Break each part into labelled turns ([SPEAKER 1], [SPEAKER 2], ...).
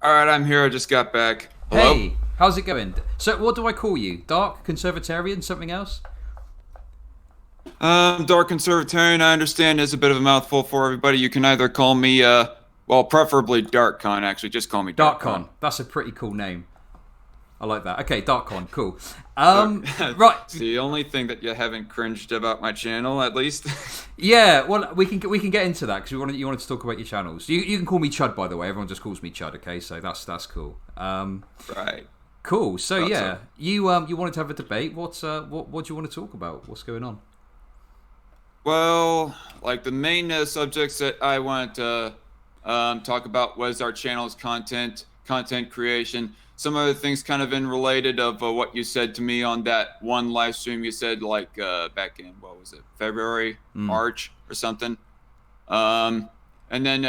[SPEAKER 1] All right, I'm here. I just got back. Hello?
[SPEAKER 2] Hey, how's it going? So, what do I call you? Dark Conservatarian? Something else?
[SPEAKER 1] Dark Conservatarian, I understand is a bit of a mouthful for everybody. You can either call me, well, preferably Dark actually. Just call me Dark.
[SPEAKER 2] Darkcon. That's a pretty cool name. I like that. Okay, Darkcon. Cool. Right.
[SPEAKER 1] It's the only thing that you haven't cringed about my channel, at least.
[SPEAKER 2] Yeah. Well, we can get into that because you wanted to talk about your channels. You can call me Chud, by the way. Everyone just calls me Chud. Okay, so that's cool.
[SPEAKER 1] Right.
[SPEAKER 2] Cool. So
[SPEAKER 1] Thought
[SPEAKER 2] yeah,
[SPEAKER 1] so.
[SPEAKER 2] you wanted to have a debate. What do you want to talk about? What's going on?
[SPEAKER 1] Well, like the main subjects that I want to talk about was our channel's content creation. Some other things kind of in related of what you said to me on that one live stream. You said like back in, what was it, February, March or something. And then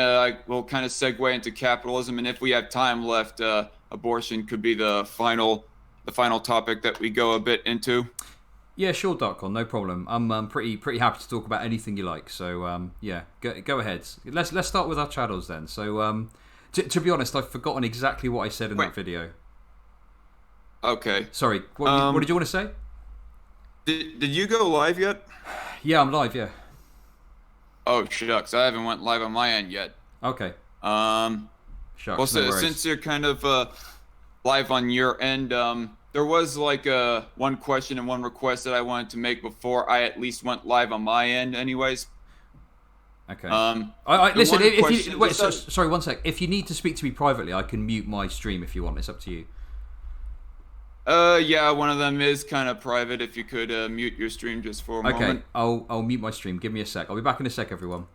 [SPEAKER 1] we'll kind of segue into capitalism, and if we have time left, abortion could be the final topic that we go a bit into.
[SPEAKER 2] Yeah, sure, Darkcon. No problem. I'm pretty happy to talk about anything you like. So yeah, go ahead. Let's start with our channels then. So to be honest, I've forgotten exactly what I said in that video.
[SPEAKER 1] Okay.
[SPEAKER 2] Sorry. What did you want to say?
[SPEAKER 1] Did you go live yet?
[SPEAKER 2] Yeah, I'm live. Yeah.
[SPEAKER 1] Oh shucks, I haven't went live on my end yet.
[SPEAKER 2] Okay.
[SPEAKER 1] Well,
[SPEAKER 2] Shucks. No worries.
[SPEAKER 1] since you're kind of live on your end, there was like one question and one request that I wanted to make before I at least went live on my end, anyways.
[SPEAKER 2] Okay.
[SPEAKER 1] The
[SPEAKER 2] Listen.
[SPEAKER 1] one
[SPEAKER 2] If you
[SPEAKER 1] question-
[SPEAKER 2] wait,
[SPEAKER 1] just
[SPEAKER 2] sorry, one sec. If you need to speak to me privately, I can mute my stream if you want. It's up to you.
[SPEAKER 1] Yeah, one of them is kind of private. If you could mute your stream just for a
[SPEAKER 2] Okay.
[SPEAKER 1] moment.
[SPEAKER 2] I'll mute my stream. Give me a sec. I'll be back in a sec, everyone.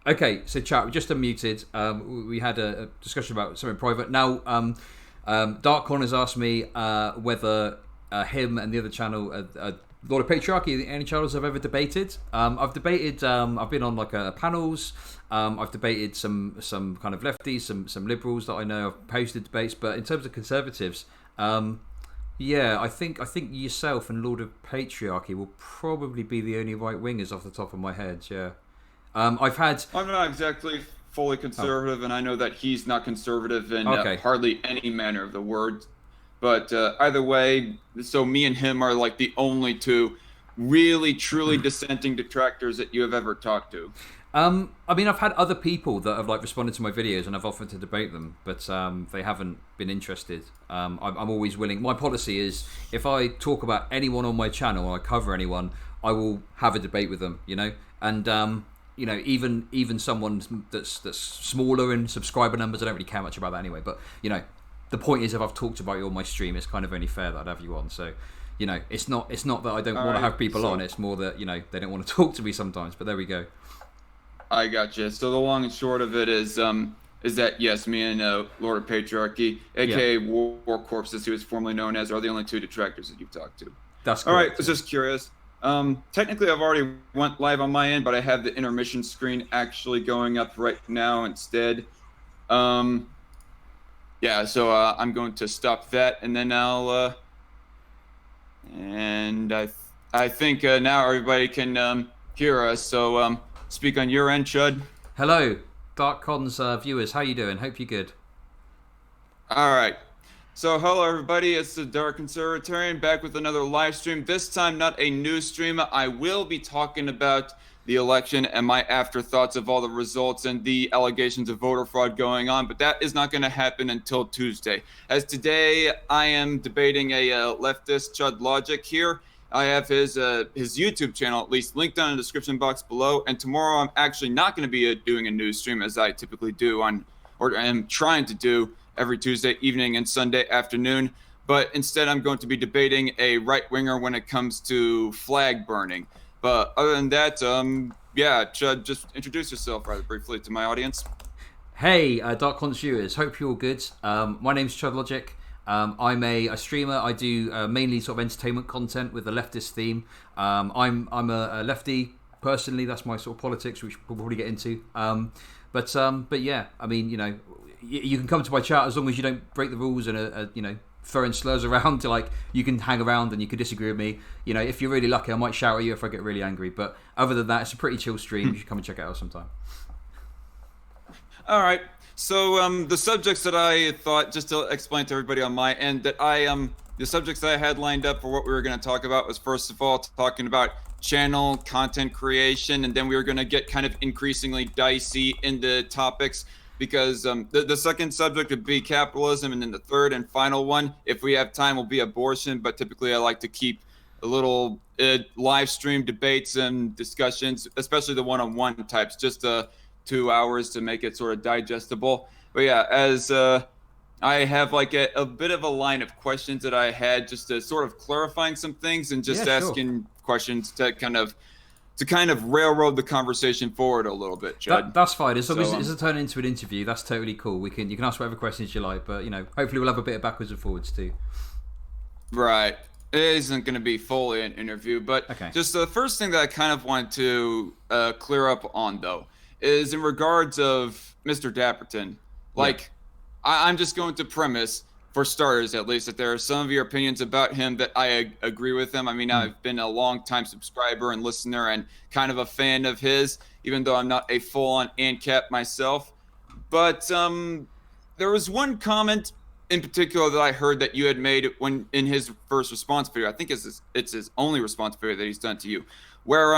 [SPEAKER 2] Okay, so chat, we just unmuted. We had a discussion about something private. Now, Darkcon has asked me whether him and the other channel, Lord of Patriarchy, any channels I've ever debated. I've debated. I've been on like panels. I've debated some kind of lefties, some liberals that I know. I've posted debates, but in terms of conservatives, yeah, I think yourself and Lord of Patriarchy will probably be the only right wingers off the top of my head. Yeah. I've had.
[SPEAKER 1] I'm not exactly fully conservative, and I know that he's not conservative in
[SPEAKER 2] Okay.
[SPEAKER 1] hardly any manner of the word. But either way, so me and him are like the only two really, truly dissenting detractors that you have ever talked to.
[SPEAKER 2] I mean, I've had other people that have like responded to my videos, and I've offered to debate them, but they haven't been interested. I'm always willing. My policy is if I talk about anyone on my channel or I cover anyone, I will have a debate with them. You know, and you know, even someone that's smaller in subscriber numbers, I don't really care much about that anyway. But you know, the point is, if I've talked about you on my stream, it's kind of only fair that I'd have you on. So, you know, it's not that I don't want to have people on. It's more that, you know, they don't want to talk to me sometimes. But there we go.
[SPEAKER 1] I gotcha. So the long and short of it is that yes, me and Lord of Patriarchy, aka War Corpses, who is formerly known as, are the only two detractors that you've talked to.
[SPEAKER 2] That's
[SPEAKER 1] all right.
[SPEAKER 2] correct.
[SPEAKER 1] I was just curious. Technically, I've already went live on my end, but I have the intermission screen actually going up right now instead. Yeah, so I'm going to stop that, and then I'll and I think now everybody can hear us. So speak on your end, Chud.
[SPEAKER 2] Hello, Darkcon's viewers. How you doing? Hope you're good.
[SPEAKER 1] All right. So hello everybody, it's the Dark Conservatarian back with another live stream. This time not a news stream. I will be talking about the election and my afterthoughts of all the results and the allegations of voter fraud going on, but that is not going to happen until Tuesday. As today, I am debating a leftist Chud Logic here. I have his YouTube channel at least linked down in the description box below. And tomorrow, I'm actually not going to be doing a news stream as I typically do or am trying to do every Tuesday evening and Sunday afternoon. But instead, I'm going to be debating a right-winger when it comes to flag burning. But other than that, yeah, Chud, just introduce yourself rather briefly to my audience.
[SPEAKER 2] Hey, Dark Content viewers, hope you're all good. My name's Chud Logic. I'm a streamer. I do mainly sort of entertainment content with a leftist theme. I'm a lefty personally. That's my sort of politics, which we'll probably get into. But yeah, I mean, you know, you can come to my chat as long as you don't break the rules and you know, throwing slurs around. To like, you can hang around and you can disagree with me. You know, if you're really lucky, I might shout at you if I get really angry. But other than that, it's a pretty chill stream. You should come and check it out sometime.
[SPEAKER 1] All right. So the subjects that I thought, just to explain to everybody on my end, that the subjects that I had lined up for what we were going to talk about was, first of all, talking about channel content creation, and then we were going to get kind of increasingly dicey in the topics, because the second subject would be capitalism, and then the third and final one, if we have time, will be abortion. But typically I like to keep a little live stream debates and discussions, especially the one-on-one types, just 2 hours to make it sort of digestible. But yeah, as I have like a bit of a line of questions that I had, just to sort of clarifying some things and just asking questions to kind of railroad the conversation forward a little bit, Chud.
[SPEAKER 2] That's fine. As long as it's turned into an interview, that's totally cool. You can ask whatever questions you like, but you know, hopefully we'll have a bit of backwards and forwards too.
[SPEAKER 1] Right. It isn't going to be fully an interview, but just the first thing that I kind of want to clear up on, though, is in regards of Mr. Dapperton. Like, I'm just going to premise, for starters at least, that there are some of your opinions about him that I agree with him. I mean, I've been a long-time subscriber and listener and kind of a fan of his, even though I'm not a full-on ANCAP myself. But there was one comment in particular that I heard that you had made when in his first response video. I think it's his only response video that he's done to you, where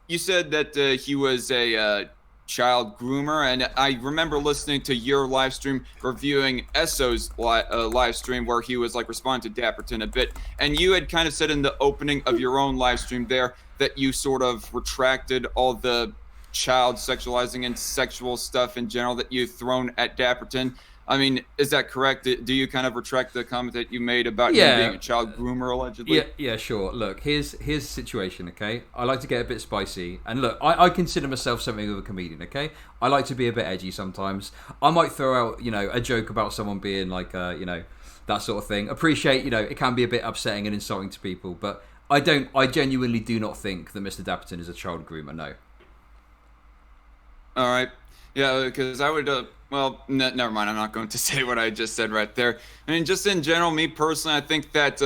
[SPEAKER 1] you said that he was a child groomer, and I remember listening to your live stream reviewing Esso's live stream where he was like responding to Dapperton a bit, and you had kind of said in the opening of your own live stream there that you sort of retracted all the child sexualizing and sexual stuff in general that you've thrown at Dapperton. I mean, is that correct? Do you kind of retract the comment that you made about him being a child groomer, allegedly?
[SPEAKER 2] Yeah, sure. Look, here's the situation, okay? I like to get a bit spicy. And look, I consider myself something of a comedian, okay? I like to be a bit edgy sometimes. I might throw out, you know, a joke about someone being like, you know, that sort of thing. Appreciate, you know, it can be a bit upsetting and insulting to people, but I genuinely do not think that Mr. Dapperton is a child groomer, no.
[SPEAKER 1] All right. Yeah, because I would... well, never mind. I'm not going to say what I just said right there. I mean, just in general, me personally, I think that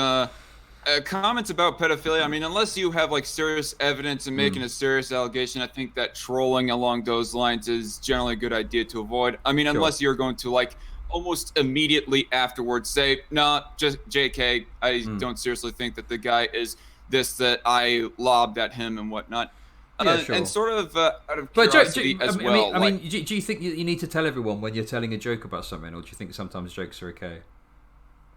[SPEAKER 1] comments about pedophilia, I mean, unless you have like serious evidence and making a serious allegation, I think that trolling along those lines is generally a good idea to avoid. I mean, unless you're going to like almost immediately afterwards say, no, just JK, I don't seriously think that the guy is this, that I lobbed at him and whatnot. And sort of out of curiosity as well.
[SPEAKER 2] I mean, do you think you need to tell everyone when you're telling a joke about something, or do you think sometimes jokes are okay?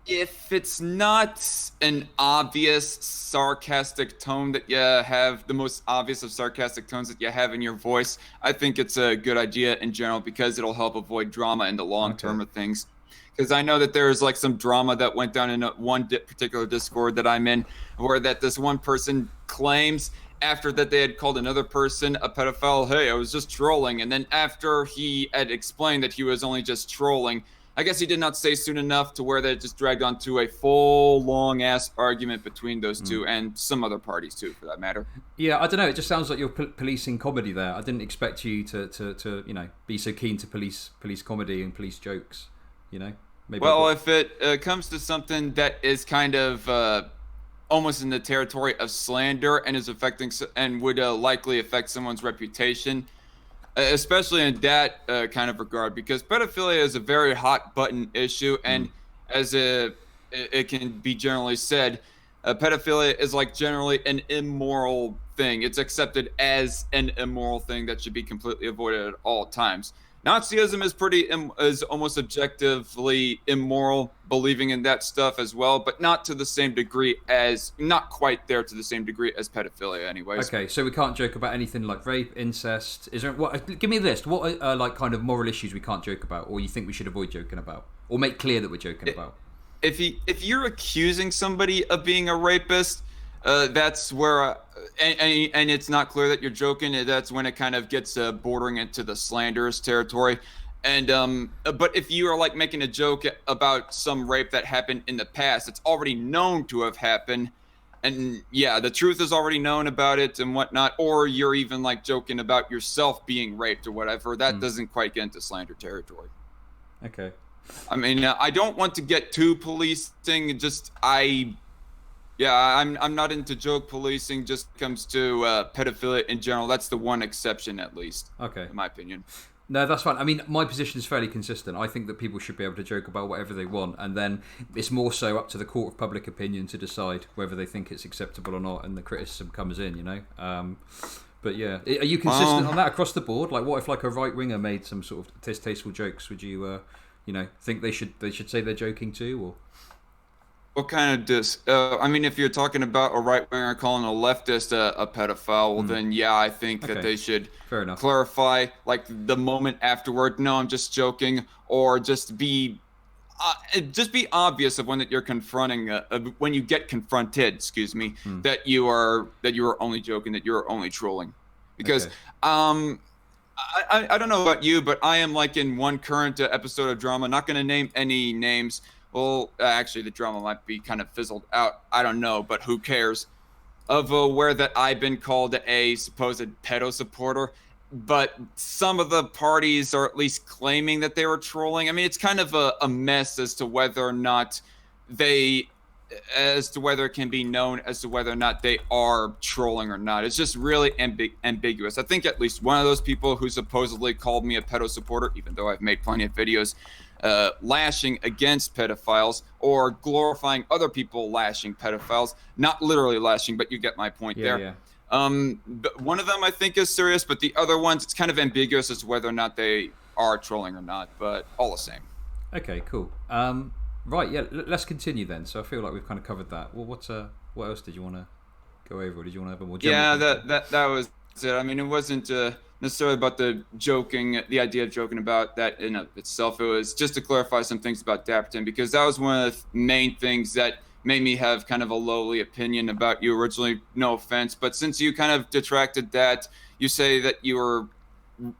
[SPEAKER 1] If it's not an obvious sarcastic tone that you have, the most obvious of sarcastic tones that you have in your voice, I think it's a good idea in general because it'll help avoid drama in the long term of things. Because I know that there's like some drama that went down in one particular Discord that I'm in, where that this one person claims after that they had called another person a pedophile, hey, I was just trolling. And then after he had explained that he was only just trolling, I guess he did not say soon enough to where that just dragged on to a full long-ass argument between those two and some other parties too, for that matter.
[SPEAKER 2] Yeah, I don't know. It just sounds like you're policing comedy there. I didn't expect you to you know, be so keen to police comedy and police jokes, you know? Maybe
[SPEAKER 1] well, if it comes to something that is kind of almost in the territory of slander and is affecting and would likely affect someone's reputation, especially in that kind of regard, because pedophilia is a very hot button issue, and as it can be generally said, pedophilia is like generally an immoral thing. It's accepted as an immoral thing that should be completely avoided at all times. Nazism is almost objectively immoral, believing in that stuff as well, but not to the same degree as, not quite there to the same degree as pedophilia, anyways.
[SPEAKER 2] Okay, so we can't joke about anything like rape, incest. Is there what? Give me a list. What are like kind of moral issues we can't joke about, or you think we should avoid joking about, or make clear that we're joking about?
[SPEAKER 1] If you're accusing somebody of being a rapist, that's where and it's not clear that you're joking. That's when it kind of gets bordering into the slanderous territory. And but if you are like making a joke about some rape that happened in the past, it's already known to have happened, and yeah, the truth is already known about it and whatnot. Or you're even like joking about yourself being raped or whatever. That doesn't quite get into slander territory.
[SPEAKER 2] Okay.
[SPEAKER 1] I mean, I don't want to get too policing. I'm not into joke policing. Just comes to pedophilia in general. That's the one exception, at least.
[SPEAKER 2] Okay.
[SPEAKER 1] In my opinion.
[SPEAKER 2] No, that's fine. I mean, my position is fairly consistent. I think that people should be able to joke about whatever they want, and then it's more so up to the court of public opinion to decide whether they think it's acceptable or not, and the criticism comes in, you know. But yeah, are you consistent on that across the board? Like, what if like a right winger made some sort of distasteful jokes? Would you, think they should say they're joking too, or?
[SPEAKER 1] What kind of I mean, if you're talking about a right winger calling a leftist a pedophile, well, then yeah, I think that they should clarify, like the moment afterward. No, I'm just joking, or just be obvious of when that you're confronting, when you get confronted. Excuse me, that you are only joking, that you're only trolling, because I don't know about you, but I am like in one current episode of drama. Not going to name any names. Well, actually, the drama might be kind of fizzled out. I don't know, but who cares? Of where that I've been called a supposed pedo supporter, but some of the parties are at least claiming that they were trolling. I mean, it's kind of a mess as to whether or not it can be known as to whether or not they are trolling or not. It's just really ambiguous. I think at least one of those people who supposedly called me a pedo supporter, even though I've made plenty of videos lashing against pedophiles or glorifying other people lashing pedophiles, not literally lashing, but you get my point there.
[SPEAKER 2] Yeah.
[SPEAKER 1] But one of them I think is serious, but the other ones, it's kind of ambiguous as to whether or not they are trolling or not, but all the same.
[SPEAKER 2] Okay, cool. Right, yeah, let's continue then. So I feel like we've kind of covered that. Well, what else did you want to go over, or did you want to have a more general?
[SPEAKER 1] Yeah, that was it. I mean, it wasn't necessarily about the idea of joking about that in of itself. It was just to clarify some things about Dapperton, because that was one of the main things that made me have kind of a lowly opinion about you originally. No offense, but since you kind of detracted that, you say that you were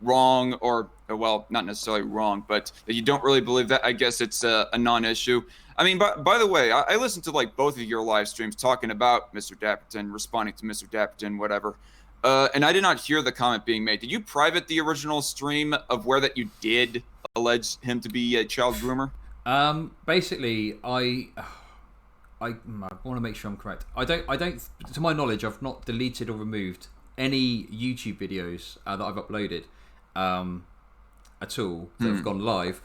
[SPEAKER 1] wrong, or well, not necessarily wrong, but that you don't really believe that. I guess it's a non-issue. I mean, by the way, I listened to like both of your live streams talking about Mr. Dapperton, responding to Mr. Dapperton, whatever. And I did not hear the comment being made. Did you private the original stream of where that you did allege him to be a child groomer?
[SPEAKER 2] Basically, I want to make sure I'm correct. I don't. To my knowledge, I've not deleted or removed any YouTube videos that I've uploaded at all that have gone live.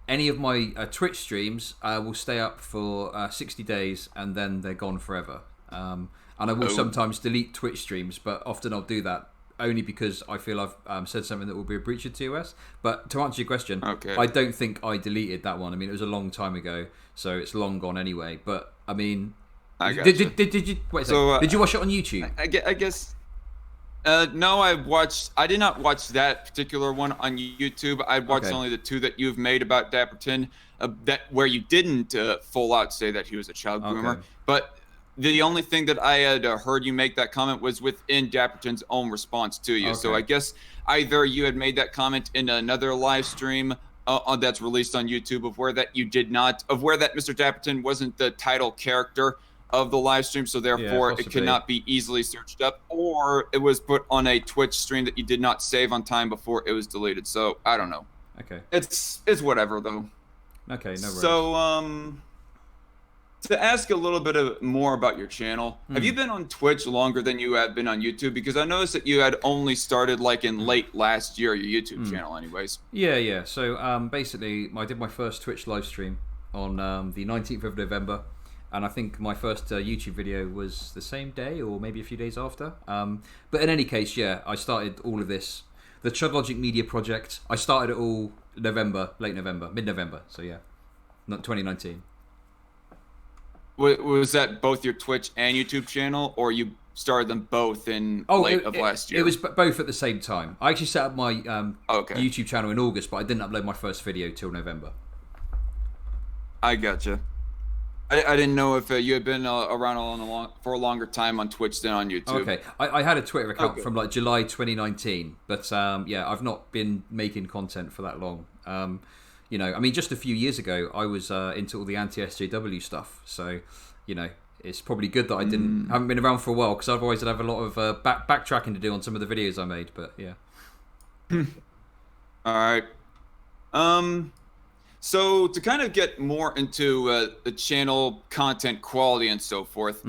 [SPEAKER 2] Any of my Twitch streams will stay up for 60 days and then they're gone forever. And I will sometimes delete Twitch streams, but often I'll do that only because I feel I've said something that will be a breach of TOS. But to answer your question, I don't think I deleted that one. I mean, it was a long time ago, so it's long gone anyway. But I mean, did you wait a second? Did you watch it on YouTube?
[SPEAKER 1] I guess. No, I did not watch that particular one on YouTube. I watched only the two that you've made about Dapperton, where you didn't full out say that he was a child groomer. But the only thing that I had heard you make that comment was within Dapperton's own response to you. So I guess either you had made that comment in another live stream that's released on YouTube of where that Mr. Dapperton wasn't the title character of the live stream, so therefore it could not be easily searched up, or it was put on a Twitch stream that you did not save on time before it was deleted. So I don't know.
[SPEAKER 2] Okay.
[SPEAKER 1] It's whatever though.
[SPEAKER 2] Okay, no worries.
[SPEAKER 1] So to ask a little bit more about your channel, have you been on Twitch longer than you have been on YouTube? Because I noticed that you had only started like in late last year, your YouTube channel anyways.
[SPEAKER 2] Yeah. So basically, I did my first Twitch live stream on the 19th of November. and I think my first YouTube video was the same day or maybe a few days after. But in any case, yeah, I started all of this. The Chud Logic Media Project, I started it all late November, mid-November. So yeah, not 2019.
[SPEAKER 1] Was that both your Twitch and YouTube channel, or you started them both in late of last year?
[SPEAKER 2] It was both at the same time. I actually set up my
[SPEAKER 1] Okay.
[SPEAKER 2] YouTube channel in August, but I didn't upload my first video till November.
[SPEAKER 1] I gotcha. I didn't know if you had been around for a longer time on Twitch than on YouTube.
[SPEAKER 2] Okay, I had a Twitter account
[SPEAKER 1] Okay.
[SPEAKER 2] from like July 2019, but yeah, I've not been making content for that long. You know, I mean, just a few years ago, I was into all the anti-SJW stuff, so you know, it's probably good that I haven't been around for a while, because otherwise I'd have a lot of backtracking to do on some of the videos I made. But yeah.
[SPEAKER 1] All right. So to kind of get more into the channel content quality and so forth,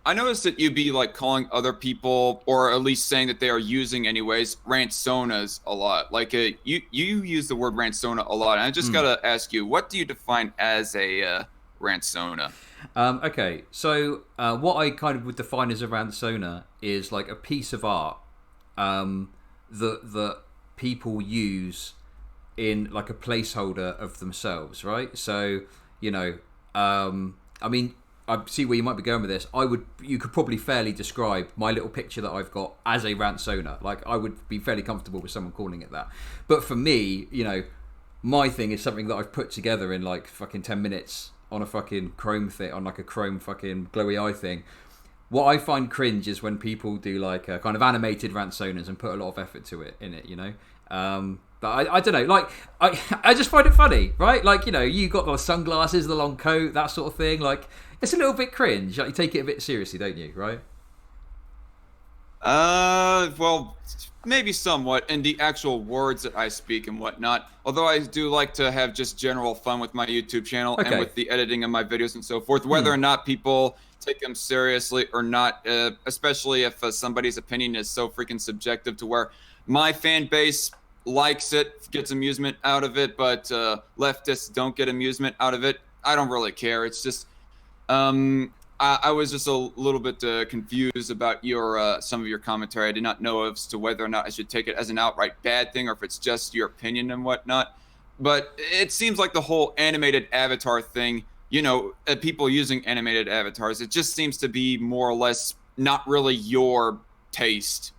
[SPEAKER 1] I noticed that you'd be like calling other people, or at least saying that they are using anyways, rantsonas a lot. Like you use the word rantsona a lot, and I just gotta ask you, what do you define as a rantsona?
[SPEAKER 2] Okay, so what I kind of would define as a rantsona is like a piece of art that people use in like a placeholder of themselves, right? So, you know, I mean, I see where you might be going with this. You could probably fairly describe my little picture that I've got as a rantsona. Like, I would be fairly comfortable with someone calling it that. But for me, you know, my thing is something that I've put together in like fucking 10 minutes on a fucking Chrome thing, on like a Chrome fucking glowy eye thing. What I find cringe is when people do like kind of animated rantsonas and put a lot of effort to it in it, you know. But I don't know, like I just find it funny, right? Like, you know, you got the sunglasses, the long coat, that sort of thing. Like, it's a little bit cringe. Like, you take it a bit seriously, don't you? Right?
[SPEAKER 1] Well, maybe somewhat in the actual words that I speak and whatnot. Although I do like to have just general fun with my YouTube channel and with the editing of my videos and so forth. Whether or not people take them seriously or not, especially if somebody's opinion is so freaking subjective to where my fan base likes it, gets amusement out of it, but leftists don't get amusement out of it. I don't really care. It's just I was just a little bit confused about your some of your commentary. I did not know as to whether or not I should take it as an outright bad thing or if it's just your opinion and whatnot. But it seems like the whole animated avatar thing, you know, people using animated avatars, it just seems to be more or less not really your taste.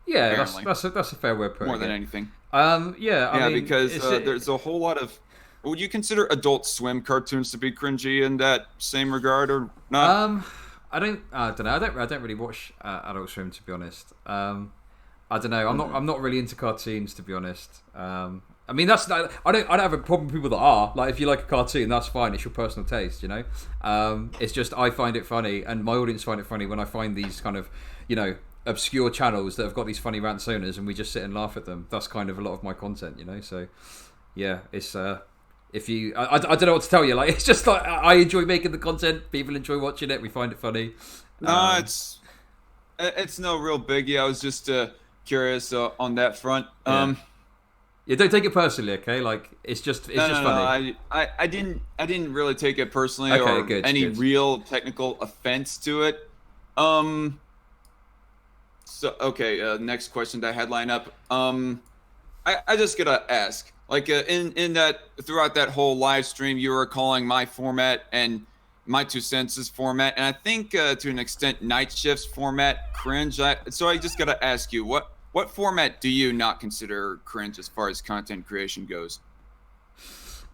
[SPEAKER 2] Yeah, that's a fair way of putting it.
[SPEAKER 1] More than anything.
[SPEAKER 2] I mean,
[SPEAKER 1] because there's a whole lot of. Would you consider Adult Swim cartoons to be cringy in that same regard, or not?
[SPEAKER 2] I don't know. I don't really watch Adult Swim, to be honest. I don't know. I'm not really into cartoons, to be honest. I mean, I don't have a problem with people that are. Like, if you like a cartoon, that's fine. It's your personal taste, you know. It's just I find it funny, and my audience find it funny when I find these kind of, you know, obscure channels that have got these funny rantsonas, and we just sit and laugh at them. That's kind of a lot of my content, you know. So, yeah, it's if you, I don't know what to tell you. Like, it's just like I enjoy making the content. People enjoy watching it. We find it funny.
[SPEAKER 1] No, it's no real biggie. I was just curious on that front.
[SPEAKER 2] Yeah, don't take it personally, okay? Like, it's just funny.
[SPEAKER 1] No, I didn't really take it personally any real technical offense to it. So okay, next question that I had lined up. I just gotta ask, like, in that throughout that whole live stream, you were calling my format and my 2 cents format, and I think to an extent Night Shift's format cringe. So I just gotta ask you, what format do you not consider cringe as far as content creation goes?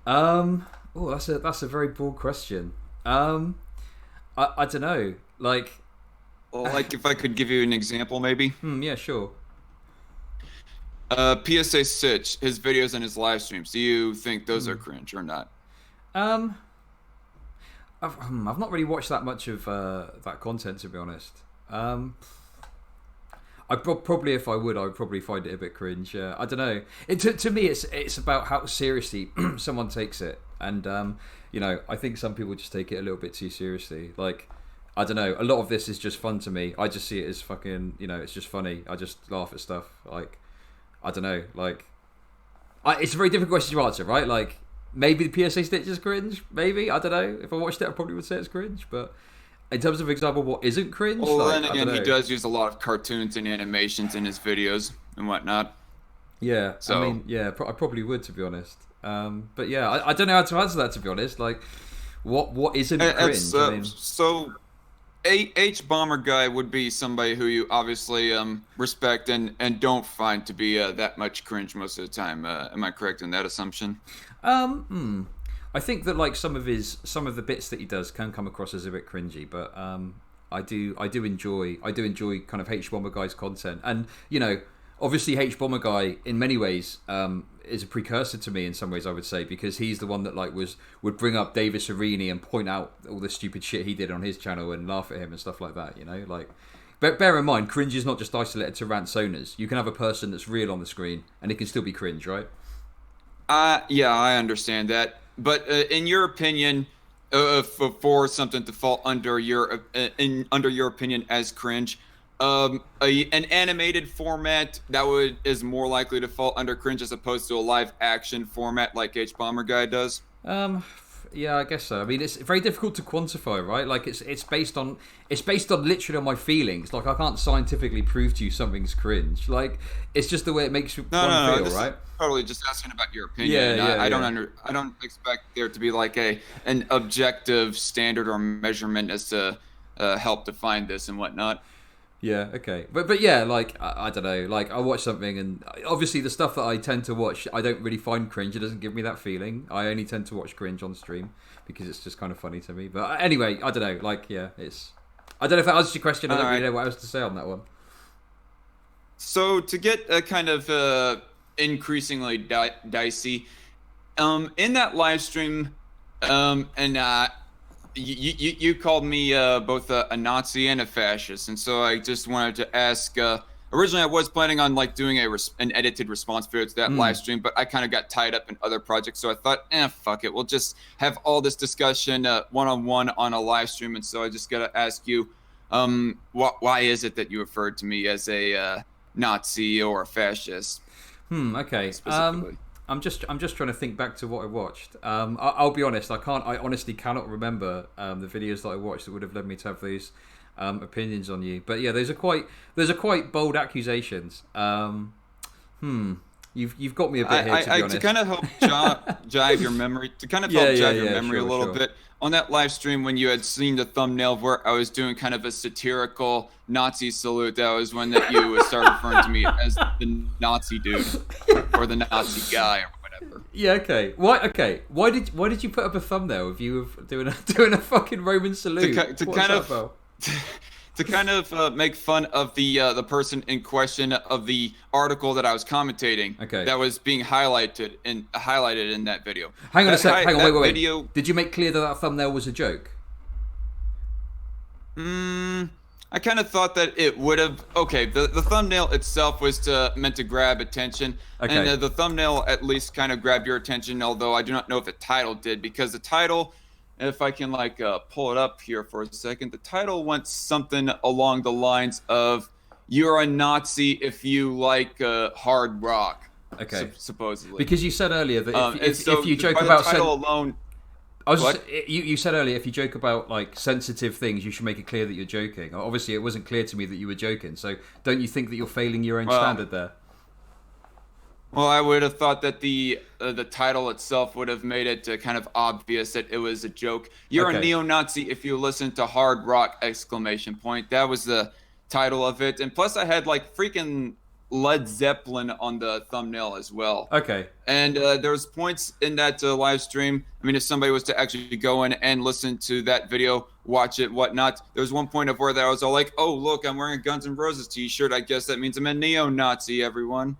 [SPEAKER 2] Oh, that's a very broad question. I don't know, like.
[SPEAKER 1] Well, like, if I could give you an example, maybe.
[SPEAKER 2] Yeah, sure.
[SPEAKER 1] PSA Sitch, his videos and his live streams. Do you think those are cringe or not?
[SPEAKER 2] I've not really watched that much of that content, to be honest. I probably, if I would probably find it a bit cringe. I don't know. To me, it's about how seriously someone takes it, and you know, I think some people just take it a little bit too seriously. Like, I don't know. A lot of this is just fun to me. I just see it as fucking, you know, it's just funny. I just laugh at stuff. Like, I don't know. Like, it's a very difficult question to answer, right? Like, maybe the PSA Stitch is cringe. Maybe, I don't know. If I watched it, I probably would say it's cringe. But in terms of example, what isn't cringe?
[SPEAKER 1] Well,
[SPEAKER 2] like,
[SPEAKER 1] then again, he does use a lot of cartoons and animations in his videos and whatnot.
[SPEAKER 2] Yeah,
[SPEAKER 1] So,
[SPEAKER 2] I mean, yeah, I probably would, to be honest. But yeah, I don't know how to answer that, to be honest. Like, what isn't cringe? I mean,
[SPEAKER 1] so H Bomber Guy would be somebody who you obviously respect and don't find to be that much cringe most of the time. Am I correct in that assumption?
[SPEAKER 2] I think that like some of the bits that he does can come across as a bit cringy, but I do enjoy kind of H Bomber Guy's content, and you know, obviously H Bomber Guy in many ways is a precursor to me in some ways, I would say, because he's the one that like would bring up Davis Arini and point out all the stupid shit he did on his channel and laugh at him and stuff like that, you know, like. But bear in mind, cringe is not just isolated to rant soners. You can have a person that's real on the screen and it can still be cringe, right?
[SPEAKER 1] Yeah, I understand that. But in your opinion, for something to fall under your opinion as cringe, an animated format that is more likely to fall under cringe as opposed to a live action format like H Bomber Guy does.
[SPEAKER 2] Yeah, I guess so. I mean, it's very difficult to quantify, right? Like it's based on literally on my feelings. Like I can't scientifically prove to you something's cringe. Like it's just the way it makes one feel, right?
[SPEAKER 1] Totally just asking about your opinion.
[SPEAKER 2] Yeah,
[SPEAKER 1] I don't expect there to be like an objective standard or measurement as to help define this and whatnot.
[SPEAKER 2] Yeah, okay. But yeah, like, I don't know. Like, I watch something, and obviously the stuff that I tend to watch, I don't really find cringe. It doesn't give me that feeling. I only tend to watch cringe on stream because it's just kind of funny to me. But anyway, I don't know. Like, yeah, I don't know if that answers your question. I don't really know what else to say on that one.
[SPEAKER 1] So, to get a kind of increasingly dicey, in that live stream, you called me both a Nazi and a fascist, and so I just wanted to ask. Originally, I was planning on like doing an edited response video to that live stream, but I kind of got tied up in other projects, so I thought, fuck it, we'll just have all this discussion one-on-one on a live stream. And so I just gotta ask you, why is it that you referred to me as a Nazi or a fascist?
[SPEAKER 2] Okay. Specifically. I'm just trying to think back to what I watched. I'll be honest. I honestly cannot remember the videos that I watched that would have led me to have these opinions on you. But yeah, those are quite bold accusations. You've got me a bit here, to be honest.
[SPEAKER 1] To kind of help jog your memory, a little bit. On that live stream, when you had seen the thumbnail where I was doing kind of a satirical Nazi salute, that was when that you started referring to me as the Nazi dude or the Nazi guy or whatever.
[SPEAKER 2] Yeah, okay. Why? Okay. Why did you put up a thumbnail of you doing a fucking Roman salute?
[SPEAKER 1] To kind of make fun of the person in question of the article that I was commentating.
[SPEAKER 2] Okay.
[SPEAKER 1] That was being highlighted in that video.
[SPEAKER 2] Hang on a sec. Wait. Video... Did you make clear that thumbnail was a joke?
[SPEAKER 1] I kind of thought that it would have. Okay, the thumbnail itself was meant to grab attention,
[SPEAKER 2] okay.
[SPEAKER 1] And the thumbnail at least kind of grabbed your attention. Although I do not know if the title did, because the title. If I can pull it up here for a second, the title went something along the lines of "You're a Nazi if you like hard rock."
[SPEAKER 2] Okay,
[SPEAKER 1] supposedly.
[SPEAKER 2] Because you said earlier that if you joke about
[SPEAKER 1] the title alone,
[SPEAKER 2] you said earlier if you joke about like sensitive things, you should make it clear that you're joking. Obviously, it wasn't clear to me that you were joking. So don't you think that you're failing your own standard there?
[SPEAKER 1] Well, I would have thought that the title itself would have made it kind of obvious that it was a joke. You're a neo-Nazi if you listen to hard rock! ! That was the title of it. And plus I had like freaking Led Zeppelin on the thumbnail as well.
[SPEAKER 2] Okay.
[SPEAKER 1] And there was points in that live stream. I mean, if somebody was to actually go in and listen to that video, watch it, whatnot, there was one point of where I was all like, oh, look, I'm wearing a Guns N' Roses t-shirt. I guess that means I'm a neo-Nazi, everyone.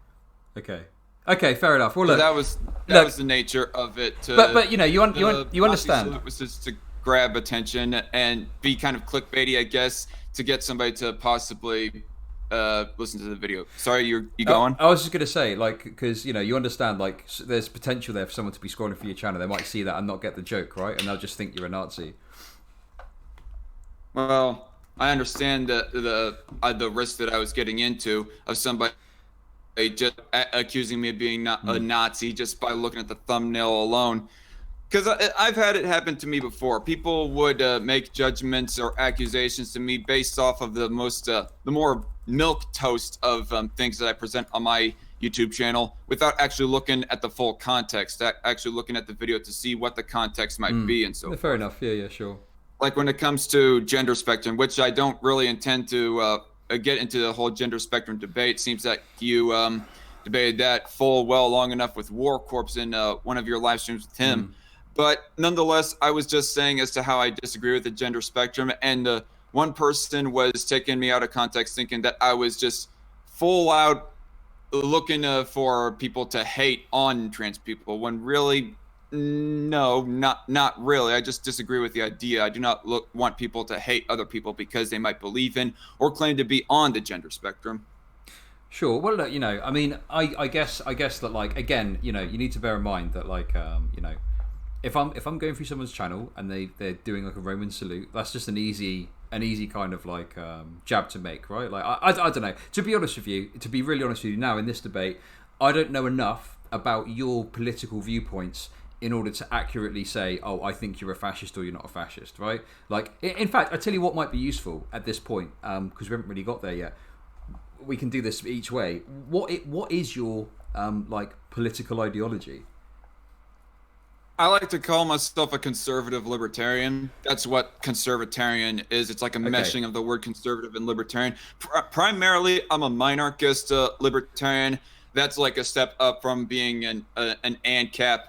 [SPEAKER 2] Okay, fair enough. Well, look,
[SPEAKER 1] that was the nature of it.
[SPEAKER 2] But you know, you understand.
[SPEAKER 1] It was just to grab attention and be kind of clickbaity, I guess, to get somebody to possibly listen to the video. Sorry, you go on.
[SPEAKER 2] I was just gonna say, like, because you know, you understand, like, there's potential there for someone to be scrolling for your channel. They might see that and not get the joke, right? And they'll just think you're a Nazi.
[SPEAKER 1] Well, I understand the risk that I was getting into of somebody just accusing me of being a Nazi just by looking at the thumbnail alone. Because I've had it happen to me before. People would make judgments or accusations to me based off of the more milk toast of things that I present on my YouTube channel without actually looking at the full context, actually looking at the video to see what the context might be and so
[SPEAKER 2] Fair enough. Yeah, sure.
[SPEAKER 1] like when it comes to gender spectrum, which I don't really intend to get into the whole gender spectrum debate. Seems that you debated that full well long enough with War Corpse in one of your live streams with him. But nonetheless, I was just saying as to how I disagree with the gender spectrum, and one person was taking me out of context, thinking that I was just full out looking for people to hate on trans people, when really, no, not really. I just disagree with the idea. I do not want people to hate other people because they might believe in or claim to be on the gender spectrum.
[SPEAKER 2] Sure. Well, look, I mean, I guess that, like, again, you need to bear in mind that, like, if I'm going through someone's channel and they're doing like a Roman salute, that's just an easy kind of like jab to make, right? Like I don't know. To be really honest with you, now in this debate, I don't know enough about your political viewpoints in order to accurately say, oh, I think you're a fascist or you're not a fascist, right? Like, in fact, I tell you what might be useful at this point, because we haven't really got there yet. We can do this each way. What is your like political ideology?
[SPEAKER 1] I like to call myself a conservative libertarian. That's what conservatarian is. It's like a meshing of the word conservative and libertarian. Primarily, I'm a minarchist libertarian. That's like a step up from being an ANCAP.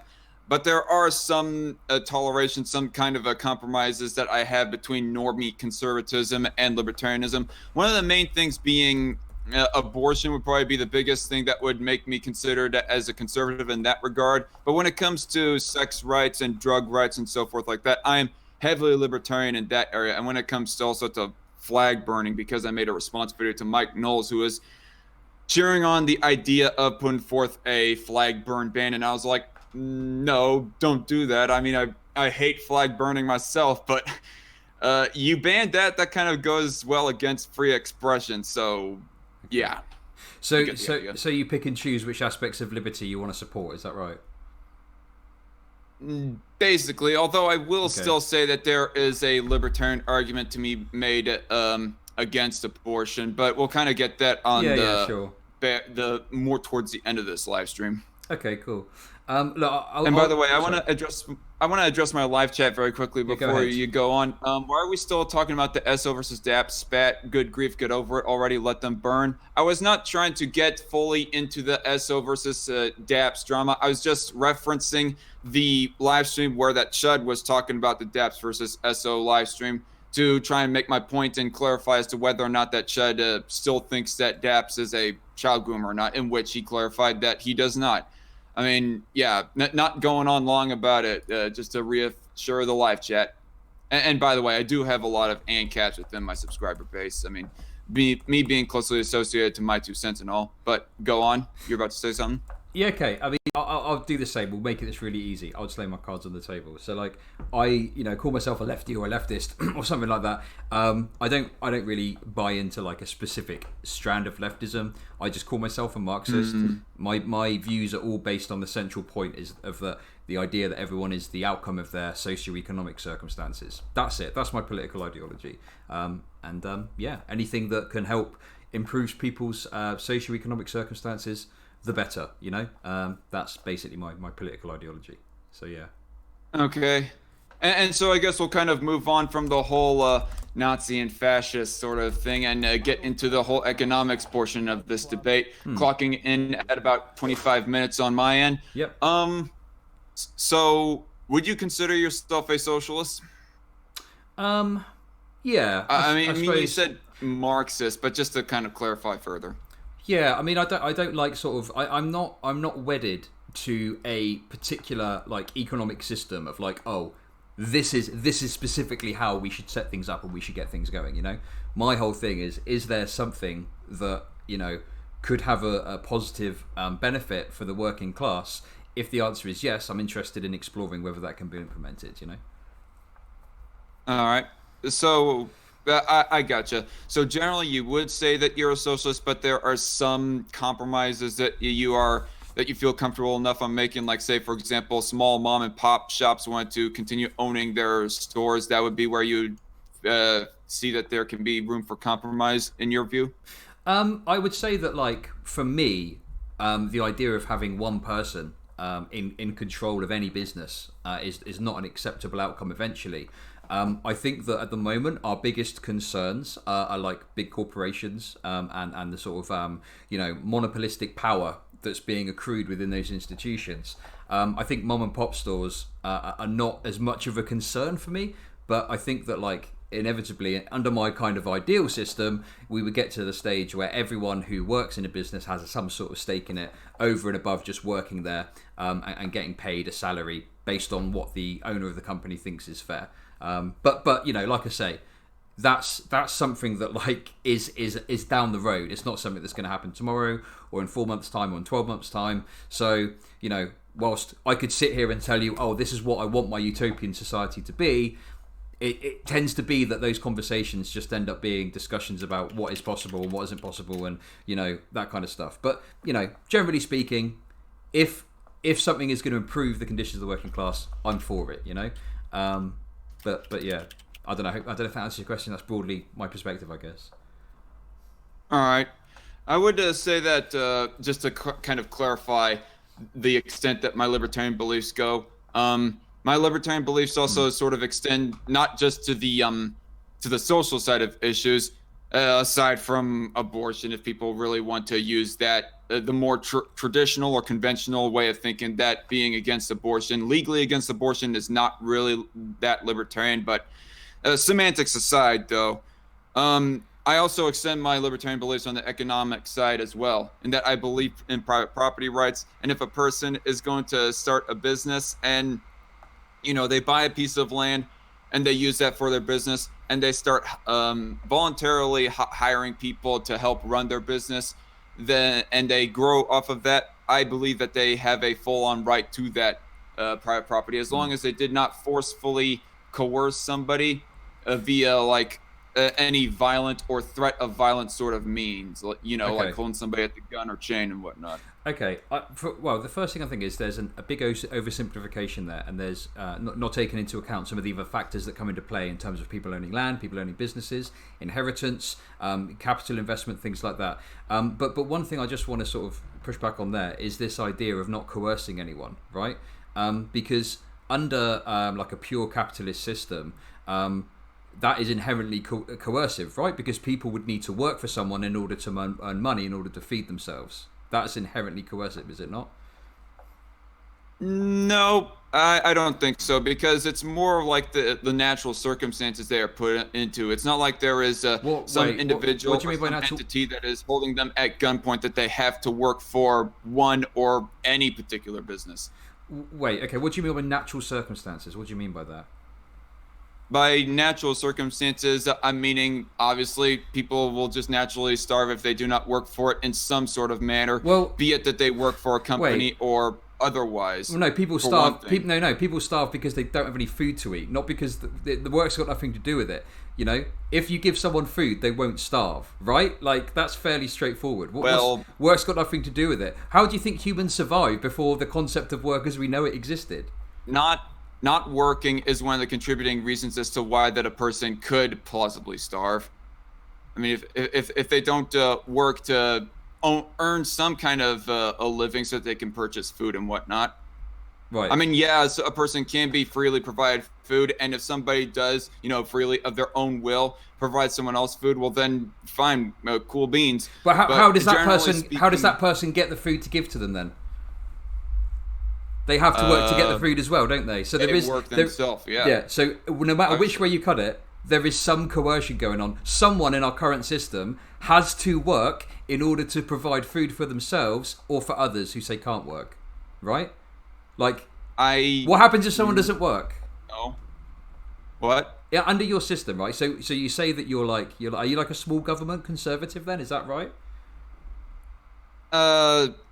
[SPEAKER 1] But there are some toleration, some kind of compromises that I have between normie conservatism and libertarianism. One of the main things being abortion would probably be the biggest thing that would make me considered as a conservative in that regard. But when it comes to sex rights and drug rights and so forth like that, I am heavily libertarian in that area. And when it comes to also to flag burning, because I made a response video to Mike Knowles, who is cheering on the idea of putting forth a flag burn ban, and I was like, no, don't do that. I mean, I hate flag burning myself, but you banned that kind of goes well against free expression. So yeah.
[SPEAKER 2] So you pick and choose which aspects of liberty you want to support, is that right?
[SPEAKER 1] Basically, although I will still say that there is a libertarian argument to be made against abortion, but we'll kind of get that on the more towards the end of this live stream.
[SPEAKER 2] Okay, cool.
[SPEAKER 1] Look, by the way, I want to address my live chat very quickly before you go on. Why are we still talking about the SO versus DAP spat? Good grief, get over it already. Let them burn. I was not trying to get fully into the SO versus DAPs drama. I was just referencing the live stream where that Chud was talking about the DAPs versus SO live stream to try and make my point and clarify as to whether or not that Chud still thinks that DAPs is a child groomer or not, in which he clarified that he does not. I mean, yeah, not going on long about it, just to reassure the live chat. And by the way, I do have a lot of ANCAPs within my subscriber base. I mean, me being closely associated to my 2 cents and all. But go on. You're about to say something?
[SPEAKER 2] Yeah, okay. I mean, I'll do the same. We'll make it this really easy. I'll just lay my cards on the table. So, like, I call myself a lefty or a leftist or something like that. I don't really buy into like a specific strand of leftism. I just call myself a Marxist. My views are all based on the central point of the idea that everyone is the outcome of their socioeconomic circumstances. That's it. That's my political ideology. Anything that can help improve people's socioeconomic circumstances, the better, that's basically my political ideology. So yeah.
[SPEAKER 1] Okay. And so I guess we'll kind of move on from the whole Nazi and fascist sort of thing and get into the whole economics portion of this debate, clocking in at about 25 minutes on my end.
[SPEAKER 2] Yep.
[SPEAKER 1] So would you consider yourself a socialist?
[SPEAKER 2] Yeah.
[SPEAKER 1] I mean, you said Marxist, but just to kind of clarify further.
[SPEAKER 2] Yeah, I mean, I don't like sort of. I'm not wedded to a particular like economic system of like, oh, this is specifically how we should set things up and we should get things going. My whole thing is there something that could have a positive benefit for the working class? If the answer is yes, I'm interested in exploring whether that can be implemented.
[SPEAKER 1] All right. So I gotcha. So generally, you would say that you're a socialist, but there are some compromises that you feel comfortable enough on making. Like, say, for example, small mom and pop shops want to continue owning their stores. That would be where you see that there can be room for compromise, in your view.
[SPEAKER 2] I would say that, like, for me, the idea of having one person in control of any business is not an acceptable outcome eventually. I think that at the moment our biggest concerns are like big corporations and the sort of monopolistic power that's being accrued within those institutions. I think mom and pop stores are not as much of a concern for me, but I think that, like, inevitably, under my kind of ideal system, we would get to the stage where everyone who works in a business has some sort of stake in it, over and above just working there and getting paid a salary based on what the owner of the company thinks is fair. But like I say, that's something that, like, is down the road. It's not something that's going to happen tomorrow or in 4 months' time or in 12 months' time. So, whilst I could sit here and tell you, oh, this is what I want my utopian society to be, it tends to be that those conversations just end up being discussions about what is possible and what isn't possible, and that kind of stuff. But generally speaking, if something is going to improve the conditions of the working class, I'm for it. But yeah, I don't know if that answers your question. That's broadly my perspective, I guess.
[SPEAKER 1] All right. I would say that just to kind of clarify the extent that my libertarian beliefs go. My libertarian beliefs also sort of extend not just to the social side of issues, aside from abortion. If people really want to use that, the more traditional or conventional way of thinking, that being against abortion, legally against abortion, is not really that libertarian. But semantics aside, though, I also extend my libertarian beliefs on the economic side as well, in that I believe in private property rights. And if a person is going to start a business and they buy a piece of land and they use that for their business, and they start voluntarily hiring people to help run their business, and they grow off of that, I believe that they have a full-on right to that private property, as long as they did not forcefully coerce somebody via like any violent or threat of violence sort of means,
[SPEAKER 2] Okay.
[SPEAKER 1] like holding somebody at the gun or chain and whatnot.
[SPEAKER 2] Okay. Well, the first thing I think is there's a big oversimplification there, and there's not taken into account some of the other factors that come into play in terms of people owning land, people owning businesses, inheritance, capital investment, things like that. But one thing I just want to sort of push back on there is this idea of not coercing anyone, right? Because under like a pure capitalist system, that is inherently coercive, right? Because people would need to work for someone in order to earn money in order to feed themselves. That's inherently coercive, is it not?
[SPEAKER 1] No, I don't think so, because it's more like the natural circumstances they are put into. It's not like there is some individual
[SPEAKER 2] what do you mean by
[SPEAKER 1] or some
[SPEAKER 2] natural
[SPEAKER 1] entity that is holding them at gunpoint that they have to work for one or any particular business.
[SPEAKER 2] Wait, okay, what do you mean by natural circumstances? What do you mean by that?
[SPEAKER 1] By natural circumstances, I'm meaning obviously people will just naturally starve if they do not work for it in some sort of manner,
[SPEAKER 2] Well,
[SPEAKER 1] be it that they work for a company or otherwise.
[SPEAKER 2] well, no, people
[SPEAKER 1] for one
[SPEAKER 2] starve.
[SPEAKER 1] thing.
[SPEAKER 2] People starve because they don't have any food to eat, not because the work's got nothing to do with it. If you give someone food, they won't starve, right? Like, that's fairly straightforward. Work's got nothing to do with it. How do you think humans survived before the concept of work as we know it existed?
[SPEAKER 1] Not working is one of the contributing reasons as to why that a person could plausibly starve. I mean, if they don't work to earn some kind of a living so that they can purchase food and whatnot.
[SPEAKER 2] Right.
[SPEAKER 1] I mean, yeah, so a person can be freely provided food, and if somebody does, freely of their own will provide someone else food, well then fine, cool beans.
[SPEAKER 2] But how does that
[SPEAKER 1] generally
[SPEAKER 2] person get the food to give to them then? They have to work to get the food as well, don't they? So
[SPEAKER 1] they work themselves, yeah.
[SPEAKER 2] Yeah. So no matter which way you cut it, there is some coercion going on. Someone in our current system has to work in order to provide food for themselves or for others who say can't work, right? Like, what happens if someone doesn't work?
[SPEAKER 1] No. What?
[SPEAKER 2] Yeah, under your system, right? So you say that are you like a small government conservative then? Is that right?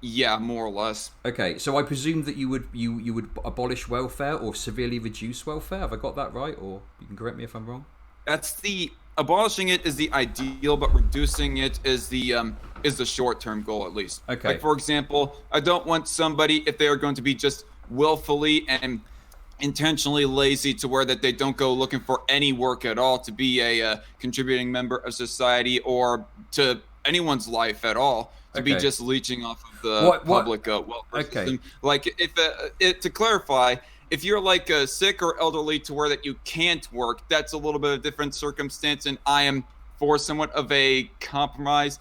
[SPEAKER 1] Yeah, more or less.
[SPEAKER 2] Okay, so I presume that you would abolish welfare or severely reduce welfare. Have I got that right? Or you can correct me if I'm wrong.
[SPEAKER 1] That's the abolishing it is the ideal, but reducing it is the short-term goal, at least.
[SPEAKER 2] Okay.
[SPEAKER 1] Like, for example, I don't want somebody, if they are going to be just willfully and intentionally lazy to where that they don't go looking for any work at all to be a contributing member of society or to anyone's life at all, to be just leeching off of the public welfare system. Like, if to clarify, if you're like sick or elderly to where that you can't work, that's a little bit of a different circumstance, and I am for somewhat of a compromise,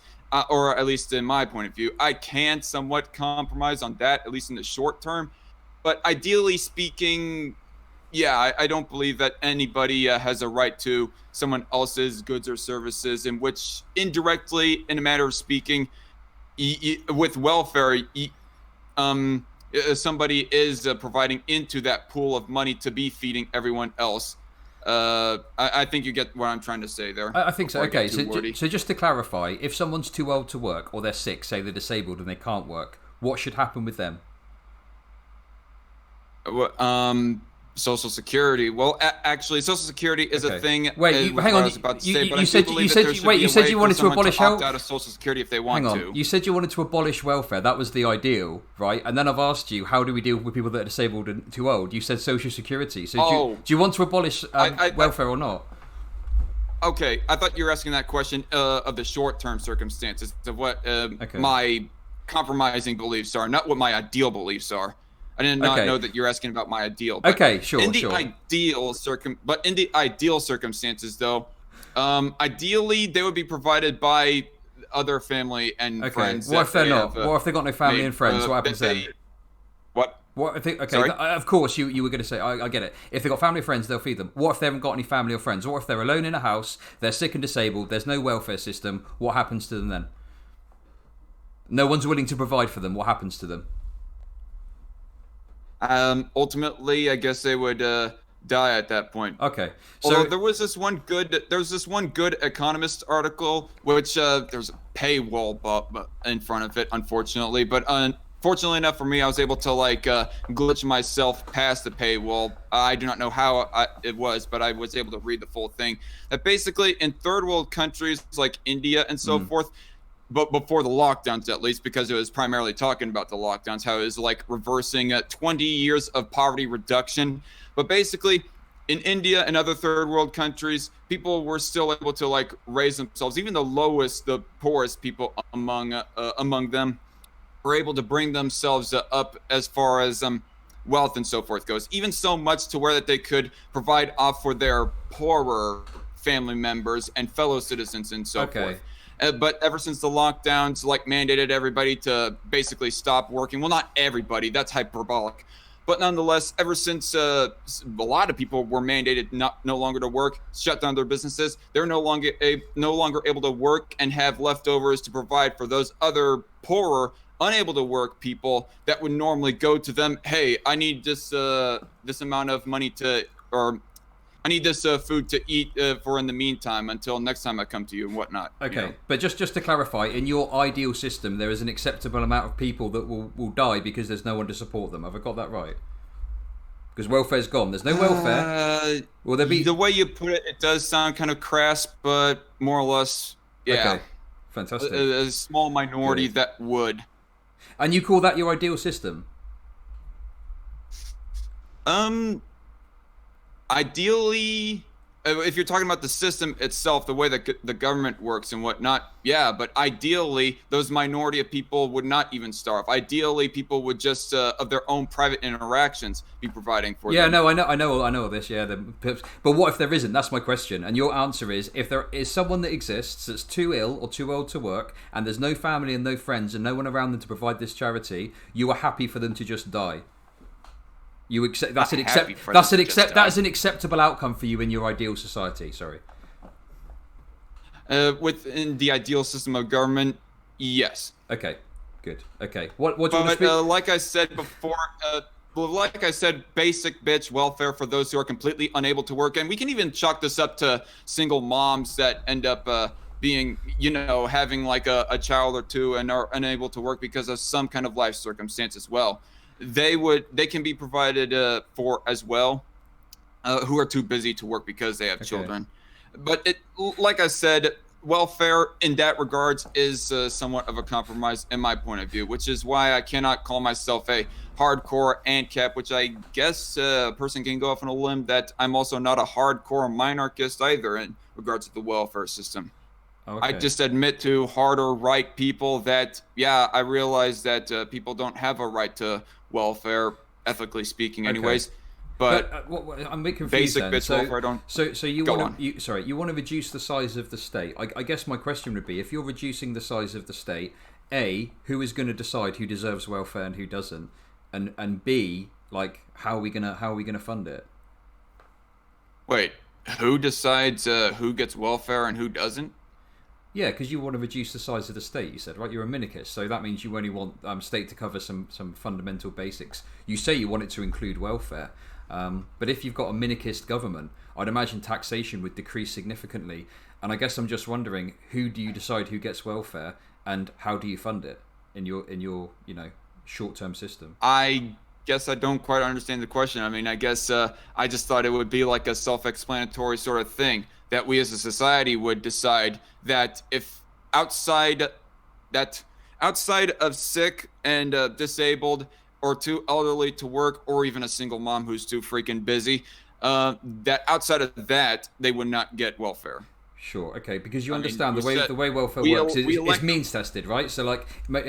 [SPEAKER 1] or at least in my point of view, I can somewhat compromise on that, at least in the short term. But ideally speaking, yeah, I don't believe that anybody has a right to someone else's goods or services, in which indirectly, in a matter of speaking, with welfare, somebody is providing into that pool of money to be feeding everyone else. I think you get what I'm trying to say there.
[SPEAKER 2] I think so. Okay, so just to clarify, if someone's too old to work or they're sick, say they're disabled and they can't work, what should happen with them?
[SPEAKER 1] Social Security. Well, actually, Social Security is a thing.
[SPEAKER 2] Wait, hang on. You said you wanted to abolish
[SPEAKER 1] opt out of Social Security if they want to.
[SPEAKER 2] You said you wanted to abolish welfare. That was the ideal, right? And then I've asked you, how do we deal with people that are disabled and too old? You said Social Security. So do you want to abolish welfare or not?
[SPEAKER 1] Okay, I thought you were asking that question of the short-term circumstances of what my compromising beliefs are, not what my ideal beliefs are. I did not know that you're asking about my ideal. But
[SPEAKER 2] sure.
[SPEAKER 1] In the ideal circumstances, though, ideally they would be provided by other family and friends.
[SPEAKER 2] What if they're not? What if they got no family and friends? What happens then?
[SPEAKER 1] What?
[SPEAKER 2] What I think? Okay, of course you were going to say. I get it. If they got family or friends, they'll feed them. What if they haven't got any family or friends? What if they're alone in a house? They're sick and disabled. There's no welfare system. What happens to them then? No one's willing to provide for them. What happens to them?
[SPEAKER 1] Ultimately, I guess they would die at that point.
[SPEAKER 2] Okay.
[SPEAKER 1] So there was this one good Economist article, which there's a paywall in front of it, unfortunately. But fortunately enough for me, I was able to glitch myself past the paywall. I do not know how it was, but I was able to read the full thing. That basically in third world countries like India and so forth, but before the lockdowns, at least, because it was primarily talking about the lockdowns, how it was like reversing 20 years of poverty reduction. But basically, in India and other third world countries, people were still able to raise themselves. Even the poorest people among them were able to bring themselves up as far as wealth and so forth goes. Even so much to where that they could provide off for their poorer family members and fellow citizens and so forth. But ever since the lockdowns mandated everybody to basically stop working, well, not everybody, that's hyperbolic, but nonetheless, ever since a lot of people were mandated no longer to work, shut down their businesses, they're no longer able to work and have leftovers to provide for those other poorer, unable to work people that would normally go to them. Hey, I need this amount of money or I need this food to eat for in the meantime until next time I come to you and whatnot.
[SPEAKER 2] Okay, but just to clarify, in your ideal system, there is an acceptable amount of people that will die because there's no one to support them. Have I got that right? Because welfare's gone. There's no welfare. Will there be?
[SPEAKER 1] The way you put it, it does sound kind of crass, but more or less, yeah.
[SPEAKER 2] Okay, fantastic.
[SPEAKER 1] A small minority that would.
[SPEAKER 2] And you call that your ideal system?
[SPEAKER 1] Ideally, if you're talking about the system itself, the way that the government works and whatnot, yeah, but ideally, those minority of people would not even starve. Ideally, people would just, of their own private interactions, be providing for them.
[SPEAKER 2] Yeah, no, I know all this, yeah. But what if there isn't? That's my question. And your answer is, if there is someone that exists that's too ill or too old to work, and there's no family and no friends and no one around them to provide this charity, you are happy for them to just die. You accept that's an acceptable outcome for you in your ideal society. Sorry.
[SPEAKER 1] Within the ideal system of government, yes.
[SPEAKER 2] Okay, good. Okay, what do you want to speak?
[SPEAKER 1] Like I said before, basic bitch welfare for those who are completely unable to work, and we can even chalk this up to single moms that end up being, having a child or two and are unable to work because of some kind of life circumstance as well. They can be provided for as well, who are too busy to work because they have children. but like I said, welfare in that regards is somewhat of a compromise in my point of view, which is why I cannot call myself a hardcore ANCAP, which I guess a person can go off on a limb that I'm also not a hardcore minarchist either in regards to the welfare system. I
[SPEAKER 2] Okay.
[SPEAKER 1] just admit to harder right people that, yeah, I realize that people don't have a right to welfare, ethically speaking,
[SPEAKER 2] Okay.
[SPEAKER 1] anyways. But
[SPEAKER 2] I'm a bit confused
[SPEAKER 1] basic
[SPEAKER 2] then.
[SPEAKER 1] bitch welfare don't
[SPEAKER 2] So you
[SPEAKER 1] go
[SPEAKER 2] want
[SPEAKER 1] on.
[SPEAKER 2] you want to reduce the size of the state. I guess my question would be, if you're reducing the size of the state, A, who is going to decide who deserves welfare and who doesn't, and B, like how are we gonna fund it?
[SPEAKER 1] Wait, who decides who gets welfare and who doesn't?
[SPEAKER 2] Yeah, because you want to reduce the size of the state. You said, right? You're a minarchist, so that means you only want state to cover some fundamental basics. You say you want it to include welfare, but if you've got a minarchist government, I'd imagine taxation would decrease significantly. And I guess I'm just wondering, who do you decide who gets welfare, and how do you fund it in your short-term system?
[SPEAKER 1] I guess I don't quite understand the question. I mean, I guess I just thought it would be like a self-explanatory sort of thing that we as a society would decide that if outside that outside of sick and disabled or too elderly to work, or even a single mom who's too freaking busy, that outside of that they would not get welfare.
[SPEAKER 2] Sure. Okay. Because you
[SPEAKER 1] I mean,
[SPEAKER 2] understand
[SPEAKER 1] we
[SPEAKER 2] the
[SPEAKER 1] said
[SPEAKER 2] way welfare
[SPEAKER 1] we
[SPEAKER 2] works
[SPEAKER 1] we
[SPEAKER 2] is
[SPEAKER 1] elect
[SPEAKER 2] means tested, right? So like like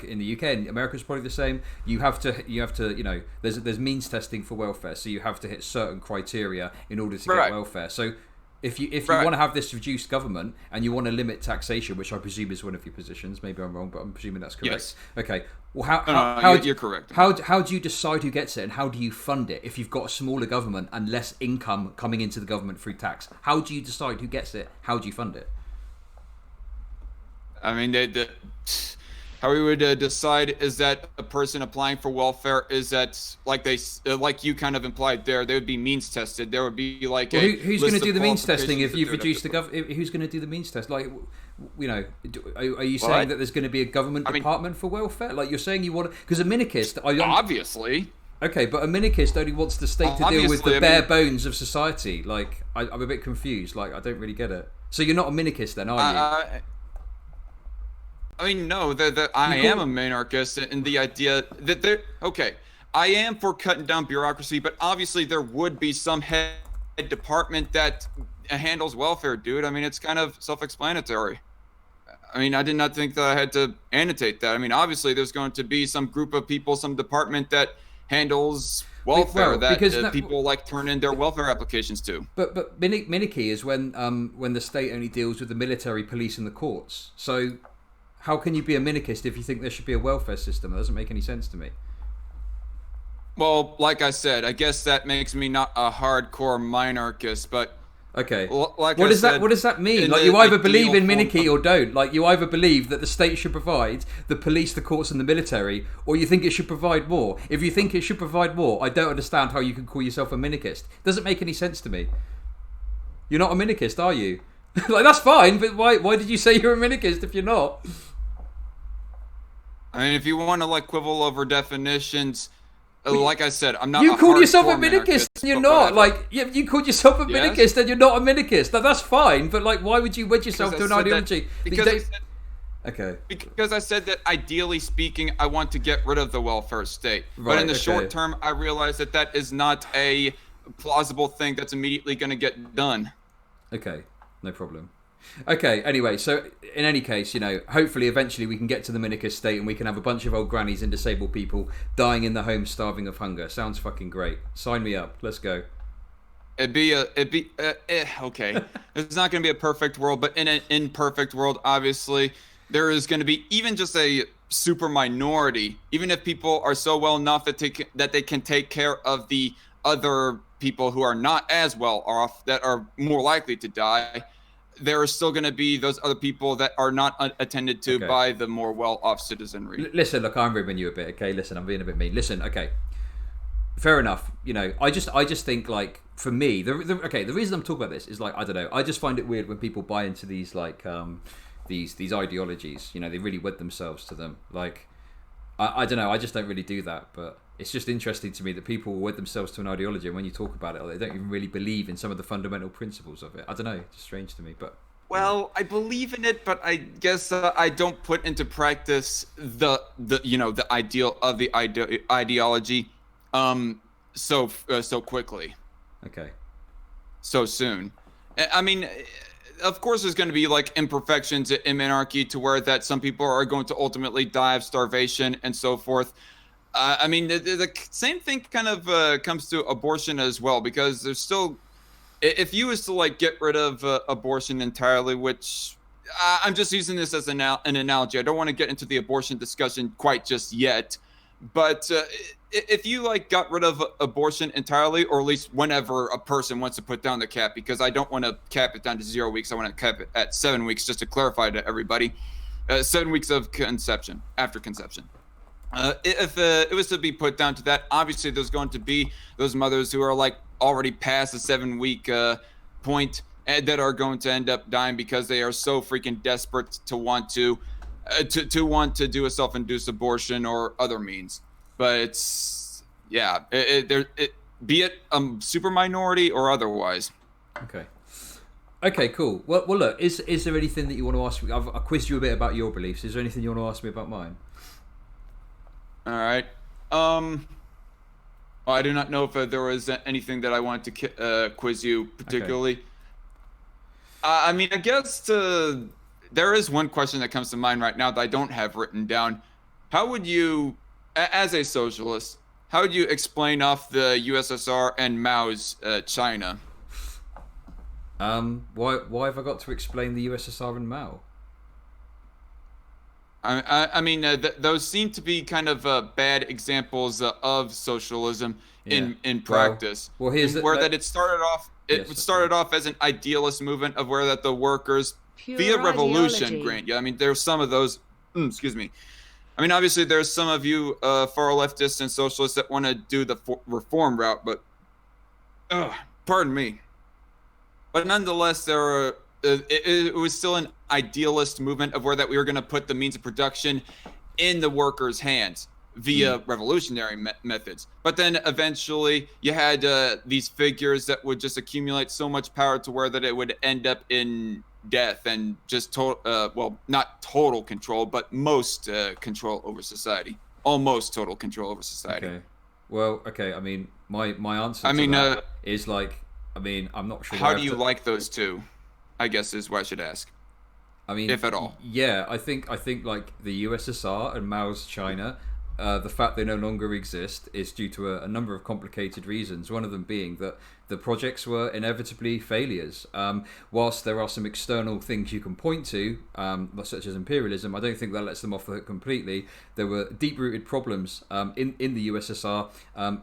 [SPEAKER 2] in the UK and America's probably the same. You have to there's means testing for welfare, so you have to hit certain criteria in order to get
[SPEAKER 1] right,
[SPEAKER 2] welfare. So if you
[SPEAKER 1] right.
[SPEAKER 2] want to have this reduced government and you want to limit taxation, which I presume is one of your positions, maybe I'm wrong, but I'm presuming that's correct.
[SPEAKER 1] Yes.
[SPEAKER 2] Okay. Well,
[SPEAKER 1] You're correct.
[SPEAKER 2] how do you decide who gets it, and how do you fund it if you've got a smaller government and less income coming into the government through tax? How do you decide who gets it? How do you fund it?
[SPEAKER 1] I mean, how we would decide is that a person applying for welfare is that like you kind of implied there, they would be means tested. There would be like
[SPEAKER 2] Well,
[SPEAKER 1] a
[SPEAKER 2] who's going to
[SPEAKER 1] list
[SPEAKER 2] do
[SPEAKER 1] of
[SPEAKER 2] the means testing
[SPEAKER 1] qualifications
[SPEAKER 2] if
[SPEAKER 1] that
[SPEAKER 2] you've
[SPEAKER 1] they would have
[SPEAKER 2] reduced
[SPEAKER 1] to
[SPEAKER 2] the Who's going to do the means test? Like, are you
[SPEAKER 1] Well,
[SPEAKER 2] saying that there's going to be a government
[SPEAKER 1] I mean,
[SPEAKER 2] department for welfare? Like you're saying you want because a minarchist.
[SPEAKER 1] obviously,
[SPEAKER 2] Okay, but a minarchist only wants the state to deal with
[SPEAKER 1] obviously,
[SPEAKER 2] the
[SPEAKER 1] I
[SPEAKER 2] bare
[SPEAKER 1] mean,
[SPEAKER 2] bones of society. Like, I'm a bit confused. Like, I don't really get it. So you're not a minarchist then, are you?
[SPEAKER 1] I mean, no, that I
[SPEAKER 2] You
[SPEAKER 1] am
[SPEAKER 2] call
[SPEAKER 1] a minarchist in the idea that there. Okay, I am for cutting down bureaucracy, but obviously there would be some head department that handles welfare, dude. I mean, it's kind of self-explanatory. I mean, I did not think that I had to annotate that. I mean, obviously there's going to be some group of people, some department that handles welfare
[SPEAKER 2] well,
[SPEAKER 1] that
[SPEAKER 2] because
[SPEAKER 1] people like turn in their welfare applications to.
[SPEAKER 2] but minarchy is when the state only deals with the military, police, and the courts. So how can you be a minarchist if you think there should be a welfare system? That doesn't make any sense to me.
[SPEAKER 1] Well, like I said, I guess that makes me not a hardcore minarchist, but
[SPEAKER 2] Okay.
[SPEAKER 1] like
[SPEAKER 2] What
[SPEAKER 1] I
[SPEAKER 2] does
[SPEAKER 1] said,
[SPEAKER 2] that What does that mean?
[SPEAKER 1] in
[SPEAKER 2] Like
[SPEAKER 1] the
[SPEAKER 2] you either believe
[SPEAKER 1] ideal
[SPEAKER 2] in
[SPEAKER 1] form
[SPEAKER 2] minarchy
[SPEAKER 1] of-
[SPEAKER 2] or don't. Like you either believe that the state should provide the police, the courts, and the military, or you think it should provide more. If you think it should provide more, I don't understand how you can call yourself a minarchist. Doesn't make any sense to me. You're not a minarchist, are you? Like that's fine, but why did you say you're a minarchist if you're not?
[SPEAKER 1] I mean, if you want to like quibble over definitions, like I said, I'm not.
[SPEAKER 2] You
[SPEAKER 1] a
[SPEAKER 2] called yourself a
[SPEAKER 1] hardcore
[SPEAKER 2] minarchist and you're
[SPEAKER 1] but
[SPEAKER 2] not.
[SPEAKER 1] whatever.
[SPEAKER 2] Like you called yourself a
[SPEAKER 1] Yes?
[SPEAKER 2] minarchist and you're not a minarchist. That's fine, but like why would you wed yourself
[SPEAKER 1] Because
[SPEAKER 2] to
[SPEAKER 1] I
[SPEAKER 2] an
[SPEAKER 1] said that-
[SPEAKER 2] ideology? that you
[SPEAKER 1] because I
[SPEAKER 2] don't-
[SPEAKER 1] said-
[SPEAKER 2] Okay.
[SPEAKER 1] Because I said that ideally speaking, I want to get rid of the welfare state. But
[SPEAKER 2] Right,
[SPEAKER 1] in the
[SPEAKER 2] okay.
[SPEAKER 1] short term, I realize that that is not a plausible thing that's immediately going to get done.
[SPEAKER 2] Okay, no problem. Okay, anyway, so in any case, hopefully eventually we can get to the minarchist state and we can have a bunch of old grannies and disabled people dying in the home starving of hunger. Sounds fucking great. Sign me up. Let's go.
[SPEAKER 1] Okay. It's not going to be a perfect world, but in an imperfect world, obviously, there is going to be even just a super minority, even if people are so well enough that they can take care of the other people who are not as well off, that are more likely to die. There are still going to be those other people that are not attended to
[SPEAKER 2] Okay.
[SPEAKER 1] by the more well-off citizenry.
[SPEAKER 2] Listen, look, I'm ribbing you a bit, okay? Listen, I'm being a bit mean. Listen, okay. Fair enough. I just think like for me, the reason I'm talking about this is like I don't know. I just find it weird when people buy into these like these ideologies. They really wed themselves to them. Like I don't know. I just don't really do that. But it's just interesting to me that people wed themselves to an ideology, and when you talk about it, they don't even really believe in some of the fundamental principles of it. I don't know. It's strange to me, but.
[SPEAKER 1] Well, I believe in it, but I guess I don't put into practice the ideal of the ideology so quickly,
[SPEAKER 2] Okay.
[SPEAKER 1] so soon. I mean, of course, there's going to be like imperfections in monarchy to where that some people are going to ultimately die of starvation and so forth. I mean, the same thing kind of comes to abortion as well, because there's still, if you was to like get rid of abortion entirely, which I'm just using this as an analogy. I don't want to get into the abortion discussion quite just yet, but if you like got rid of abortion entirely, or at least whenever a person wants to put down the cap, because I don't want to cap it down to 0 weeks. I want to cap it at 7 weeks, just to clarify to everybody, 7 weeks of conception, after conception. If it was to be put down to that, obviously there's going to be those mothers who are like already past the 7 week point and that are going to end up dying because they are so freaking desperate to want to do a self-induced abortion or other means. But it's, yeah, be it super minority or otherwise.
[SPEAKER 2] Okay, cool. Well, look, is there anything that you want to ask me? I've quizzed you a bit about your beliefs. Is there anything you want to ask me about mine?
[SPEAKER 1] All right. Well, I do not know if there was anything that I wanted to quiz you particularly. Okay. I mean, I guess there is one question that comes to mind right now that I don't have written down. How would you, as a socialist, how would you explain off the USSR and Mao's China?
[SPEAKER 2] Why have I got to explain the USSR and Mao?
[SPEAKER 1] I mean, those seem to be kind of bad examples of socialism in practice.
[SPEAKER 2] Well, here's
[SPEAKER 1] it started off. It started off as an idealist movement of where that the workers, via revolution, grant you. I mean, there's some of those. Excuse me. I mean, obviously, there's some of you far leftists and socialists that want to do the reform route, but pardon me. But nonetheless, there are. It was still an idealist movement of where that we were going to put the means of production in the workers' hands via revolutionary methods. But then eventually you had these figures that would just accumulate so much power to where that it would end up in death and just not total control, but most control over society. Almost total control over society.
[SPEAKER 2] Okay. Well, okay. I mean, my answer to that is like, I mean, I'm not sure.
[SPEAKER 1] How do you like those two? I guess is what I should ask. I mean, if at all.
[SPEAKER 2] Yeah, I think like the USSR and Mao's China, the fact they no longer exist is due to a number of complicated reasons. One of them being that the projects were inevitably failures. Whilst there are some external things you can point to, such as imperialism, I don't think that lets them off the hook completely. There were deep-rooted problems in the USSR,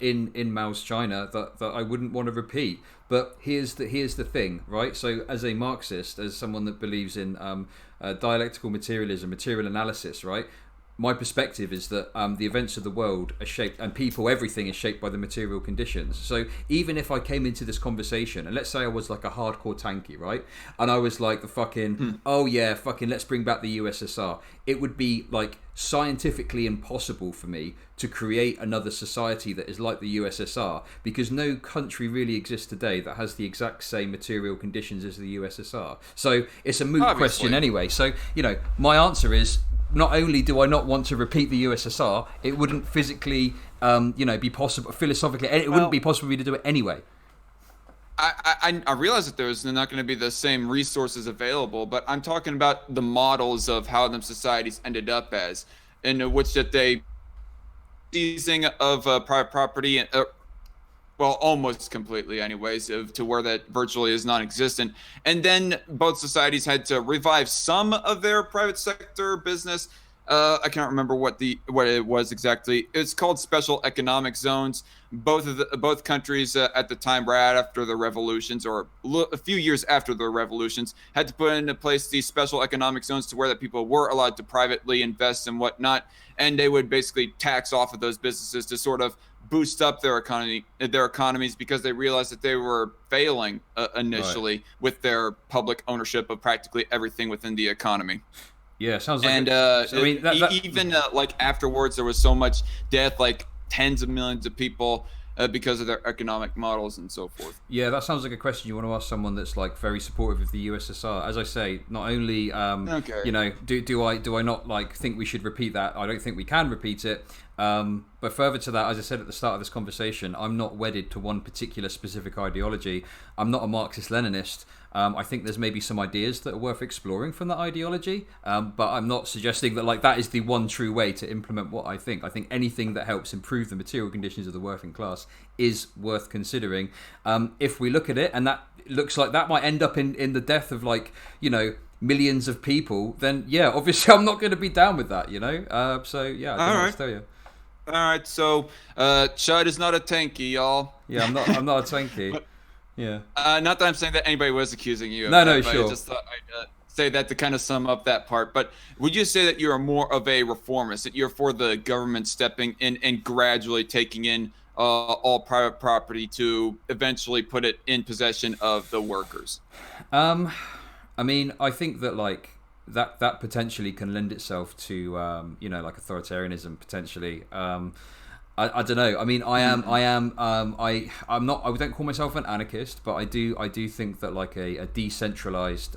[SPEAKER 2] in Mao's China that I wouldn't want to repeat. But here's the thing, right? So as a Marxist, as someone that believes in dialectical materialism, material analysis, right? My perspective is that the events of the world are shaped, and people, everything is shaped by the material conditions. So even if I came into this conversation, and let's say I was like a hardcore tanky, right? And I was like the fucking, let's bring back the USSR. It would be like scientifically impossible for me to create another society that is like the USSR, because no country really exists today that has the exact same material conditions as the USSR. So it's a moot question anyway. So, my answer is, not only do I not want to repeat the USSR, it wouldn't physically, be possible, philosophically, it wouldn't be possible for me to do it anyway.
[SPEAKER 1] I realize that there's not going to be the same resources available, but I'm talking about the models of how them societies ended up as, in which that they seizing of private property, and almost completely anyways, to where that virtually is non-existent. And then both societies had to revive some of their private sector business. I can't remember what it was exactly. It's called special economic zones. Both countries at the time, right after the revolutions, or a few years after the revolutions, had to put into place these special economic zones to where that people were allowed to privately invest and whatnot, and they would basically tax off of those businesses to sort of boost up their economies, because they realized that they were failing initially with their public ownership of practically everything within the economy.
[SPEAKER 2] Yeah, sounds like.
[SPEAKER 1] And even like afterwards, there was so much death. Like tens of millions of people because of their economic models and so forth.
[SPEAKER 2] Yeah, that sounds like a question you want to ask someone that's like very supportive of the USSR. As I say, not only
[SPEAKER 1] Okay.
[SPEAKER 2] you know, do I not like think we should repeat that? I don't think we can repeat it. But further to that, as I said at the start of this conversation, I'm not wedded to one particular specific ideology. I'm not a Marxist-Leninist. I think there's maybe some ideas that are worth exploring from that ideology, but I'm not suggesting that like that is the one true way to implement what I think. I think anything that helps improve the material conditions of the working class is worth considering. If we look at it, and that looks like that might end up in the death of like, you know, millions of people, then yeah, obviously I'm not going to be down with that, you know. So yeah, I don't know what to tell you.
[SPEAKER 1] All right, so Chud is not a tanky, y'all.
[SPEAKER 2] Yeah, I'm not a tanky. Yeah.
[SPEAKER 1] Not that I'm saying that anybody was accusing you of
[SPEAKER 2] No,
[SPEAKER 1] that,
[SPEAKER 2] no,
[SPEAKER 1] but
[SPEAKER 2] sure.
[SPEAKER 1] I just thought I'd say that to kind of sum up that part. But would you say that you're more of a reformist, that you're for the government stepping in and gradually taking in all private property to eventually put it in possession of the workers?
[SPEAKER 2] I mean, I think that like that potentially can lend itself to you know, like authoritarianism potentially. I don't know. I mean, I'm not. I don't call myself an anarchist, but I do think that like a decentralized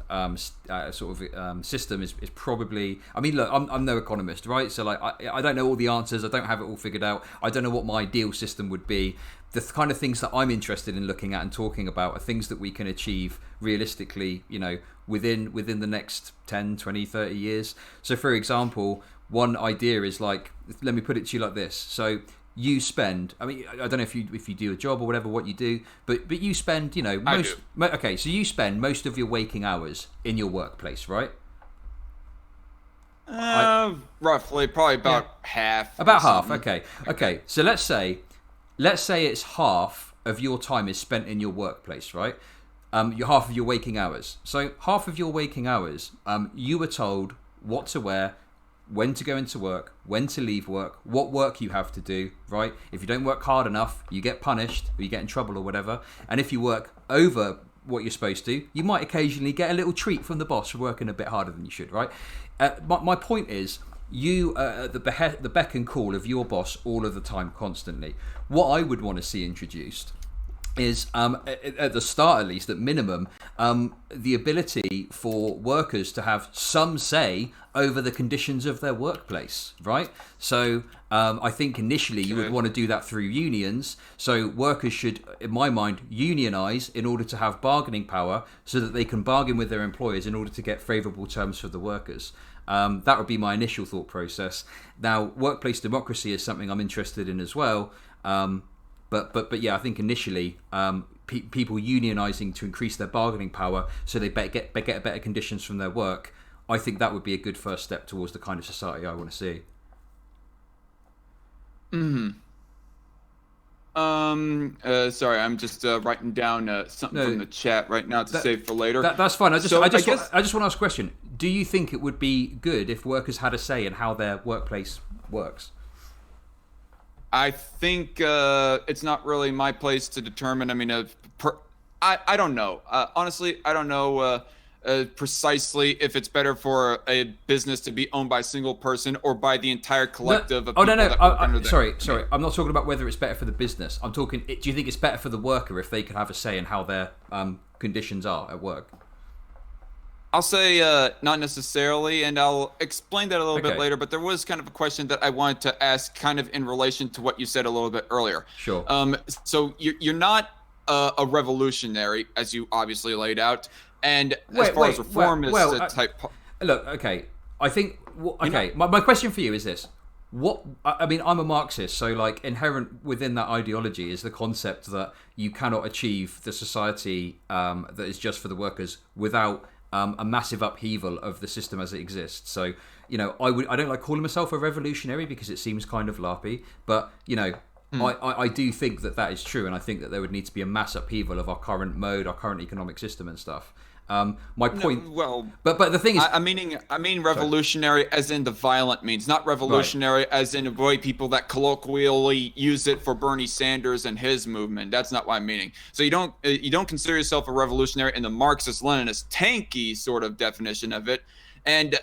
[SPEAKER 2] sort of system is probably. I mean, look, I'm no economist, right? So like, I don't know all the answers. I don't have it all figured out. I don't know what my ideal system would be. The kind of things that I'm interested in looking at and talking about are things that we can achieve realistically, you know, within the next 10, 20, 30 years. So for example, one idea is like, let me put it to you like this. So you spend, I mean, I don't know if you do a job or whatever, what you do, but you spend, you know, okay, so you spend most of your waking hours in your workplace, right?
[SPEAKER 1] Roughly, probably about half.
[SPEAKER 2] About half, okay. So let's say it's half of your time is spent in your workplace, right? Your half of your waking hours. So half of your waking hours, you were told what to wear, when to go into work, when to leave work, what work you have to do, right? If you don't work hard enough, you get punished or you get in trouble or whatever. And if you work over what you're supposed to, you might occasionally get a little treat from the boss for working a bit harder than you should, right? My point is, you the beck and call of your boss all of the time, constantly. What I would want to see introduced is, at the start at least, at minimum, the ability for workers to have some say over the conditions of their workplace, right? So I think initially you would want to do that through unions. So workers should, in my mind, unionize in order to have bargaining power so that they can bargain with their employers in order to get favourable terms for the workers. That would be my initial thought process. Now, workplace democracy is something I'm interested in as well. But yeah, I think initially people unionizing to increase their bargaining power so they get better conditions from their work, I think that would be a good first step towards the kind of society I want to see.
[SPEAKER 1] Sorry, I'm just writing down something from the chat right now to save for later.
[SPEAKER 2] That's fine. I just want to ask a question. Do you think it would be good if workers had a say in how their workplace works?
[SPEAKER 1] I think it's not really my place to determine. I mean, I don't know. Honestly, I don't know precisely if it's better for a business to be owned by a single person or by the entire collective of people.
[SPEAKER 2] Sorry. I'm not talking about whether it's better for the business. I'm talking, do you think it's better for the worker if they could have a say in how their conditions are at work?
[SPEAKER 1] I'll say not necessarily, and I'll explain that a little bit later, but there was kind of a question that I wanted to ask kind of in relation to what you said a little bit earlier.
[SPEAKER 2] Sure.
[SPEAKER 1] So you're not a revolutionary, as you obviously laid out, and as far as reformist type...
[SPEAKER 2] Look, okay, I think... Okay, my question for you is this. I mean, I'm a Marxist, so like inherent within that ideology is the concept that you cannot achieve the society that is just for the workers without... a massive upheaval of the system as it exists. So, you know, I don't like calling myself a revolutionary because it seems kind of larpy, but, you know, I do think that is true, and I think that there would need to be a mass upheaval of our current mode, our current economic system and stuff. My point... But the thing is...
[SPEAKER 1] I mean revolutionary as in the violent means, not revolutionary as in avoid people that colloquially use it for Bernie Sanders and his movement. That's not what I'm meaning. So you don't consider yourself a revolutionary in the Marxist-Leninist tanky sort of definition of it. And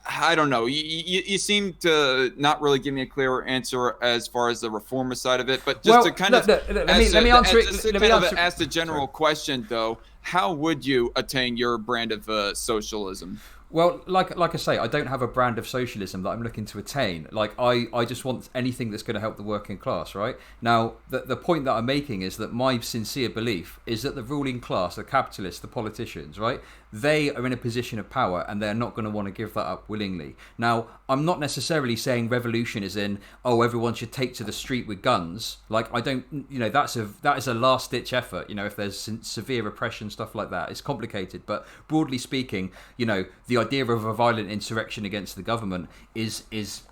[SPEAKER 1] I don't know. You seem to not really give me a clear answer as far as the reformist side of it, but just to kind of
[SPEAKER 2] let me answer it.
[SPEAKER 1] Ask the general question though. How would you attain your brand of socialism?
[SPEAKER 2] Well, like I say, I don't have a brand of socialism that I'm looking to attain. Like I just want anything that's going to help the working class, right? Now, the point that I'm making is that my sincere belief is that the ruling class, the capitalists, the politicians, right? They are in a position of power and they're not going to want to give that up willingly. Now, I'm not necessarily saying revolution is in, oh, everyone should take to the street with guns. Like, I don't, that is a last ditch effort, if there's severe repression, stuff like that. It's complicated, but broadly speaking, the idea of a violent insurrection against the government is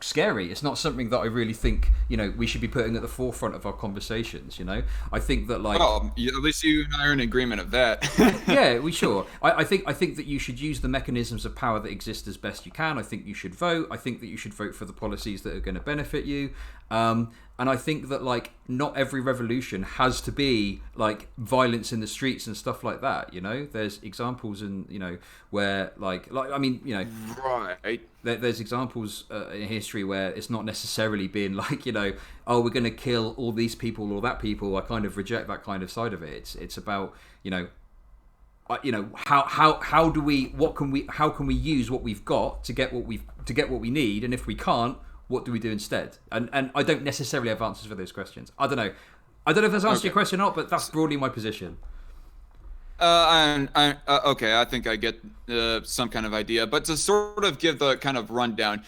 [SPEAKER 2] scary. It's not something that I really think, we should be putting at the forefront of our conversations, I think that
[SPEAKER 1] Well, at least you and I are in agreement of that.
[SPEAKER 2] Yeah, we sure. I think that you should use the mechanisms of power that exist as best you can. I think you should vote. I think that you should vote for the policies that are going to benefit you. And I think that not every revolution has to be violence in the streets and stuff like that. There's examples where
[SPEAKER 1] right.
[SPEAKER 2] There's examples in history where it's not necessarily been oh, we're going to kill all these people or that people. I kind of reject that kind of side of it. It's about how can we use what we've got to get what we need, and if we can't, what do we do instead? And I don't necessarily have answers for those questions. I don't know if that's answered your question or not, but that's broadly my position.
[SPEAKER 1] Okay, I think I get some kind of idea, but to sort of give the kind of rundown,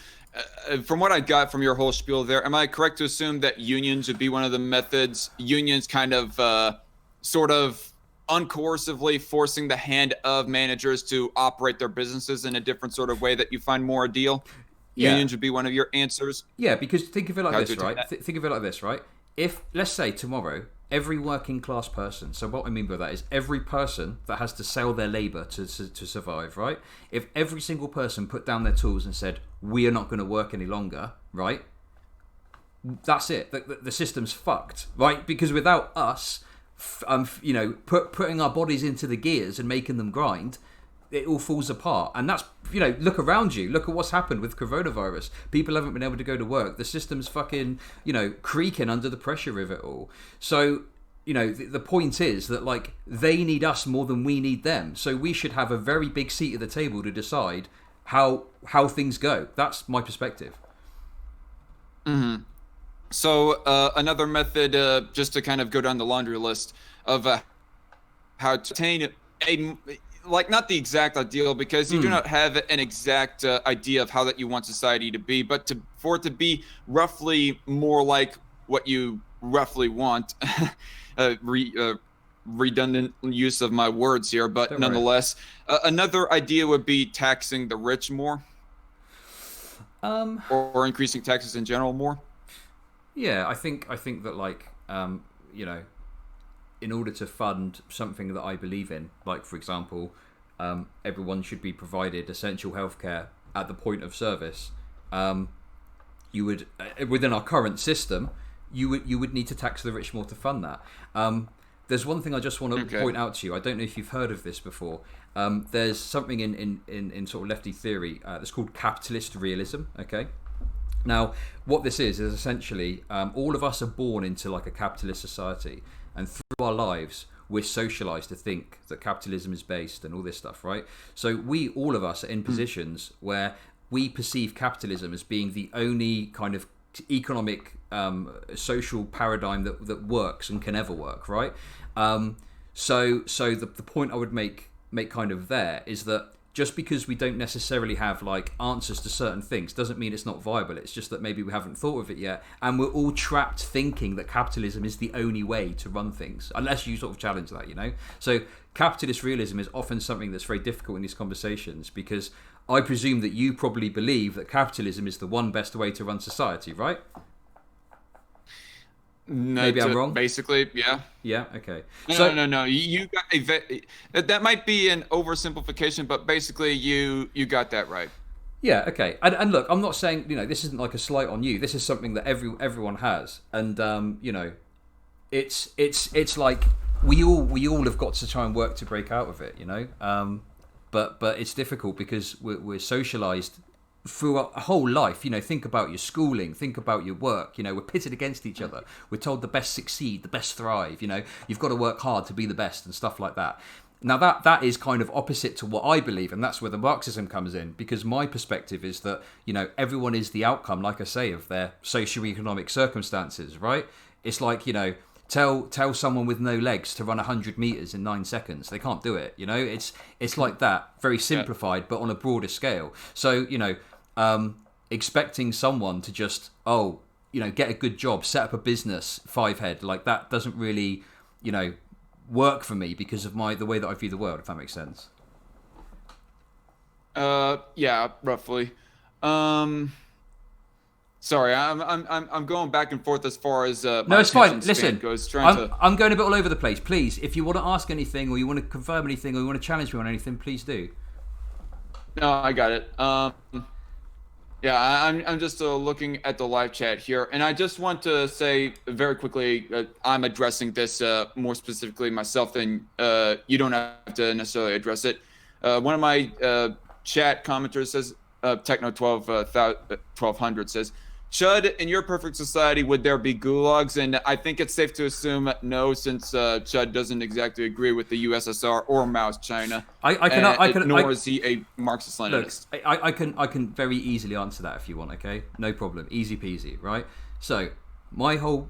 [SPEAKER 1] from what I got from your whole spiel there, am I correct to assume that unions would be one of the methods? Unions kind of sort of uncoercively forcing the hand of managers to operate their businesses in a different sort of way that you find more ideal?
[SPEAKER 2] Yeah.
[SPEAKER 1] Unions would be one of your answers?
[SPEAKER 2] Yeah, because think of it like this, right? Think of it like this, right? If, let's say tomorrow, every working class person, so what I mean by that is every person that has to sell their labour to survive, right? If every single person put down their tools and said, we are not going to work any longer, right? That's it. The system's fucked, right? Because without us, putting our bodies into the gears and making them grind, it all falls apart. And that's, look around you. Look at what's happened with coronavirus. People haven't been able to go to work. The system's fucking, creaking under the pressure of it all. So, the point is that, they need us more than we need them. So we should have a very big seat at the table to decide how things go. That's my perspective.
[SPEAKER 1] Mm-hmm. So another method, just to kind of go down the laundry list of how to attain not the exact ideal, because you do not have an exact idea of how that you want society to be, but for it to be roughly more like what you roughly want. Redundant use of my words here, but nonetheless, another idea would be taxing the rich more, or increasing taxes in general more.
[SPEAKER 2] Yeah, I think that in order to fund something that I believe in, for example, everyone should be provided essential healthcare at the point of service. You would, within our current system, you would need to tax the rich more to fund that. There's one thing I just want to point out to you. I don't know if you've heard of this before. There's something in sort of lefty theory that's called capitalist realism. Okay. Now, what this is essentially all of us are born into a capitalist society, and through our lives we're socialized to think that capitalism is based and all this stuff, right? So all of us are in positions where we perceive capitalism as being the only kind of economic social paradigm that works and can ever work, right? So the point I would make kind of there is that just because we don't necessarily have answers to certain things doesn't mean it's not viable. It's just that maybe we haven't thought of it yet, and we're all trapped thinking that capitalism is the only way to run things, unless you sort of challenge that, So capitalist realism is often something that's very difficult in these conversations, because I presume that you probably believe that capitalism is the one best way to run society, right?
[SPEAKER 1] No,
[SPEAKER 2] maybe I'm wrong.
[SPEAKER 1] Basically, yeah.
[SPEAKER 2] Yeah. Okay.
[SPEAKER 1] No. You got that might be an oversimplification, but basically, you got that right.
[SPEAKER 2] Yeah. Okay. And look, I'm not saying this isn't a slight on you. This is something that everyone has, and it's like we all have got to try and work to break out of it. But it's difficult because we're socialized through a whole life. Think about your schooling, think about your work. We're pitted against each other. We're told the best succeed, the best thrive. You've got to work hard to be the best and stuff like that. Now that is kind of opposite to what I believe, and that's where the Marxism comes in, because my perspective is that everyone is the outcome, like I say, of their socio-economic circumstances, right? It's like tell someone with no legs to run 100 meters in 9 seconds. They can't do it. It's like that, very simplified, but on a broader scale. So expecting someone to just get a good job, set up a business, 5-head, like that doesn't really work for me because of the way that I view the world, if that makes sense.
[SPEAKER 1] Yeah, roughly. Sorry, I'm going back and forth as far as
[SPEAKER 2] no, it's fine. Listen,
[SPEAKER 1] goes,
[SPEAKER 2] I'm going a bit all over the place. Please, if you want to ask anything, or you want to confirm anything, or you want to challenge me on anything, please do.
[SPEAKER 1] No, I got it. Yeah, I'm just looking at the live chat here, and I just want to say very quickly, I'm addressing this more specifically myself, and you don't have to necessarily address it. One of my chat commenters says, Techno1200 says, Chud, in your perfect society, would there be gulags? And I think it's safe to assume no, since Chud doesn't exactly agree with the USSR or Mao's China. Nor is he a Marxist-Leninist.
[SPEAKER 2] Look, I can very easily answer that if you want. Okay, no problem, easy peasy, right? So my whole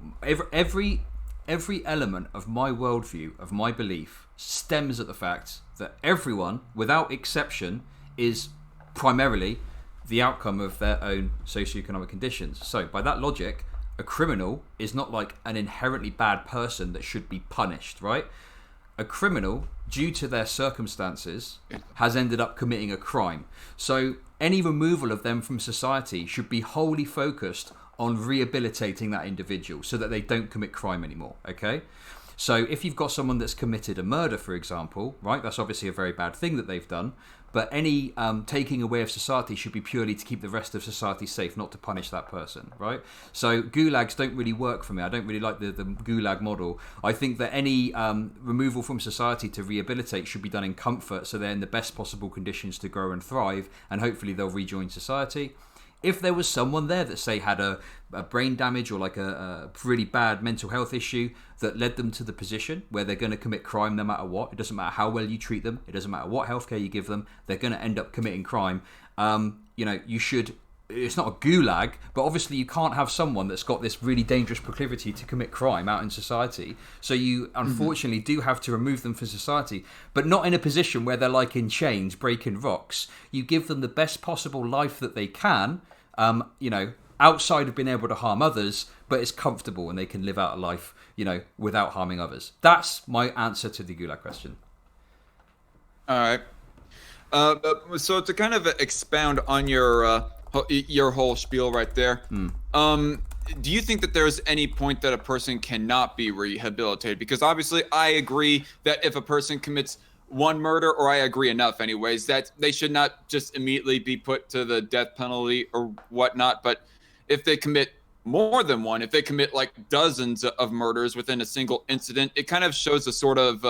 [SPEAKER 2] every element of my worldview, of my belief, stems at the fact that everyone, without exception, is primarily the outcome of their own socioeconomic conditions. So by that logic, a criminal is not like an inherently bad person that should be punished, right? A criminal, due to their circumstances, has ended up committing a crime. So any removal of them from society should be wholly focused on rehabilitating that individual so that they don't commit crime anymore, okay? So if you've got someone that's committed a murder, for example, right, that's obviously a very bad thing that they've done, but any taking away of society should be purely to keep the rest of society safe, not to punish that person, right? So gulags don't really work for me. I don't really like the gulag model. I think that any removal from society to rehabilitate should be done in comfort, so they're in the best possible conditions to grow and thrive, and hopefully they'll rejoin society. If there was someone there that, say, had a brain damage or like a really bad mental health issue that led them to the position where they're going to commit crime no matter what, it doesn't matter how well you treat them, it doesn't matter what healthcare you give them, they're going to end up committing crime. You should. It's not a gulag, but obviously you can't have someone that's got this really dangerous proclivity to commit crime out in society. So you unfortunately do have to remove them from society, but not in a position where they're like in chains, breaking rocks. You give them the best possible life that they can, outside of being able to harm others, but it's comfortable and they can live out a life, without harming others. That's my answer to the gulag question.
[SPEAKER 1] All right. So to kind of expound on your whole spiel right there. Do you think that there's any point that a person cannot be rehabilitated? Because obviously I agree that if a person commits one murder, or I agree enough anyways, that they should not just immediately be put to the death penalty or whatnot. But if they commit more than one, if they commit like dozens of murders within a single incident, it kind of shows a sort of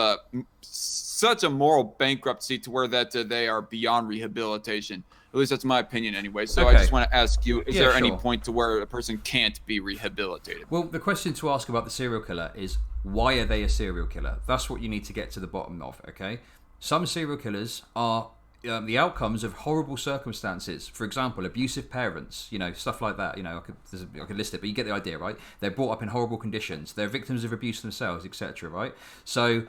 [SPEAKER 1] such a moral bankruptcy to where that they are beyond rehabilitation. At least that's my opinion anyway. So okay. I just want to ask you, is there any point to where a person can't be rehabilitated?
[SPEAKER 2] Well, the question to ask about the serial killer is, why are they a serial killer? That's what you need to get to the bottom of, okay? Some serial killers are the outcomes of horrible circumstances. For example, abusive parents, stuff like that. I could list it, but you get the idea, right? They're brought up in horrible conditions. They're victims of abuse themselves, etc., right? So,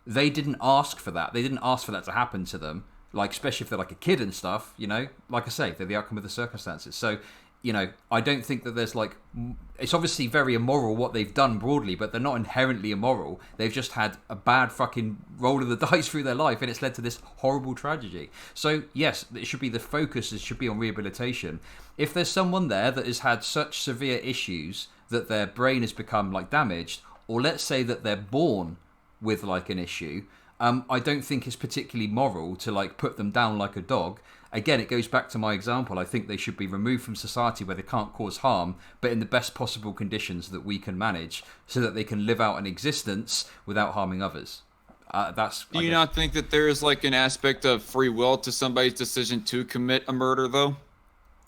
[SPEAKER 2] they didn't ask for that. They didn't ask for that to happen to them. Like, especially if they're like a kid and stuff, like I say, they're the outcome of the circumstances. So, I don't think that there's like, it's obviously very immoral what they've done broadly, but they're not inherently immoral. They've just had a bad fucking roll of the dice through their life, and it's led to this horrible tragedy. So yes, it should be the focus, it should be on rehabilitation. If there's someone there that has had such severe issues that their brain has become like damaged, or let's say that they're born with like an issue, I don't think it's particularly moral to like put them down like a dog. Again, it goes back to my example. I think they should be removed from society where they can't cause harm, but in the best possible conditions that we can manage so that they can live out an existence without harming others. That's.
[SPEAKER 1] Do you not think that there is like an aspect of free will to somebody's decision to commit a murder, though?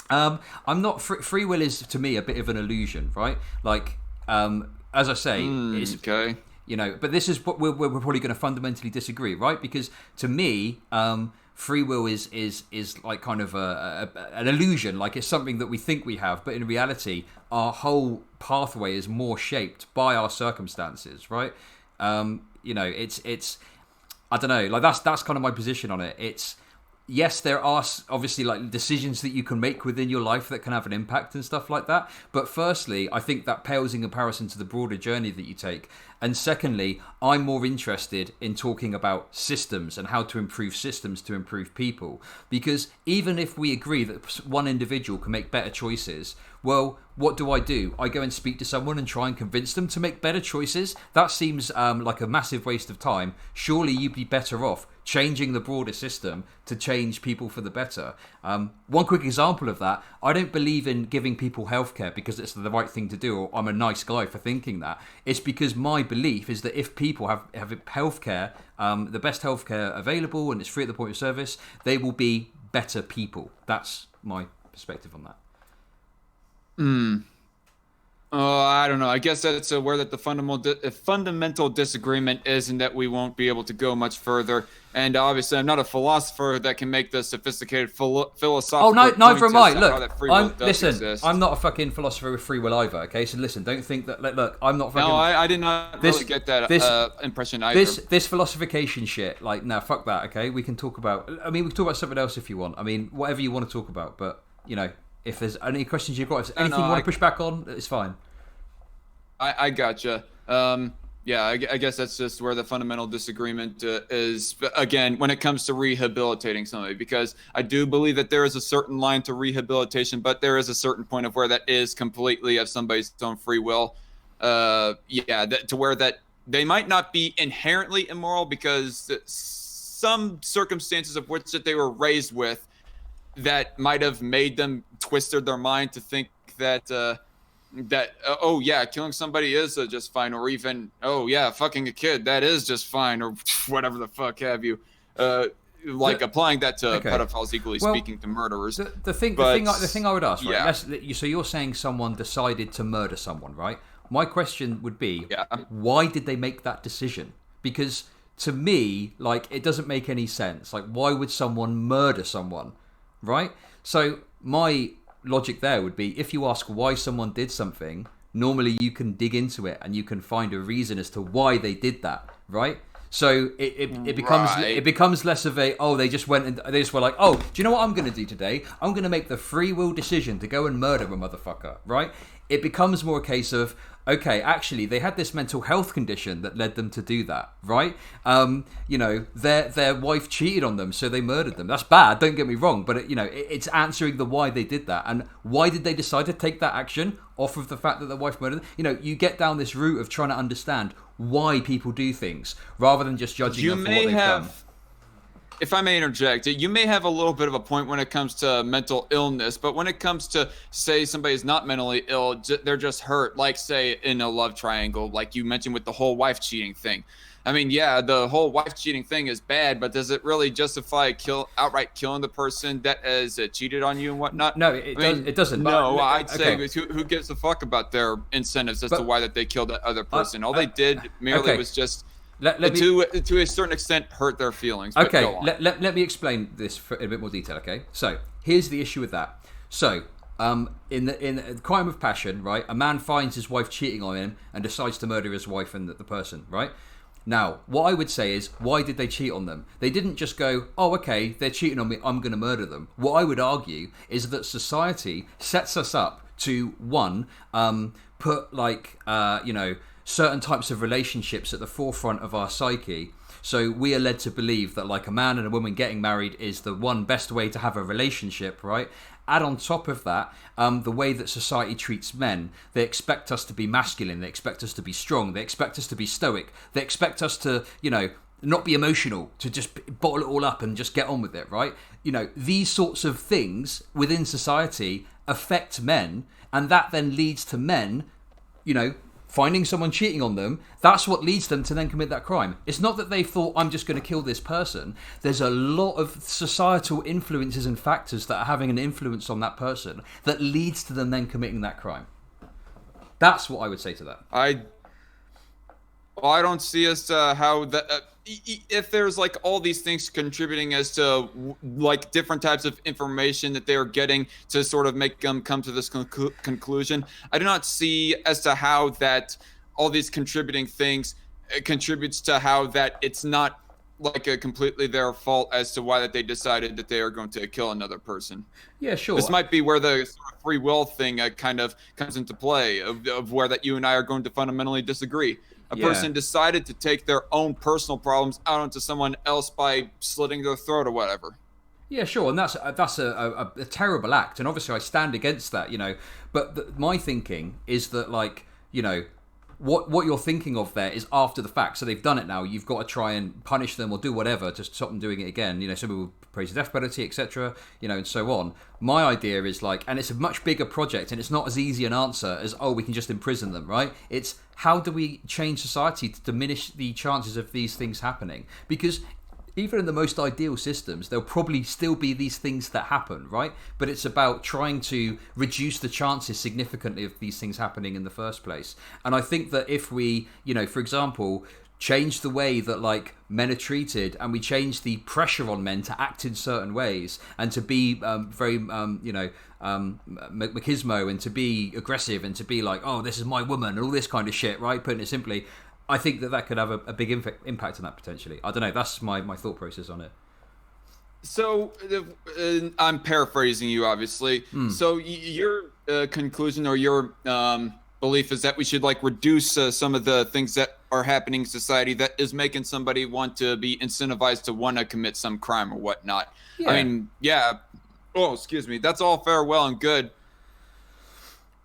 [SPEAKER 2] I'm not. Free will is to me a bit of an illusion, right? Like, as I say, it's,
[SPEAKER 1] okay.
[SPEAKER 2] You know, but this is what we're probably going to fundamentally disagree, right? Because to me, free will is like kind of an illusion, like it's something that we think we have, but in reality, our whole pathway is more shaped by our circumstances, right? You know, it's I don't know, like that's kind of my position on it. It's yes, there are obviously like decisions that you can make within your life that can have an impact and stuff like that. But firstly, I think that pales in comparison to the broader journey that you take. And secondly, I'm more interested in talking about systems and how to improve systems to improve people. Because even if we agree that one individual can make better choices, well, what do? I go and speak to someone and try and convince them to make better choices? That seems like a massive waste of time. Surely you'd be better off changing the broader system to change people for the better. One quick example of that, I don't believe in giving people healthcare because it's the right thing to do, or I'm a nice guy for thinking that. It's because my belief is that if people have healthcare, the best healthcare available, and it's free at the point of service, they will be better people. That's my perspective on that.
[SPEAKER 1] I don't know. I guess that's where that the fundamental disagreement is, and that we won't be able to go much further. And obviously, I'm not a philosopher that can make the sophisticated philosophical.
[SPEAKER 2] Oh, no, neither am I.
[SPEAKER 1] Look,
[SPEAKER 2] I'm not a fucking philosopher with free will either. Okay, so listen, don't think that. Look, I'm not. Fucking,
[SPEAKER 1] no, I did not really get that impression either.
[SPEAKER 2] This philosophication shit, like, nah, fuck that. Okay, we can talk about. I mean, we can talk about something else if you want. I mean, whatever you want to talk about. But you know, if there's any questions you've got, if there's anything you want to push back on, it's fine.
[SPEAKER 1] I gotcha. Yeah, I guess that's just where the fundamental disagreement is, again, when it comes to rehabilitating somebody, because I do believe that there is a certain line to rehabilitation, but there is a certain point of where that is completely of somebody's own free will. To where that they might not be inherently immoral because some circumstances of which that they were raised with that might have made them twisted their mind to think that oh yeah, killing somebody is just fine, or even oh yeah, fucking a kid, that is just fine, or whatever the fuck have you, applying that to pedophiles, equally speaking to murderers.
[SPEAKER 2] The thing I would ask, right? So you're saying someone decided to murder someone, right? My question would be, why did they make that decision? Because to me, like, it doesn't make any sense. Like, why would someone murder someone, right? So my logic there would be, if you ask why someone did something, normally you can dig into it and you can find a reason as to why they did that, right? So it becomes less of a, oh, they just went and they just were like, oh, do you know what I'm going to do today? I'm going to make the free will decision to go and murder a motherfucker, right? It becomes more a case of, okay, actually, they had this mental health condition that led them to do that, right? You know, their wife cheated on them, so they murdered them. That's bad, don't get me wrong, but it's answering the why they did that. And why did they decide to take that action off of the fact that their wife murdered them? You know, you get down this route of trying to understand why people do things, rather than just judging them for what they've done.
[SPEAKER 1] If I may interject, you may have a little bit of a point when it comes to mental illness, but when it comes to, say, somebody's not mentally ill, they're just hurt, like, say, in a love triangle, like you mentioned with the whole wife cheating thing. I mean, yeah, the whole wife cheating thing is bad, but does it really justify outright killing the person that has cheated on you and whatnot?
[SPEAKER 2] No, it doesn't.
[SPEAKER 1] No, I'd say who gives a fuck about their incentives as to why that they killed that other person? All they did merely was just... to a certain extent, hurt their feelings. But go on.
[SPEAKER 2] Let me explain this in a bit more detail. Okay, so here's the issue with that. So, in the crime of passion, right? A man finds his wife cheating on him and decides to murder his wife and the person, right? Now, what I would say is, why did they cheat on them? They didn't just go, oh, okay, they're cheating on me, I'm going to murder them. What I would argue is that society sets us up to, one, put certain types of relationships at the forefront of our psyche. So we are led to believe that, like, a man and a woman getting married is the one best way to have a relationship, right? Add on top of that, the way that society treats men. They expect us to be masculine. They expect us to be strong. They expect us to be stoic. They expect us to, not be emotional, to just bottle it all up and just get on with it, right? These sorts of things within society affect men, and that then leads to men, finding someone cheating on them, that's what leads them to then commit that crime. It's not that they thought, I'm just going to kill this person. There's a lot of societal influences and factors that are having an influence on that person that leads to them then committing that crime. That's what I would say to that.
[SPEAKER 1] I don't see as to how that if there's like all these things contributing as to like different types of information that they are getting to sort of make them come to this conclusion. I do not see as to how that all these contributing things contributes to how that it's not like a completely their fault as to why that they decided that they are going to kill another person.
[SPEAKER 2] Yeah, sure.
[SPEAKER 1] This might be where the sort of free will thing kind of comes into play of where that you and I are going to fundamentally disagree. A person decided to take their own personal problems out onto someone else by slitting their throat or whatever.
[SPEAKER 2] Yeah, sure, and that's a terrible act, and obviously I stand against that, you know. But my thinking is that, like, you know, what you're thinking of there is after the fact. So they've done it now. You've got to try and punish them or do whatever to stop them doing it again. You know, some people praise the death penalty, etc. You know, and so on. My idea is like, and it's a much bigger project, and it's not as easy an answer as, oh, we can just imprison them, right? It's how do we change society to diminish the chances of these things happening? Because even in the most ideal systems, there'll probably still be these things that happen, right? But it's about trying to reduce the chances significantly of these things happening in the first place. And I think that if we, you know, for example, change the way that like men are treated, and we change the pressure on men to act in certain ways and to be very, machismo, and to be aggressive, and to be like, oh, this is my woman, and all this kind of shit, right? Putting it simply, I think that could have a big impact on that potentially. I don't know. That's my thought process on it.
[SPEAKER 1] So I'm paraphrasing you, obviously. So your conclusion or your belief is that we should like reduce some of the things that are happening in society that is making somebody want to be incentivized to want to commit some crime or whatnot. Yeah. I mean, yeah. Oh, excuse me. That's all fair, well, and good.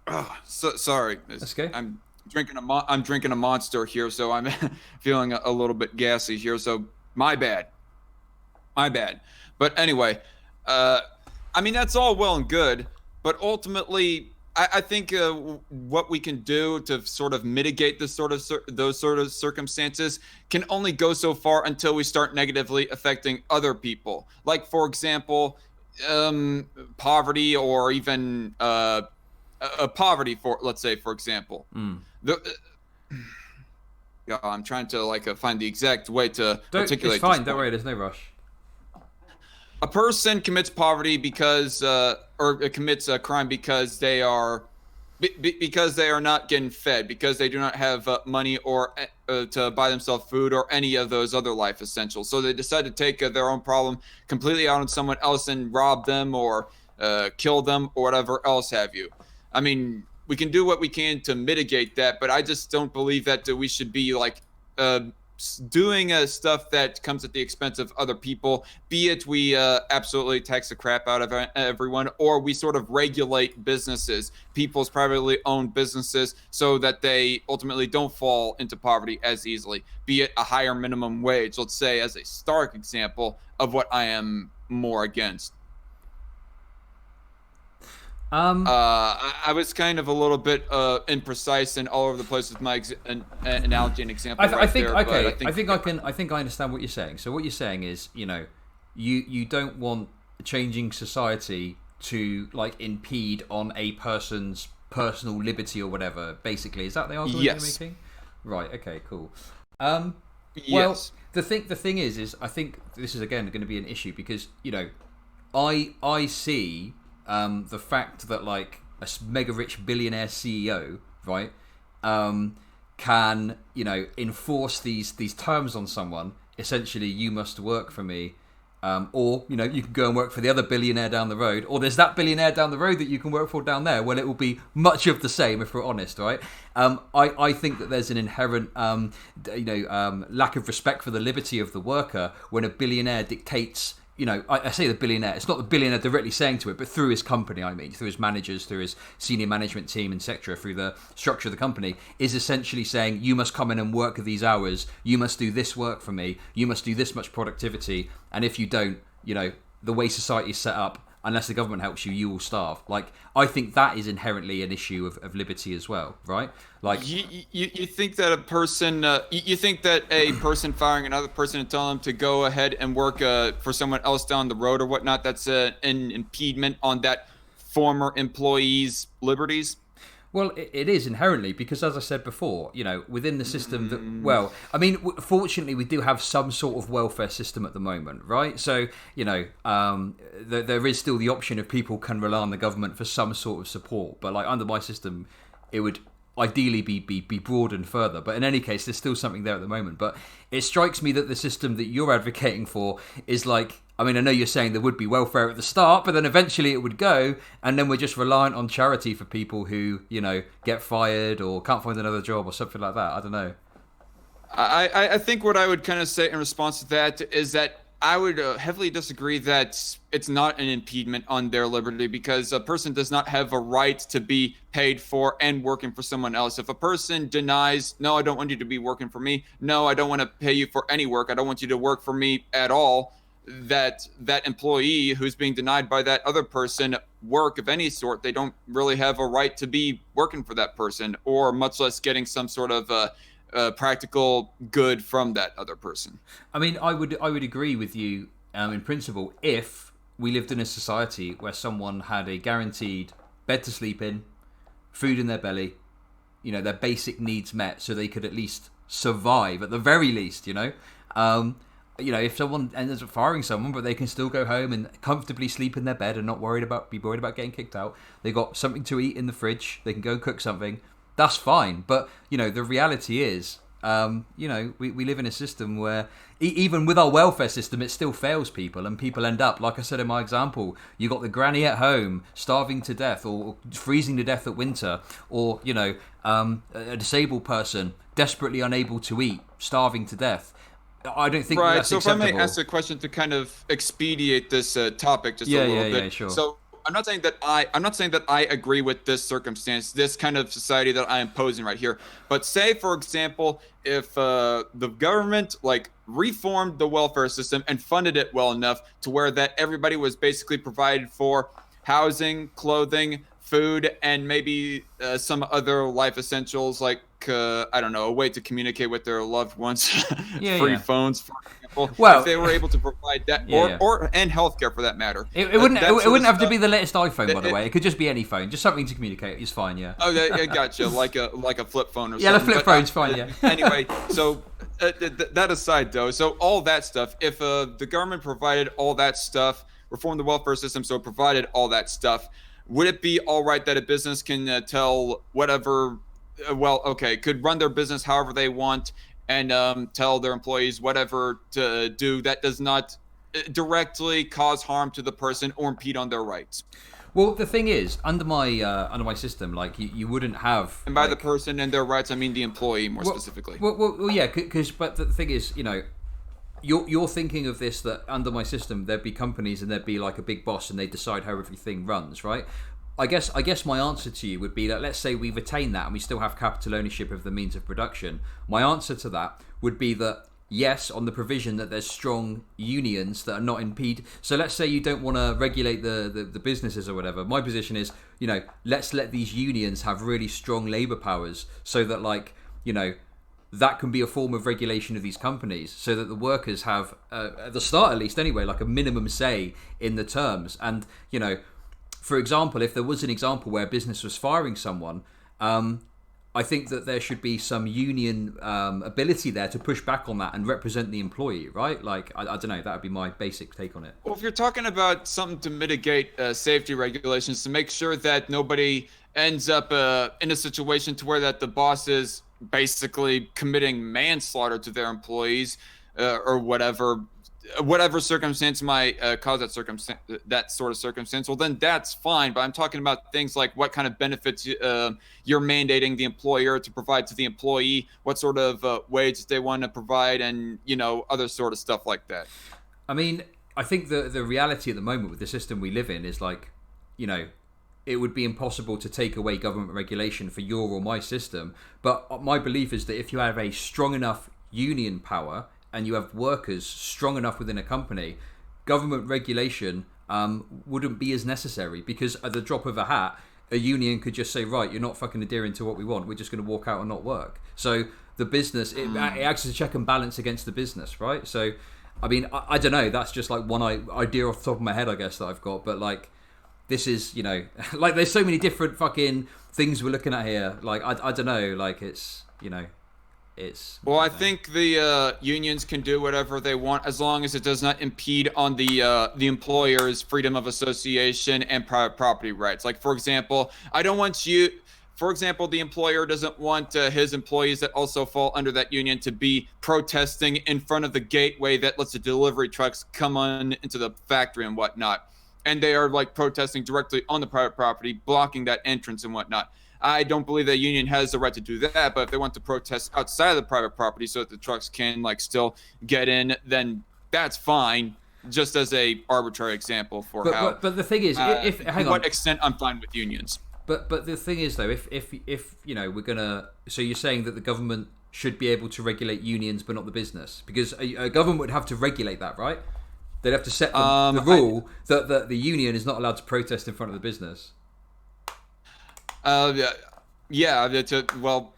[SPEAKER 1] Oh, sorry.
[SPEAKER 2] That's okay.
[SPEAKER 1] I'm drinking a Monster here, so I'm feeling a little bit gassy here. So my bad. But anyway, I mean, that's all well and good, but ultimately, I think what we can do to sort of mitigate those sort of circumstances can only go so far until we start negatively affecting other people. Like, for example, poverty, or even poverty, for let's say, for example. Yeah, I'm trying to like find the exact way to articulate.
[SPEAKER 2] It's fine. Don't worry. There's no rush.
[SPEAKER 1] A person commits poverty because, or commits a crime because they are not getting fed, because they do not have money or to buy themselves food or any of those other life essentials. So they decide to take their own problem completely out on someone else and rob them or kill them or whatever else have you. I mean, we can do what we can to mitigate that, but I just don't believe that we should be like doing stuff that comes at the expense of other people, be it we absolutely tax the crap out of everyone, or we sort of regulate businesses, people's privately owned businesses, so that they ultimately don't fall into poverty as easily, be it a higher minimum wage, let's say, as a stark example of what I am more against. I was kind of a little bit imprecise and all over the place with my analogy and example. I think
[SPEAKER 2] I understand what you're saying. So what you're saying is, you know, you don't want changing society to like impede on a person's personal liberty or whatever. Basically, is that the argument you're making? Right. Okay. Cool. Well,
[SPEAKER 1] yes.
[SPEAKER 2] The thing is I think this is again going to be an issue because, you know, I see. The fact that like a mega rich billionaire CEO, right, can, you know, enforce these terms on someone. Essentially, you must work for me, or, you know, you can go and work for the other billionaire down the road, or there's that billionaire down the road that you can work for down there. Well, it will be much of the same if we're honest, right? I think that there's an inherent, lack of respect for the liberty of the worker when a billionaire dictates. You know, I say the billionaire. It's not the billionaire directly saying to it, but through his company, I mean, through his managers, through his senior management team, etc., through the structure of the company, is essentially saying, you must come in and work these hours, you must do this work for me, you must do this much productivity, and if you don't, you know, the way society is set up, unless the government helps you, you will starve. Like, I think that is inherently an issue of liberty as well, right? Like,
[SPEAKER 1] you think that you think that a person firing another person and telling them to go ahead and work for someone else down the road or whatnot, that's an impediment on that former employee's liberties?
[SPEAKER 2] well, it is inherently, because as I said before, within the system that, well, I mean, fortunately we do have some sort of welfare system at the moment, right? So, there is still the option of people can rely on the government for some sort of support, but like under my system, it would ideally be broadened further. But in any case, there's still something there at the moment. But it strikes me that the system that you're advocating for is like, I mean, I know you're saying there would be welfare at the start, but then eventually it would go, and then we're just reliant on charity for people who, get fired or can't find another job or something like that. I don't know.
[SPEAKER 1] I think what I would kind of say in response to that is that I would heavily disagree that it's not an impediment on their liberty, because a person does not have a right to be paid for and working for someone else. If a person denies, no, I don't want you to be working for me, no, I don't want to pay you for any work, I don't want you to work for me at all, that employee who's being denied by that other person work of any sort, they don't really have a right to be working for that person, or much less getting some sort of practical good from that other person.
[SPEAKER 2] I mean, I would agree with you in principle if we lived in a society where someone had a guaranteed bed to sleep in, food in their belly, their basic needs met, so they could at least survive at the very least. If someone ends up firing someone, but they can still go home and comfortably sleep in their bed and not be worried about getting kicked out. They got something to eat in the fridge. They can go cook something. That's fine. But the reality is, we live in a system where even with our welfare system, it still fails people, and people end up, like I said in my example, you got the granny at home starving to death or freezing to death at winter, or a disabled person desperately unable to eat, starving to death. I don't think that's acceptable.
[SPEAKER 1] If I may ask a question to kind of expedite this topic just a little bit.
[SPEAKER 2] Yeah, sure.
[SPEAKER 1] So I'm not saying that I agree with this circumstance, this kind of society that I am posing right here. But say, for example, if the government reformed the welfare system and funded it well enough to where that everybody was basically provided for housing, clothing, food, and maybe some other life essentials like I don't know, a way to communicate with their loved ones, free phones, for example.
[SPEAKER 2] Well,
[SPEAKER 1] if they were able to provide that, or and healthcare for that matter.
[SPEAKER 2] It wouldn't have to be the latest iPhone, by the way. It could just be any phone, just something to communicate. It's fine, yeah.
[SPEAKER 1] Oh, yeah, gotcha. Like a flip phone or something.
[SPEAKER 2] Yeah, the flip phone's fine, yeah.
[SPEAKER 1] Anyway, so that aside, though, so all that stuff, if the government provided all that stuff, reformed the welfare system, so it provided all that stuff, would it be all right that a business can tell whatever? Could run their business however they want and tell their employees whatever to do that does not directly cause harm to the person or impede on their rights?
[SPEAKER 2] Well, the thing is, under my system, you wouldn't have.
[SPEAKER 1] And by the person and their rights, I mean the employee more specifically.
[SPEAKER 2] Well, yeah, but the thing is, you're thinking of this that under my system there'd be companies and there'd be like a big boss and they decide how everything runs, right? I guess my answer to you would be that let's say we retain that and we still have capital ownership of the means of production. My answer to that would be that yes, on the provision that there's strong unions that are not impede. So let's say you don't want to regulate the businesses or whatever. My position is, let's let these unions have really strong labor powers so that that can be a form of regulation of these companies so that the workers have, at the start at least anyway, like a minimum say in the terms. And, for example, if there was an example where a business was firing someone, I think that there should be some union ability there to push back on that and represent the employee, right? I don't know, that would be my basic take on it.
[SPEAKER 1] Well, if you're talking about something to mitigate safety regulations, to make sure that nobody ends up in a situation to where that the boss is basically committing manslaughter to their employees or whatever circumstance might cause that sort of circumstance, well, then that's fine. But I'm talking about things like what kind of benefits you're mandating the employer to provide to the employee, what sort of wages they want to provide, and other sort of stuff like that.
[SPEAKER 2] I mean, I think the reality at the moment with the system we live in is it would be impossible to take away government regulation for your or my system. But my belief is that if you have a strong enough union power and you have workers strong enough within a company, government regulation wouldn't be as necessary, because at the drop of a hat, a union could just say, right, you're not fucking adhering to what we want. We're just going to walk out and not work. So the business, it acts as a check and balance against the business, right? So, I mean, I don't know. That's just like one idea off the top of my head, I guess, that I've got. But like, this is, you know, like there's so many different fucking things we're looking at here. Like, I don't know. Like, it's, you know, it's.
[SPEAKER 1] Well, I think the unions can do whatever they want as long as it does not impede on the employer's freedom of association and private property rights. Like, for example, I don't want you. For example, the employer doesn't want his employees that also fall under that union to be protesting in front of the gateway that lets the delivery trucks come on into the factory and whatnot. And they are like protesting directly on the private property, blocking that entrance and whatnot. I don't believe the union has the right to do that, but if they want to protest outside of the private property so that the trucks can like still get in, then that's fine. Just as a arbitrary example for
[SPEAKER 2] but the thing is, if hang
[SPEAKER 1] to
[SPEAKER 2] on,
[SPEAKER 1] what extent I'm fine with unions.
[SPEAKER 2] But the thing is though, if you know, we're gonna, so you're saying that the government should be able to regulate unions but not the business, because a government would have to regulate that, right? They'd have to set the rule that the union is not allowed to protest in front of the business.
[SPEAKER 1] Yeah. Well,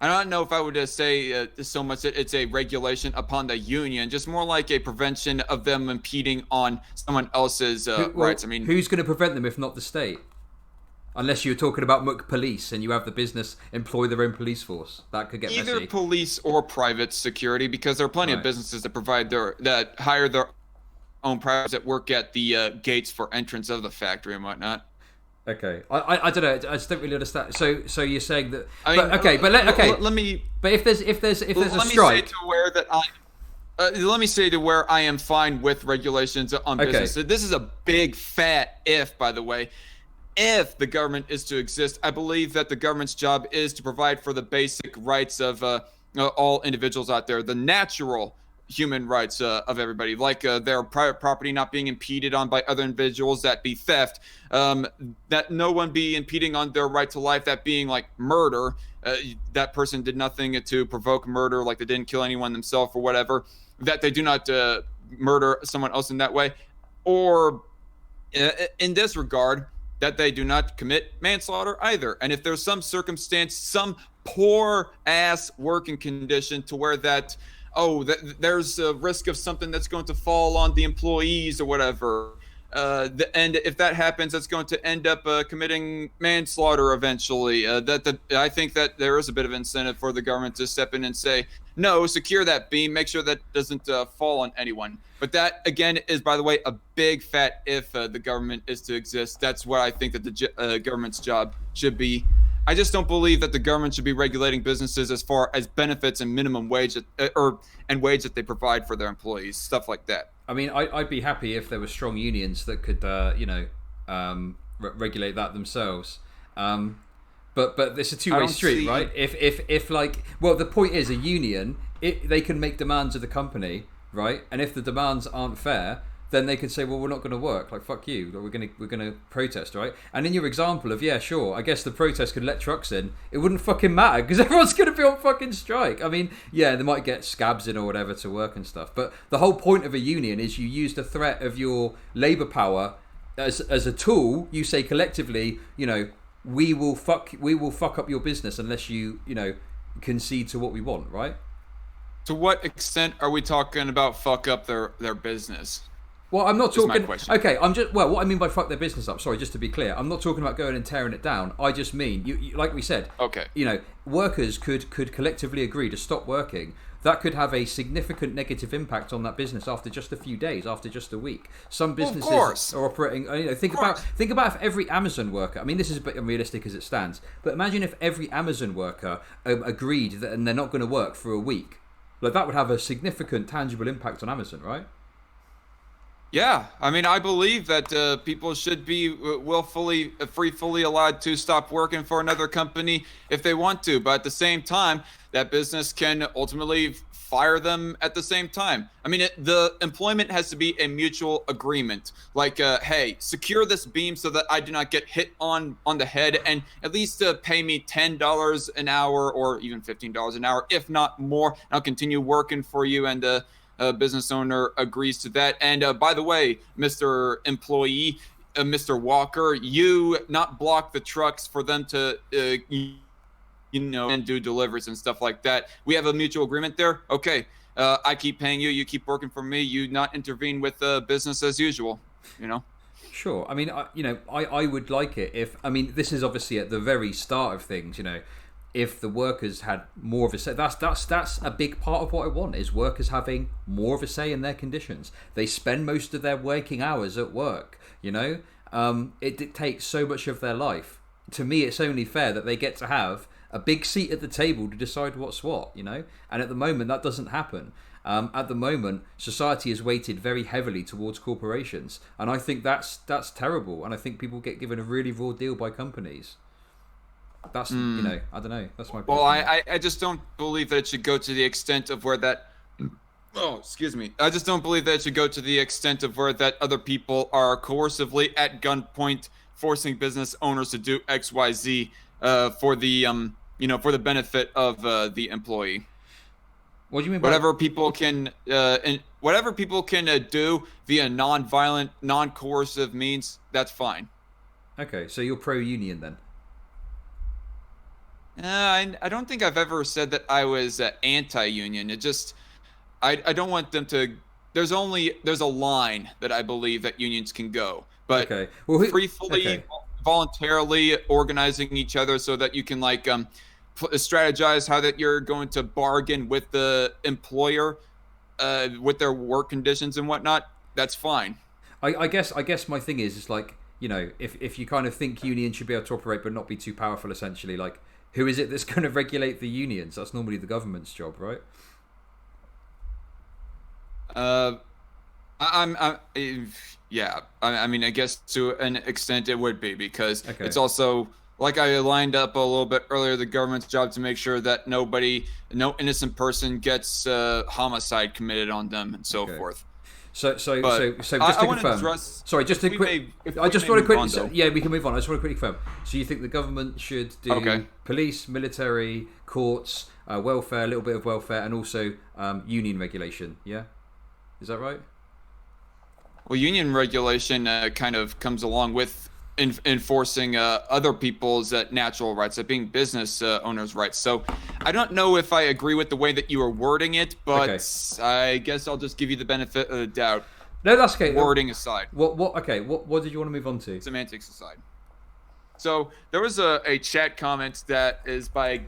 [SPEAKER 1] I don't know if I would say so much that it's a regulation upon the union, just more like a prevention of them impeding on someone else's rights. I mean,
[SPEAKER 2] who's going to prevent them if not the state? Unless you're talking about muck police and you have the business employ their own police force, that could get
[SPEAKER 1] either
[SPEAKER 2] messy.
[SPEAKER 1] Police or private security, because there are plenty of businesses that provide that hire their own privates that work at the gates for entrance of the factory and whatnot.
[SPEAKER 2] Okay, I don't know. I just don't really understand. So you're saying that?
[SPEAKER 1] Let me.
[SPEAKER 2] But if there's a strike,
[SPEAKER 1] let me say to where that let me say to where I am fine with regulations on business. So this is a big fat if, by the way. If the government is to exist, I believe that the government's job is to provide for the basic rights of all individuals out there, the natural human rights of everybody, like their private property not being impeded on by other individuals, that be theft, that no one be impeding on their right to life, that being like murder, that person did nothing to provoke murder, like they didn't kill anyone themselves or whatever, that they do not murder someone else in that way, or in this regard, that they do not commit manslaughter either. And if there's some circumstance, some poor ass working condition to where that, there's a risk of something that's going to fall on the employees or whatever, and if that happens, that's going to end up committing manslaughter eventually. I think that there is a bit of incentive for the government to step in and say, no, secure that beam, make sure that doesn't fall on anyone. But that, again, is, by the way, a big fat if the government is to exist. That's what I think that the government's job should be. I just don't believe that the government should be regulating businesses as far as benefits and minimum wage and wage that they provide for their employees, stuff like that.
[SPEAKER 2] I mean, I'd be happy if there were strong unions that could, regulate that themselves. But it's a two-way street, right? If like, well, the point is, a union, they can make demands of the company, right? And if the demands aren't fair, then they could say, well, we're not going to work. Like, fuck you. We're gonna protest, right? And in your example of, yeah, sure, I guess the protest could let trucks in. It wouldn't fucking matter because everyone's going to be on fucking strike. I mean, yeah, they might get scabs in or whatever to work and stuff. But the whole point of a union is you use the threat of your labour power as a tool. You say collectively, we will fuck up your business unless you concede to what we want, right?
[SPEAKER 1] To what extent are we talking about fuck up their business?
[SPEAKER 2] Well, I'm not talking. Okay, what I mean by fuck their business up. Sorry, just to be clear, I'm not talking about going and tearing it down. I just mean, you like we said.
[SPEAKER 1] Okay.
[SPEAKER 2] Workers could collectively agree to stop working. That could have a significant negative impact on that business after just a few days, after just a week. Some businesses are operating. Think about if every Amazon worker. I mean, this is a bit unrealistic as it stands, but imagine if every Amazon worker agreed that, and they're not going to work for a week. Like, that would have a significant, tangible impact on Amazon, right?
[SPEAKER 1] Yeah, I mean, I believe that people should be fully allowed to stop working for another company if they want to. But at the same time, that business can ultimately fire them at the same time. I mean, the employment has to be a mutual agreement. Like, hey, secure this beam so that I do not get hit on the head, and at least pay me $10 an hour or even $15 an hour, if not more. And I'll continue working for you and business owner agrees to that. And by the way, Mr. Employee, Mr. Walker, you not block the trucks for them to and do deliveries and stuff like that. We have a mutual agreement there. Okay, I keep paying you, you keep working for me, you not intervene with business as usual,
[SPEAKER 2] Sure. I mean, I would like it if, I mean, this is obviously at the very start of things, if the workers had more of a say. That's a big part of what I want, is workers having more of a say in their conditions. They spend most of their working hours at work, it dictates so much of their life. To me, it's only fair that they get to have a big seat at the table to decide what's what, and at the moment that doesn't happen. At the moment, society is weighted very heavily towards corporations, and I think that's terrible. And I think people get given a really raw deal by companies. That's I don't know. That's my
[SPEAKER 1] well. I just don't believe that it should go to the extent of where that. Oh, excuse me. I just don't believe that it should go to the extent of where that other people are coercively at gunpoint forcing business owners to do X, Y, Z for the for the benefit of the employee.
[SPEAKER 2] What do you mean by
[SPEAKER 1] whatever people can do via non-violent, non-coercive means, that's fine.
[SPEAKER 2] Okay, so you're pro-union then?
[SPEAKER 1] I don't think I've ever said that I was anti-union. It just I don't want them to. There's a line that I believe that unions can go, but
[SPEAKER 2] okay.
[SPEAKER 1] Freely, voluntarily organizing each other so that you can strategize how that you're going to bargain with the employer with their work conditions and whatnot, that's fine.
[SPEAKER 2] I guess my thing is if you kind of think unions should be able to operate but not be too powerful, essentially, who is it that's going to regulate the unions? That's normally the government's job, right?
[SPEAKER 1] I mean, I guess to an extent it would be, because it's also, like I lined up a little bit earlier, the government's job to make sure that no innocent person gets homicide committed on them and so forth.
[SPEAKER 2] So just to confirm. Sorry, just to quick. I just want to quickly. Yeah, we can move on. I just want to quickly confirm. So you think the government should do police, military, courts, welfare, a little bit of welfare, and also union regulation? Yeah, is that right?
[SPEAKER 1] Well, union regulation kind of comes along with enforcing other people's natural rights, being business owners' rights. So I don't know if I agree with the way that you are wording it, but I guess I'll just give you the benefit of the doubt.
[SPEAKER 2] No, that's okay.
[SPEAKER 1] Wording aside.
[SPEAKER 2] What did you want to move on to?
[SPEAKER 1] Semantics aside. So there was a chat comment that is by,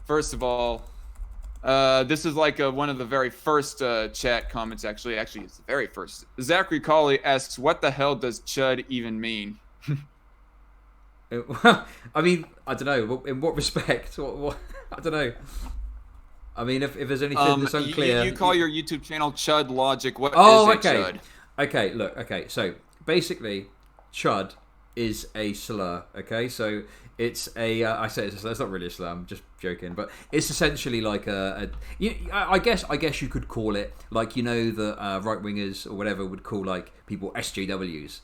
[SPEAKER 1] first of all, this is one of the very first chat comments, actually it's the very first. Zachary Colley asks, what the hell does Chud even mean?
[SPEAKER 2] I mean, I don't know. In what respect? What? I don't know. I mean, if there's anything that's unclear...
[SPEAKER 1] You call your YouTube channel Chud Logic. What is Chud?
[SPEAKER 2] Okay, look, okay. So, basically, Chud is a slur, okay? So... It's I say it's not really a slur, I'm just joking, but it's essentially like I guess you could call it the right wingers or whatever would call people SJWs.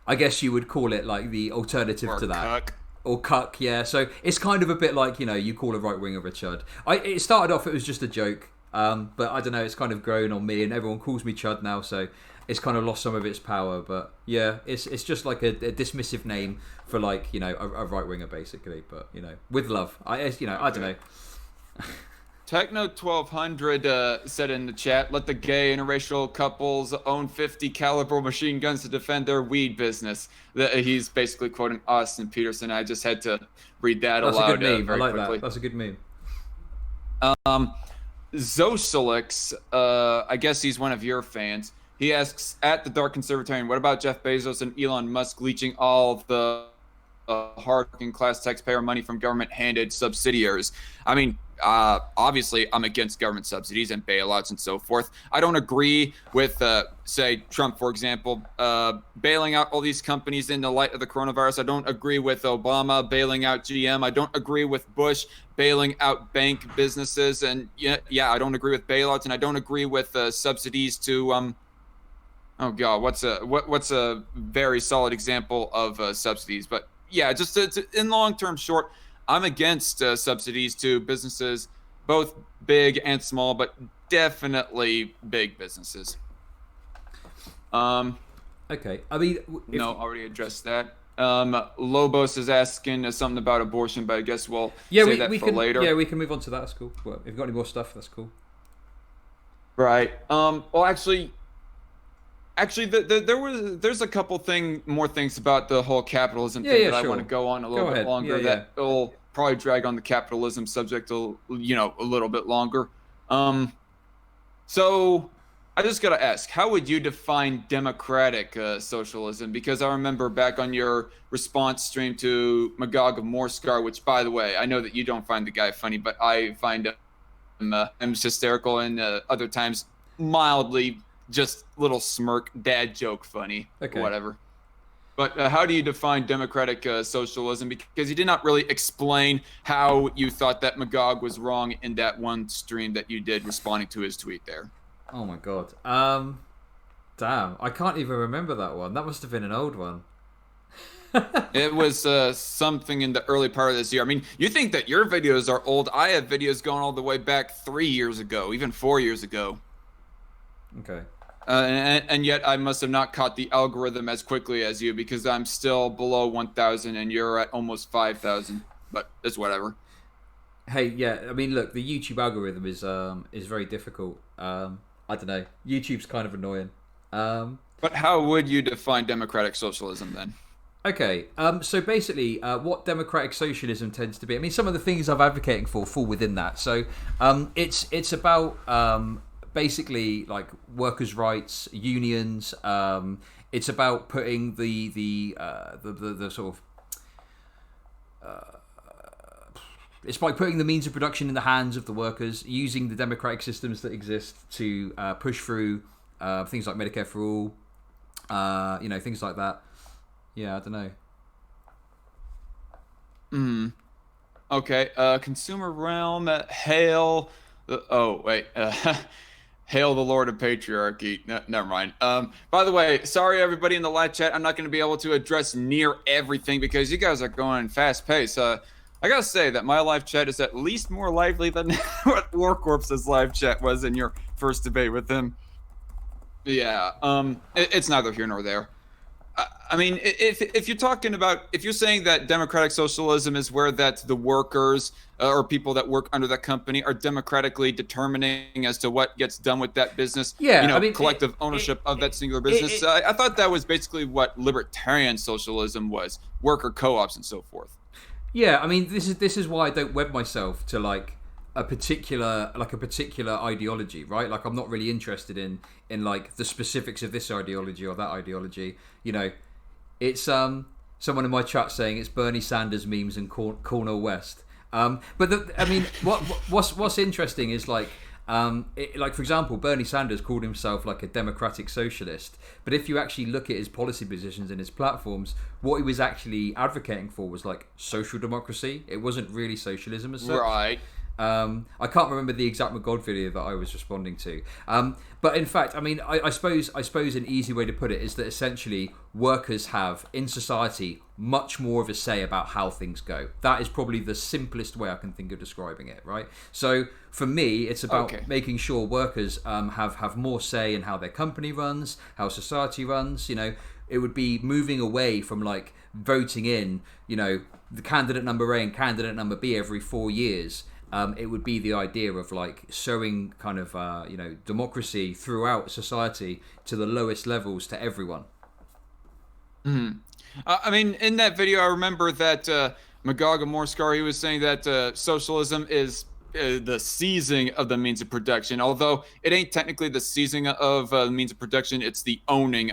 [SPEAKER 2] I guess you would call it the alternative to that.
[SPEAKER 1] Cuck.
[SPEAKER 2] Or cuck, yeah. So it's kind of a bit like you call a right winger a chud. It started off, it was just a joke, but I don't know. It's kind of grown on me, and everyone calls me Chud now, so it's kind of lost some of its power. But yeah, it's just like a dismissive name for a right winger, basically. But with love, I don't know.
[SPEAKER 1] Techno 1200 said in the chat, let the gay interracial couples own 50 caliber machine guns to defend their weed business. He's basically quoting Austin Peterson. I just had to read that aloud.
[SPEAKER 2] That's a good meme.
[SPEAKER 1] Very
[SPEAKER 2] I like
[SPEAKER 1] quickly.
[SPEAKER 2] that. That's a good meme.
[SPEAKER 1] Zosilix, I guess he's one of your fans. He asks, at the Dark Conservatarian, what about Jeff Bezos and Elon Musk leeching all of the hard-working class taxpayer money from government-handed subsidiaries? I mean, obviously, I'm against government subsidies and bailouts and so forth. I don't agree with, say, Trump, for example, bailing out all these companies in the light of the coronavirus. I don't agree with Obama bailing out GM. I don't agree with Bush bailing out bank businesses. And yeah, I don't agree with bailouts, and I don't agree with subsidies to oh god, what's a very solid example of subsidies? But yeah, just in long term short, I'm against subsidies to businesses, both big and small, but definitely big businesses.
[SPEAKER 2] Okay, I mean,
[SPEAKER 1] No, already addressed that. Lobos is asking something about abortion, but I guess we'll save that
[SPEAKER 2] we
[SPEAKER 1] for
[SPEAKER 2] can
[SPEAKER 1] later.
[SPEAKER 2] yeah we can move on to that. That's cool. Well, if you've got any more stuff, that's cool.
[SPEAKER 1] Right. Well, actually, there's a couple more things about the whole capitalism thing that I
[SPEAKER 2] Sure.
[SPEAKER 1] want to go on a little
[SPEAKER 2] Go
[SPEAKER 1] bit
[SPEAKER 2] ahead.
[SPEAKER 1] longer. That will probably drag on the capitalism subject a little bit longer. So I just gotta ask, how would you define democratic socialism? Because I remember back on your response stream to Magog of Morscar, which, by the way, I know that you don't find the guy funny, but I find him hysterical, and other times mildly just little smirk dad joke funny.
[SPEAKER 2] Okay.
[SPEAKER 1] Whatever. But how do you define democratic socialism? Because you did not really explain how you thought that Magog was wrong in that one stream that you did responding to his tweet there.
[SPEAKER 2] Oh my god. Damn, I can't even remember that one. That must have been an old one.
[SPEAKER 1] It was something in the early part of this year. I mean, you think that your videos are old. I have videos going all the way back 3 years ago, even 4 years ago.
[SPEAKER 2] Okay.
[SPEAKER 1] And yet I must have not caught the algorithm as quickly as you, because I'm still below 1,000 and you're at almost 5,000. But it's whatever.
[SPEAKER 2] Hey, yeah. I mean, look, the YouTube algorithm is very difficult. I don't know. YouTube's kind of annoying.
[SPEAKER 1] But how would you define democratic socialism then?
[SPEAKER 2] Okay, so basically, what democratic socialism tends to be, I mean, some of the things I'm advocating for fall within that. So it's about basically like workers' rights, unions. It's about putting the sort of it's like putting the means of production in the hands of the workers, using the democratic systems that exist to push through things like Medicare for all, things like that. Yeah, I don't know.
[SPEAKER 1] Okay. Consumer realm. Hail. Hail the Lord of Patriarchy. No, never mind. By the way, sorry everybody in the live chat. I'm not going to be able to address near everything because you guys are going fast pace. I gotta say that my live chat is at least more lively than what Warcorpse's live chat was in your first debate with him. Yeah. It's neither here nor there. I mean, if you're talking about, if you're saying that democratic socialism is where that the workers or people that work under that company are democratically determining as to what gets done with that business,
[SPEAKER 2] I mean,
[SPEAKER 1] collective ownership of that singular business. I thought that was basically what libertarian socialism was, worker co-ops and so forth.
[SPEAKER 2] Yeah, I mean, this is why I don't wed myself to like a particular ideology, right? Like, I'm not really interested in like the specifics of this ideology or that ideology. It's someone in my chat saying it's Bernie Sanders memes and Cornel West. What's interesting is like for example, Bernie Sanders called himself like a democratic socialist, but if you actually look at his policy positions and his platforms, what he was actually advocating for was like social democracy. It wasn't really socialism as such.
[SPEAKER 1] Right.
[SPEAKER 2] I can't remember the exact McGod video that I was responding to. But in fact, I mean, I suppose an easy way to put it is that essentially workers have in society much more of a say about how things go. That is probably the simplest way I can think of describing it, right? So for me, it's about making sure workers have more say in how their company runs, how society runs. It would be moving away from like voting in, the candidate number A and candidate number B every 4 years. It would be the idea of like showing kind of democracy throughout society to the lowest levels to everyone.
[SPEAKER 1] I mean, in that video, I remember that Magog of Morscar, he was saying that socialism is the seizing of the means of production, although it ain't technically the seizing of the means of production, it's the owning,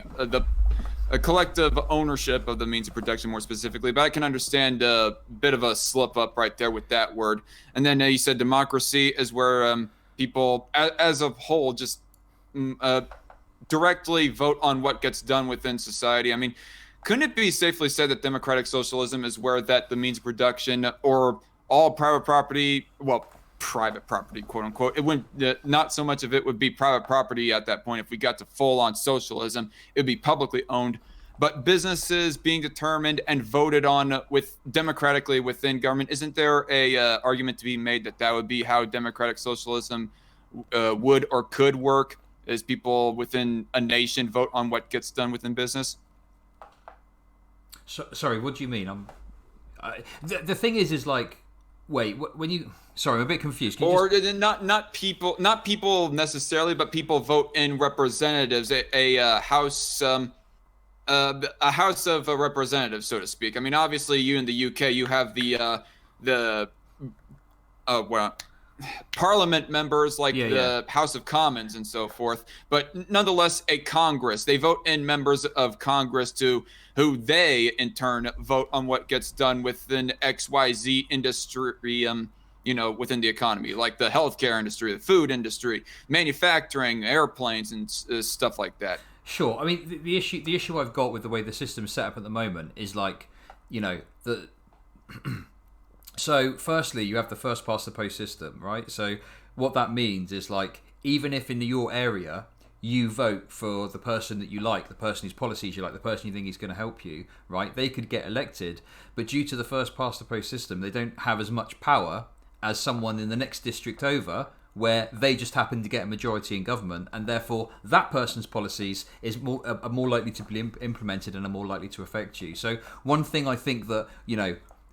[SPEAKER 1] a collective ownership of the means of production more specifically. But I can understand a bit of a slip up right there with that word. And then you said democracy is where people as a whole just directly vote on what gets done within society. I mean, couldn't it be safely said that democratic socialism is where that the means of production or all private property, quote unquote, it wouldn't, not so much of it would be private property at that point. If we got to full on socialism, it would be publicly owned, but businesses being determined and voted on with democratically within government. Isn't there a argument to be made that would be how democratic socialism would or could work as people within a nation vote on what gets done within business?
[SPEAKER 2] Sorry, what do you mean? The thing is like, wait, when you, sorry, I'm a bit confused.
[SPEAKER 1] Or not people necessarily, but people vote in representatives, a house a house of representatives, so to speak. I mean, obviously, you in the UK, you have the well, Parliament members like the House of Commons and so forth, but nonetheless, a Congress. They vote in members of Congress to who they in turn vote on what gets done within XYZ industry. Within the economy, like the healthcare industry, the food industry, manufacturing, airplanes, and stuff like that.
[SPEAKER 2] Sure. I mean, the issue I've got with the way the system's set up at the moment is like, the. So, firstly, you have the first past the post system, right? So, what that means is like, even if in your area you vote for the person that you like, the person whose policies you like, the person you think is going to help you, right? They could get elected, but due to the first past the post system, they don't have as much power as someone in the next district over, where they just happen to get a majority in government, and therefore that person's policies are more likely to be implemented and are more likely to affect you. So one thing I think that,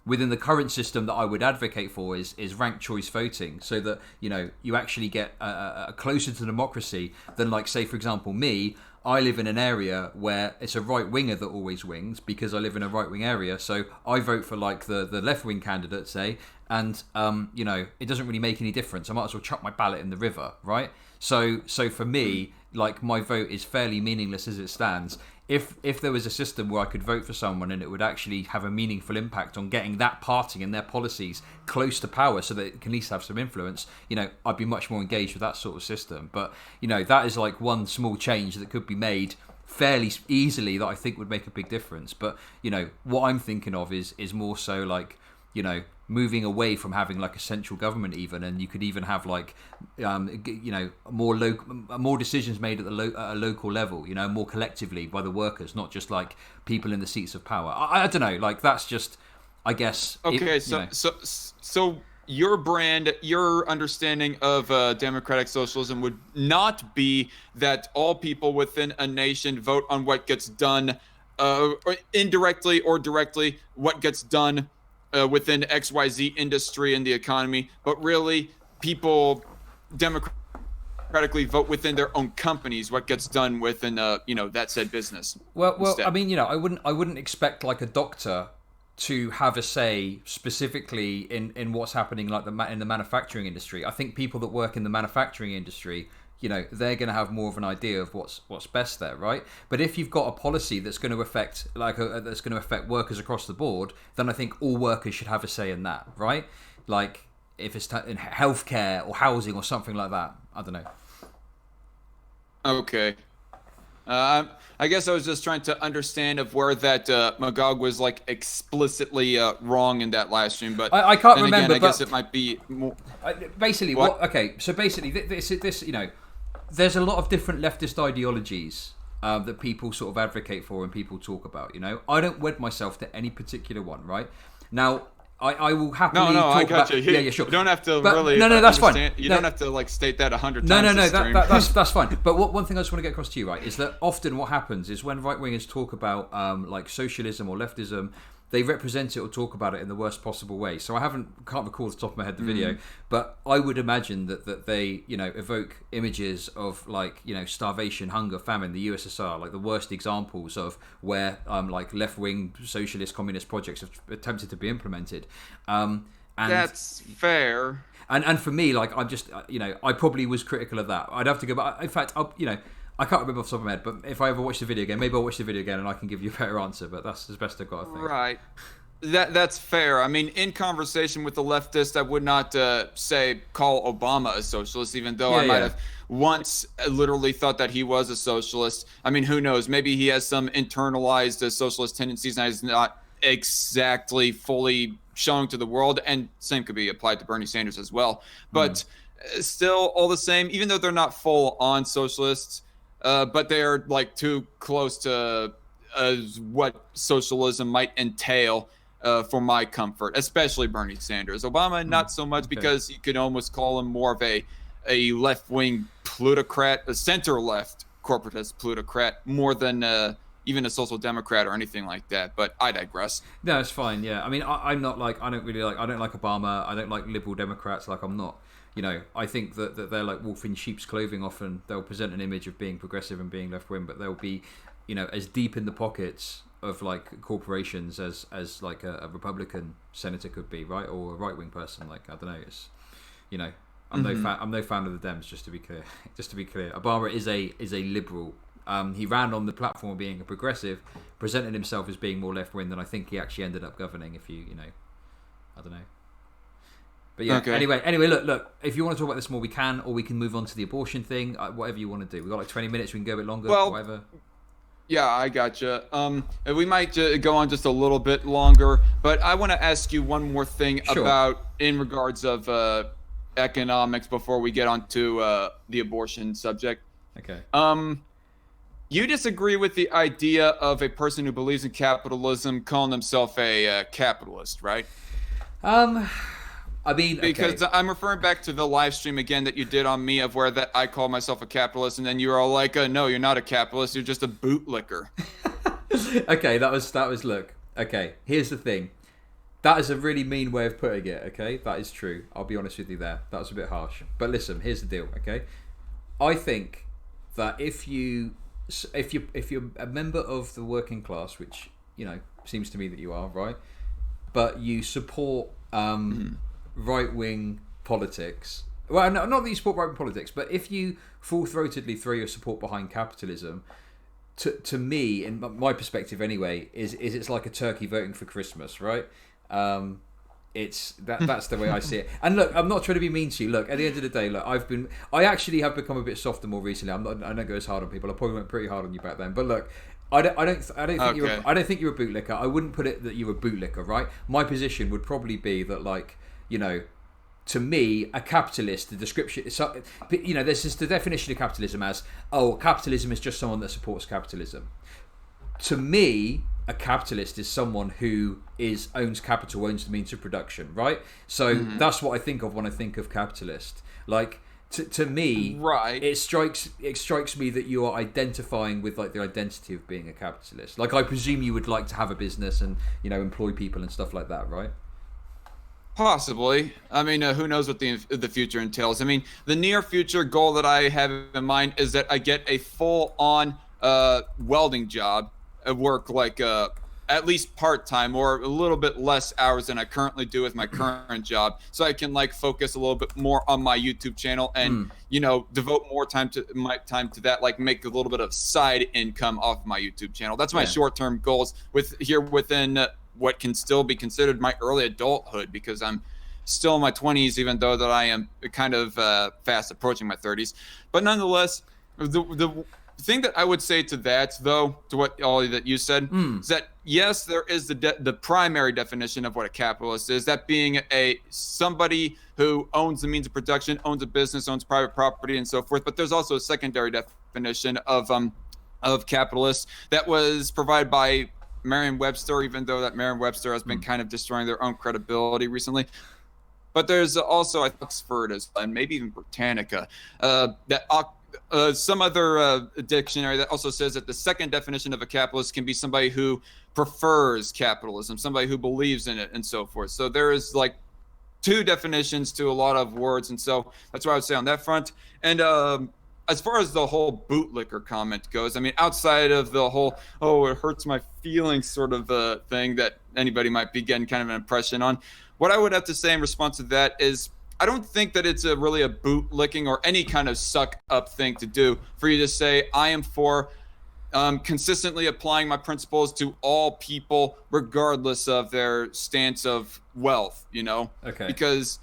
[SPEAKER 2] within the current system that I would advocate for is ranked choice voting, so that, you actually get a closer to democracy than, like, say, for example, me. I live in an area where it's a right-winger that always wins because I live in a right-wing area, so I vote for, like, the left-wing candidate, say, and, it doesn't really make any difference. I might as well chuck my ballot in the river, right? So for me, like, my vote is fairly meaningless as it stands. If there was a system where I could vote for someone and it would actually have a meaningful impact on getting that party and their policies close to power so that it can at least have some influence, I'd be much more engaged with that sort of system. But, that is like one small change that could be made fairly easily that I think would make a big difference. But, what I'm thinking of is more so like, moving away from having like a central government even, and you could even have like, more decisions made at a local level, more collectively by the workers, not just like people in the seats of power. I don't know, like that's just, I guess.
[SPEAKER 1] Okay, so your understanding of democratic socialism would not be that all people within a nation vote on what gets done, or indirectly or directly, what gets done within XYZ industry and the economy, but really people democratically vote within their own companies what gets done within that said business.
[SPEAKER 2] Well,
[SPEAKER 1] instead.
[SPEAKER 2] I mean, I wouldn't expect like a doctor to have a say specifically in what's happening like in the manufacturing industry. I think people that work in the manufacturing industry, they're going to have more of an idea of what's best there, right? But if you've got a policy that's going to affect that's going to affect workers across the board, then I think all workers should have a say in that, right? Like if it's in healthcare or housing or something like that. I don't know.
[SPEAKER 1] Okay. I guess I was just trying to understand of where that Magog was like explicitly wrong in that live stream, but
[SPEAKER 2] I can't remember.
[SPEAKER 1] Again, I guess it might be more.
[SPEAKER 2] Basically, okay. So basically, this there's a lot of different leftist ideologies that people sort of advocate for and people talk about. I don't wed myself to any particular one. Right now, I will happily.
[SPEAKER 1] No, I got
[SPEAKER 2] you.
[SPEAKER 1] Yeah,
[SPEAKER 2] sure.
[SPEAKER 1] You don't have to
[SPEAKER 2] really. No, that's fine.
[SPEAKER 1] You don't have to like state that 100 times.
[SPEAKER 2] No. That's fine. But one thing I just want to get across to you, right, is that often what happens is when right wingers talk about like socialism or leftism, they represent it or talk about it in the worst possible way. So I can't recall off the top of my head the video, but I would imagine that they evoke images of like starvation, hunger, famine, the USSR, like the worst examples of where like left wing socialist communist projects have attempted to be implemented. And
[SPEAKER 1] that's fair.
[SPEAKER 2] And for me, like I'm just I probably was critical of that. I'd have to go back. In fact, I can't remember off the top of my head, but if I ever watch the video again, maybe I'll watch the video again and I can give you a better answer, but that's as best I've got, I think.
[SPEAKER 1] Right. That's fair. I mean, in conversation with the leftist, I would not call Obama a socialist, even though I might have once literally thought that he was a socialist. I mean, who knows? Maybe he has some internalized socialist tendencies and is not exactly fully shown to the world, and same could be applied to Bernie Sanders as well. But still, all the same, even though they're not full-on socialists, but they're like too close to what socialism might entail for my comfort, especially Bernie Sanders. Obama, not so much, because you could almost call him more of a a left-wing plutocrat, a center-left corporatist plutocrat, more than even a social democrat or anything like that. But I digress.
[SPEAKER 2] No, it's fine. Yeah, I mean, I'm not like I don't like Obama. I don't like liberal Democrats. Like I'm not. I think that they're like wolf in sheep's clothing. Often they'll present an image of being progressive and being left wing, but they'll be, as deep in the pockets of like corporations as like a Republican senator could be, right, or a right wing person. Like I don't know. It's, I'm no fan of the Dems. Just to be clear. Obama is a liberal. He ran on the platform of being a progressive, presented himself as being more left wing than I think he actually ended up governing. If I don't know. But yeah. Okay. Anyway, look. If you want to talk about this more, we can, or we can move on to the abortion thing. Whatever you want to do. We got like 20 minutes. We can go a bit longer.
[SPEAKER 1] Well,
[SPEAKER 2] whatever.
[SPEAKER 1] Yeah, I gotcha. We might go on just a little bit longer, but I want to ask you one more thing about in regards of economics before we get on to the abortion subject.
[SPEAKER 2] Okay.
[SPEAKER 1] You disagree with the idea of a person who believes in capitalism calling himself a capitalist, right?
[SPEAKER 2] I mean,
[SPEAKER 1] because I'm referring back to the live stream again that you did on me of where that I call myself a capitalist, and then you were all like, "No, you're not a capitalist. You're just a bootlicker."
[SPEAKER 2] Okay, that was look. Okay, here's the thing. That is a really mean way of putting it. Okay, that is true. I'll be honest with you there. That was a bit harsh. But listen, here's the deal. Okay, I think that if you're a member of the working class, which seems to me that you are, right, but you support right-wing politics. Well, no, not that you support right-wing politics, but if you full-throatedly throw your support behind capitalism, to me, in my perspective anyway, it's like a turkey voting for Christmas, right? It's that's the way I see it. And look, I'm not trying to be mean to you. Look, at the end of the day, look, I actually have become a bit softer more recently. I don't go as hard on people. I probably went pretty hard on you back then, but look. I don't think you're a bootlicker. I wouldn't put it that you're a bootlicker, right? My position would probably be that, like, to me, a capitalist, the description, there's just the definition of capitalism as, capitalism is just someone that supports capitalism. To me, a capitalist is someone who owns capital, owns the means of production, right? So that's what I think of when I think of capitalist. Like, to me,
[SPEAKER 1] right,
[SPEAKER 2] it strikes me that you are identifying with like the identity of being a capitalist. Like, I presume you would like to have a business and employ people and stuff like that, right?
[SPEAKER 1] Possibly. I mean, who knows what the future entails? I mean, the near future goal that I have in mind is that I get a full-on welding job, work like at least part-time or a little bit less hours than I currently do with my current job, so I can like focus a little bit more on my YouTube channel and devote more time to that, like make a little bit of side income off my YouTube channel. That's my short-term goals within what can still be considered my early adulthood, because I'm still in my 20s, even though that I am kind of fast approaching my 30s. But nonetheless, the thing that I would say to that, though, to what all that you said, is that yes, there is the primary definition of what a capitalist is, that being somebody who owns the means of production, owns a business, owns private property, and so forth. But there's also a secondary definition of capitalist that was provided by Merriam-Webster, even though that Merriam-Webster has been kind of destroying their own credibility recently. But there's also Oxford and maybe even Britannica, some other dictionary that also says that the second definition of a capitalist can be somebody who prefers capitalism, somebody who believes in it, and so forth. So there is like two definitions to a lot of words, and so that's what I would say on that front. And as far as the whole bootlicker comment goes, I mean, outside of the whole it hurts my feelings sort of thing that anybody might be getting kind of an impression on, what I would have to say in response to that is, I don't think that it's really a bootlicking or any kind of suck up thing to do for you to say, I am for consistently applying my principles to all people, regardless of their stance of wealth,
[SPEAKER 2] Okay.
[SPEAKER 1] Because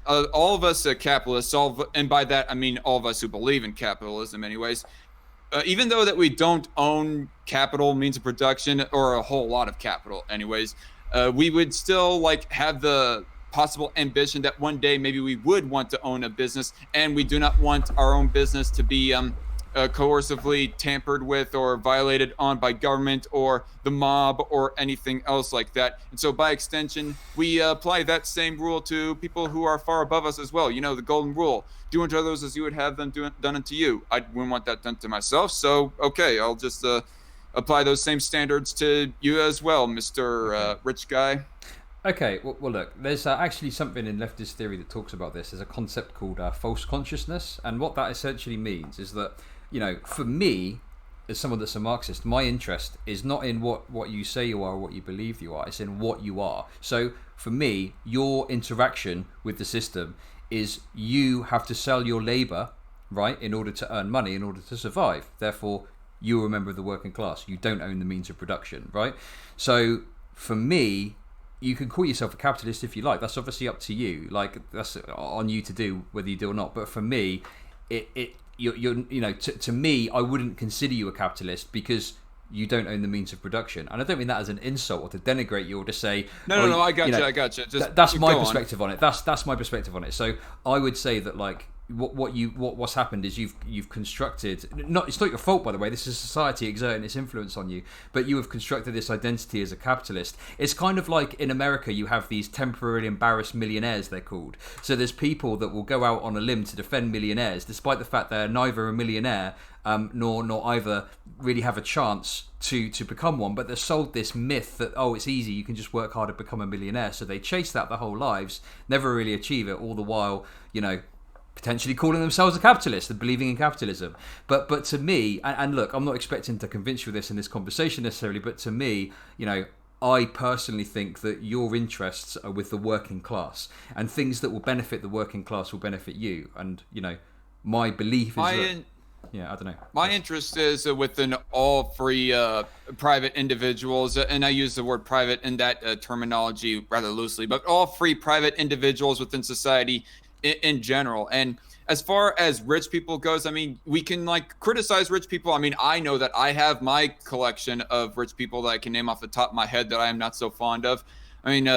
[SPEAKER 1] all of us are capitalists, and by that I mean all of us who believe in capitalism anyways, even though that we don't own capital, means of production, or a whole lot of capital anyways, we would still like have the possible ambition that one day maybe we would want to own a business, and we do not want our own business to be coercively tampered with or violated on by government or the mob or anything else like that. And so by extension, we apply that same rule to people who are far above us as well. You know, the golden rule: do unto others as you would have them done unto you. I wouldn't want that done to myself, so okay, I'll just apply those same standards to you as well, Mr. Rich Guy.
[SPEAKER 2] Okay, well look, there's actually something in leftist theory that talks about this. There's a concept called false consciousness, and what that essentially means is that, you know, for me, as someone that's a Marxist, my interest is not in what you say you are or what you believe you are, it's in what you are. So for me, your interaction with the system is you have to sell your labour, right, in order to earn money, in order to survive. Therefore, you're a member of the working class. You don't own the means of production, right? So for me, you can call yourself a capitalist if you like. That's obviously up to you. Like, that's on you to do whether you do or not. But for me, you're you know, to me, I wouldn't consider you a capitalist because you don't own the means of production. And I don't mean that as an insult or to denigrate you or to say
[SPEAKER 1] no, I got you. I got you.
[SPEAKER 2] That's my perspective on it. That's my perspective on it. So I would say that, like, what's happened is you've constructed, it's not your fault, by the way, this is society exerting its influence on you, but you have constructed this identity as a capitalist. It's kind of like in America you have these temporarily embarrassed millionaires, they're called. So there's people that will go out on a limb to defend millionaires despite the fact they're neither a millionaire nor either really have a chance to become one, but they're sold this myth that, oh, it's easy, you can just work hard to become a millionaire. So they chase that their whole lives, never really achieve it, all the while, you know, potentially calling themselves a capitalist and believing in capitalism. But to me, and look, I'm not expecting to convince you of this in this conversation necessarily, but to me, you know, I personally think that your interests are with the working class, and things that will benefit the working class will benefit you. And, you know, my belief is that, yeah, I don't know.
[SPEAKER 1] My interest is within all free private individuals, and I use the word private in that terminology rather loosely, but all free private individuals within society in general. And as far as rich people goes, I mean, we can like criticize rich people. I mean, I know that I have my collection of rich people that I can name off the top of my head that I am not so fond of. I mean,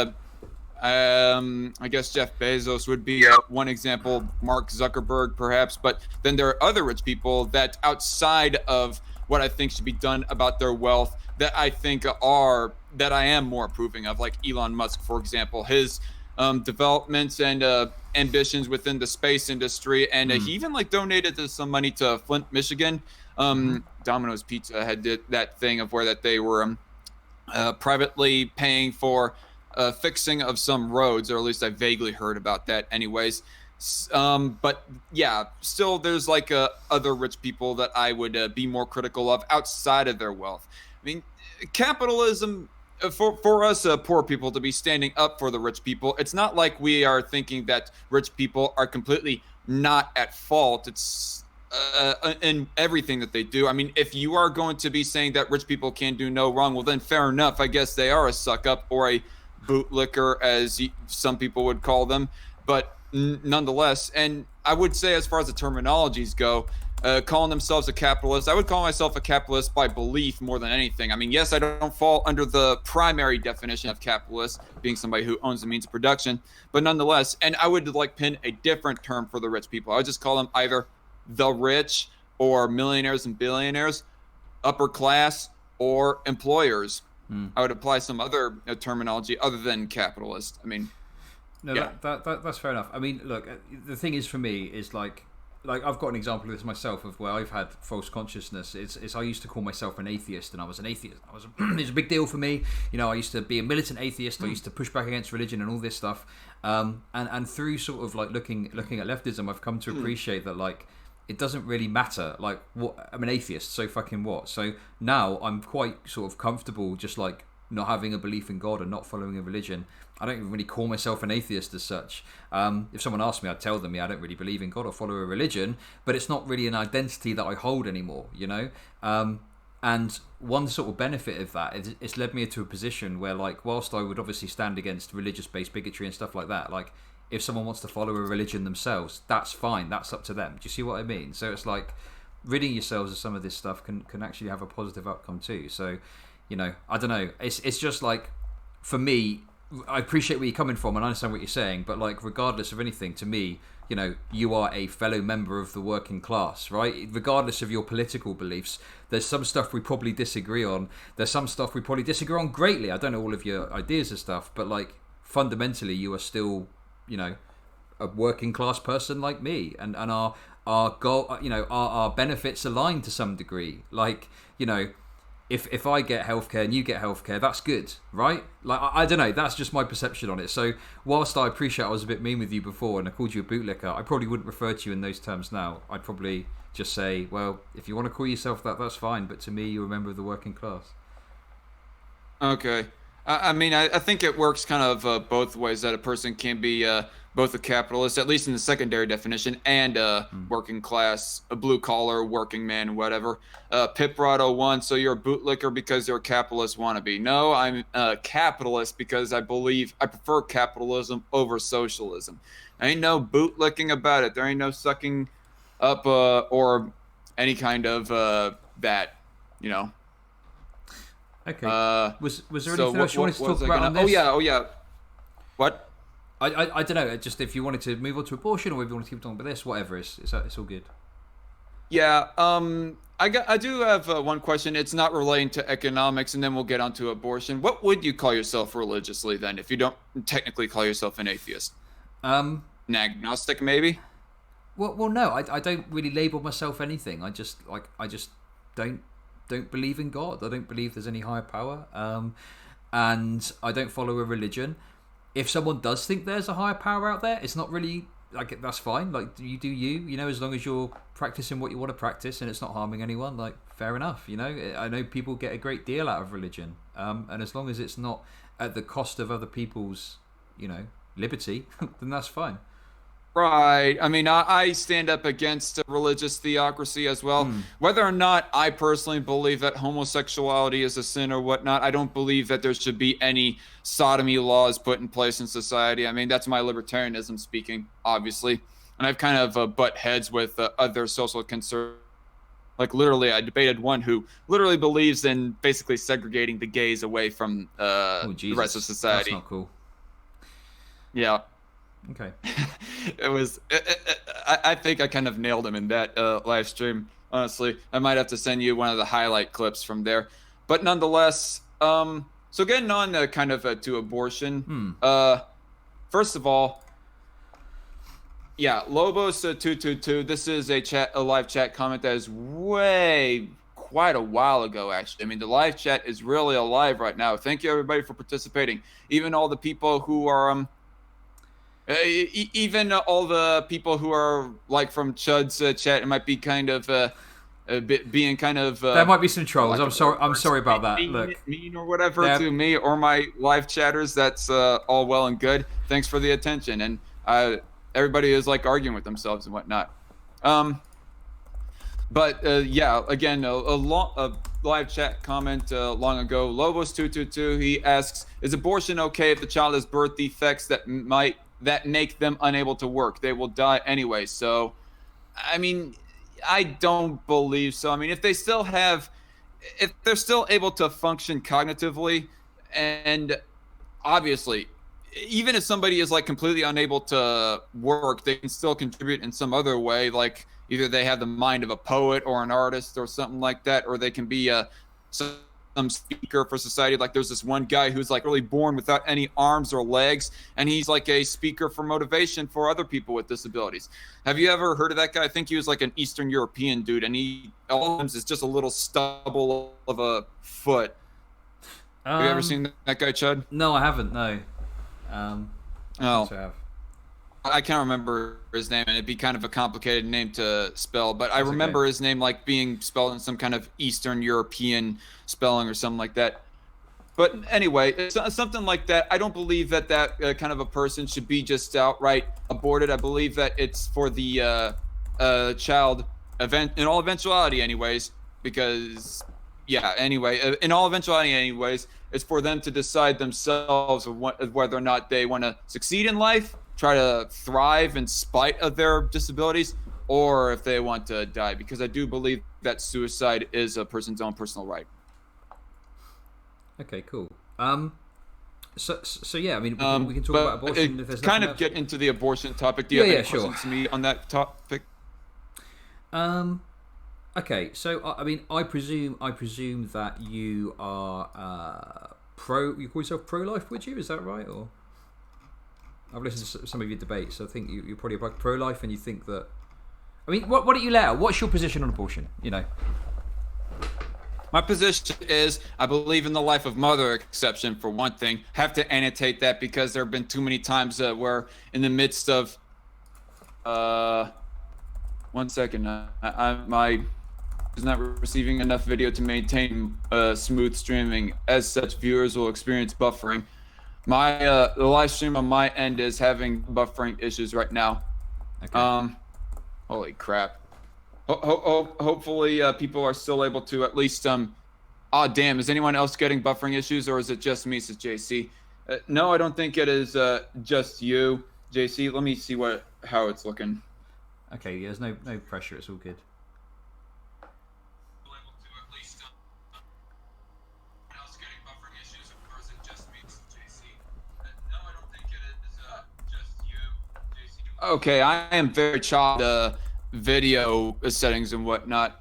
[SPEAKER 1] I guess Jeff Bezos would be one example, Mark Zuckerberg perhaps, but then there are other rich people that outside of what I think should be done about their wealth that I think that I am more approving of, like Elon Musk, for example, his developments and ambitions within the space industry, and he even like donated some money to Flint, Michigan. Domino's Pizza had did that thing of where that they were privately paying for fixing of some roads, or at least I vaguely heard about that anyways. But yeah, still there's like other rich people that I would be more critical of outside of their wealth. I mean, capitalism, for us poor people to be standing up for the rich people, it's not like we are thinking that rich people are completely not at fault. It's in everything that they do. I mean, if you are going to be saying that rich people can do no wrong, well then fair enough. I guess they are a suck up or a bootlicker, as some people would call them. But nonetheless, and I would say as far as the terminologies go, calling themselves a capitalist, I would call myself a capitalist by belief more than anything. I mean, yes, I don't fall under the primary definition of capitalist, being somebody who owns the means of production, but nonetheless, and I would like pin a different term for the rich people. I would just call them either the rich or millionaires and billionaires, upper class or employers. I would apply some other terminology other than capitalist. I mean,
[SPEAKER 2] no, yeah. That's fair enough. I mean, look, the thing is for me is like I've got an example of this myself of where I've had false consciousness. It's I used to call myself an atheist, and I was an atheist. It was a big deal for me. You know, I used to be a militant atheist. I used to push back against religion and all this stuff. And through sort of like looking at leftism, I've come to appreciate that like it doesn't really matter. Like, what, I'm an atheist, so fucking what? So now I'm quite sort of comfortable just like not having a belief in God and not following a religion. I don't even really call myself an atheist as such. If someone asked me, I'd tell them, yeah, I don't really believe in God or follow a religion, but it's not really an identity that I hold anymore, you know? And one sort of benefit of that is it's led me to a position where, like, whilst I would obviously stand against religious-based bigotry and stuff like that, like, if someone wants to follow a religion themselves, that's fine, that's up to them. Do you see what I mean? So it's like ridding yourselves of some of this stuff can actually have a positive outcome too. So, you know, I don't know. It's just like, for me, I appreciate where you're coming from, and I understand what you're saying, but like, regardless of anything, to me, you know, you are a fellow member of the working class, right? Regardless of your political beliefs, there's some stuff we probably disagree on. There's some stuff we probably disagree on greatly. I don't know all of your ideas and stuff, but like, fundamentally, you are still, you know, a working class person like me, and our goal, you know, our benefits align to some degree. Like, you know, if I get healthcare and you get healthcare, that's good, right? Like, I don't know, that's just my perception on it. So whilst I appreciate I was a bit mean with you before and I called you a bootlicker, I probably wouldn't refer to you in those terms now. I'd probably just say, well, if you want to call yourself that, that's fine, but to me, you're a member of the working class.
[SPEAKER 1] Okay. I mean, I think it works kind of both ways, that a person can be both a capitalist, at least in the secondary definition, and a working class, a blue collar working man, whatever. Piprado 1, so you're a bootlicker because you're a capitalist wannabe. No, I'm a capitalist because I prefer capitalism over socialism. Ain't no bootlicking about it. There ain't no sucking up or any kind of that, you know.
[SPEAKER 2] Okay. Was there anything else you wanted to talk about on this?
[SPEAKER 1] Oh yeah. What?
[SPEAKER 2] I don't know. Just if you wanted to move on to abortion, or if you want to keep talking about this, whatever. It's all good.
[SPEAKER 1] Yeah. I do have one question. It's not relating to economics, and then we'll get on to abortion. What would you call yourself religiously then, if you don't technically call yourself an atheist? An agnostic, maybe.
[SPEAKER 2] Well, no. I don't really label myself anything. I just don't believe in God. I don't believe there's any higher power, and I don't follow a religion. If someone does think there's a higher power out there, it's not really like, that's fine. Like, you do you know, as long as you're practicing what you want to practice and it's not harming anyone, like, fair enough. You know, I know people get a great deal out of religion, and as long as it's not at the cost of other people's, you know, liberty, then that's fine.
[SPEAKER 1] Right. I mean, I stand up against religious theocracy as well. Whether or not I personally believe that homosexuality is a sin or whatnot, I don't believe that there should be any sodomy laws put in place in society. I mean, that's my libertarianism speaking, obviously. And I've kind of butt heads with other social conservatives. Like, literally, I debated one who literally believes in basically segregating the gays away from the rest of society.
[SPEAKER 2] That's not cool.
[SPEAKER 1] Yeah.
[SPEAKER 2] Okay.
[SPEAKER 1] It was. I think I kind of nailed him in that live stream. Honestly, I might have to send you one of the highlight clips from there. But nonetheless, so getting on kind of to abortion. First of all, yeah, Lobos 222. This is a live chat comment that is quite a while ago, actually. I mean, the live chat is really alive right now. Thank you, everybody, for participating. Even all the people who are even all the people who are like from Chud's chat, it might be kind of a bit being kind of
[SPEAKER 2] there might be some trolls. I'm sorry about that.
[SPEAKER 1] Mean or whatever to me or my live chatters. That's all well and good. Thanks for the attention. And everybody is like arguing with themselves and whatnot. But yeah, again, a live chat comment long ago. Lobos 222. He asks, "Is abortion okay if the child has birth defects that make them unable to work? They will die anyway." So, I mean, I don't believe so. I mean, if they're still able to function cognitively, and obviously, even if somebody is like completely unable to work, they can still contribute in some other way. Like, either they have the mind of a poet or an artist or something like that, or they can be some speaker for society. Like, there's this one guy who's like really born without any arms or legs, and he's like a speaker for motivation for other people with disabilities. Have you ever heard of that guy? I think he was like an Eastern European dude, and all of him is just a little stubble of a foot. Have you ever seen that guy, Chud?
[SPEAKER 2] No, I haven't. No.
[SPEAKER 1] I can't remember his name, and it'd be kind of a complicated name to spell, but I remember his name like being spelled in some kind of Eastern European spelling or something like that. But anyway, it's something like that. I don't believe that kind of a person should be just outright aborted. I believe that it's for the child in all eventuality anyways, because in all eventuality anyways, it's for them to decide themselves whether or not they want to succeed in life, try to thrive in spite of their disabilities, or if they want to die, because I do believe that suicide is a person's own personal right.
[SPEAKER 2] Okay, cool. So yeah, I mean, we can talk
[SPEAKER 1] but
[SPEAKER 2] about abortion if there's
[SPEAKER 1] kind
[SPEAKER 2] nothing
[SPEAKER 1] of
[SPEAKER 2] else.
[SPEAKER 1] get into the abortion topic. Do you have any
[SPEAKER 2] sure.
[SPEAKER 1] questions to me on that topic?
[SPEAKER 2] Okay, so I presume that you are pro. You call yourself pro-life, would you? Is that right? Or I've listened to some of your debates. So I think you're probably about pro-life, and you think that. I mean, what don't you let out? What's your position on abortion? You know.
[SPEAKER 1] My position is I believe in the life of mother exception for one thing. Have to annotate that because there have been too many times where in the midst of 1 second, my is not receiving enough video to maintain smooth streaming. As such, viewers will experience buffering. My the live stream on my end is having buffering issues right now.
[SPEAKER 2] Okay.
[SPEAKER 1] Holy crap. Hopefully people are still able to at least damn, is anyone else getting buffering issues, or is it just me, says JC? No, I don't think it is just you, JC. Let me see how it's looking.
[SPEAKER 2] Okay, yeah, there's no pressure, it's all good.
[SPEAKER 1] Okay, I am very chopped video settings and whatnot.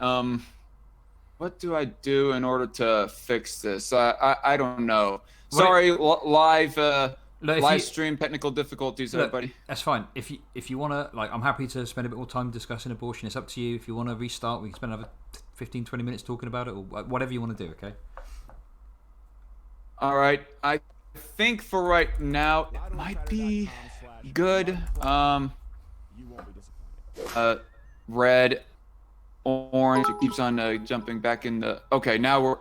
[SPEAKER 1] What do I do in order to fix this? I don't know. Sorry, live stream technical difficulties, everybody.
[SPEAKER 2] That's fine. If you want to, like, I'm happy to spend a bit more time discussing abortion. It's up to you. If you want to restart, we can spend another 15, 20 minutes talking about it, or whatever you want to do, okay?
[SPEAKER 1] All right. I think for right now, it might be good. Red, orange, it keeps on jumping back in the... Okay, now we're...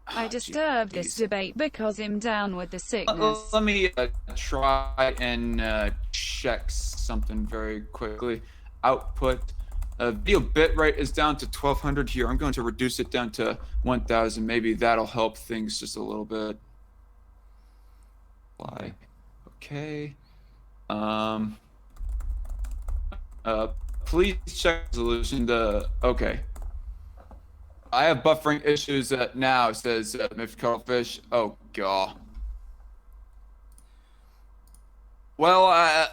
[SPEAKER 3] I disturbed this debate because I'm down with the sickness.
[SPEAKER 1] Let me try and check something very quickly. Output. Video bitrate is down to 1200 here. I'm going to reduce it down to 1000. Maybe that'll help things just a little bit. Okay. Please check resolution to... Okay. I have buffering issues now, says Mr. Cuttlefish. Oh, God. Well,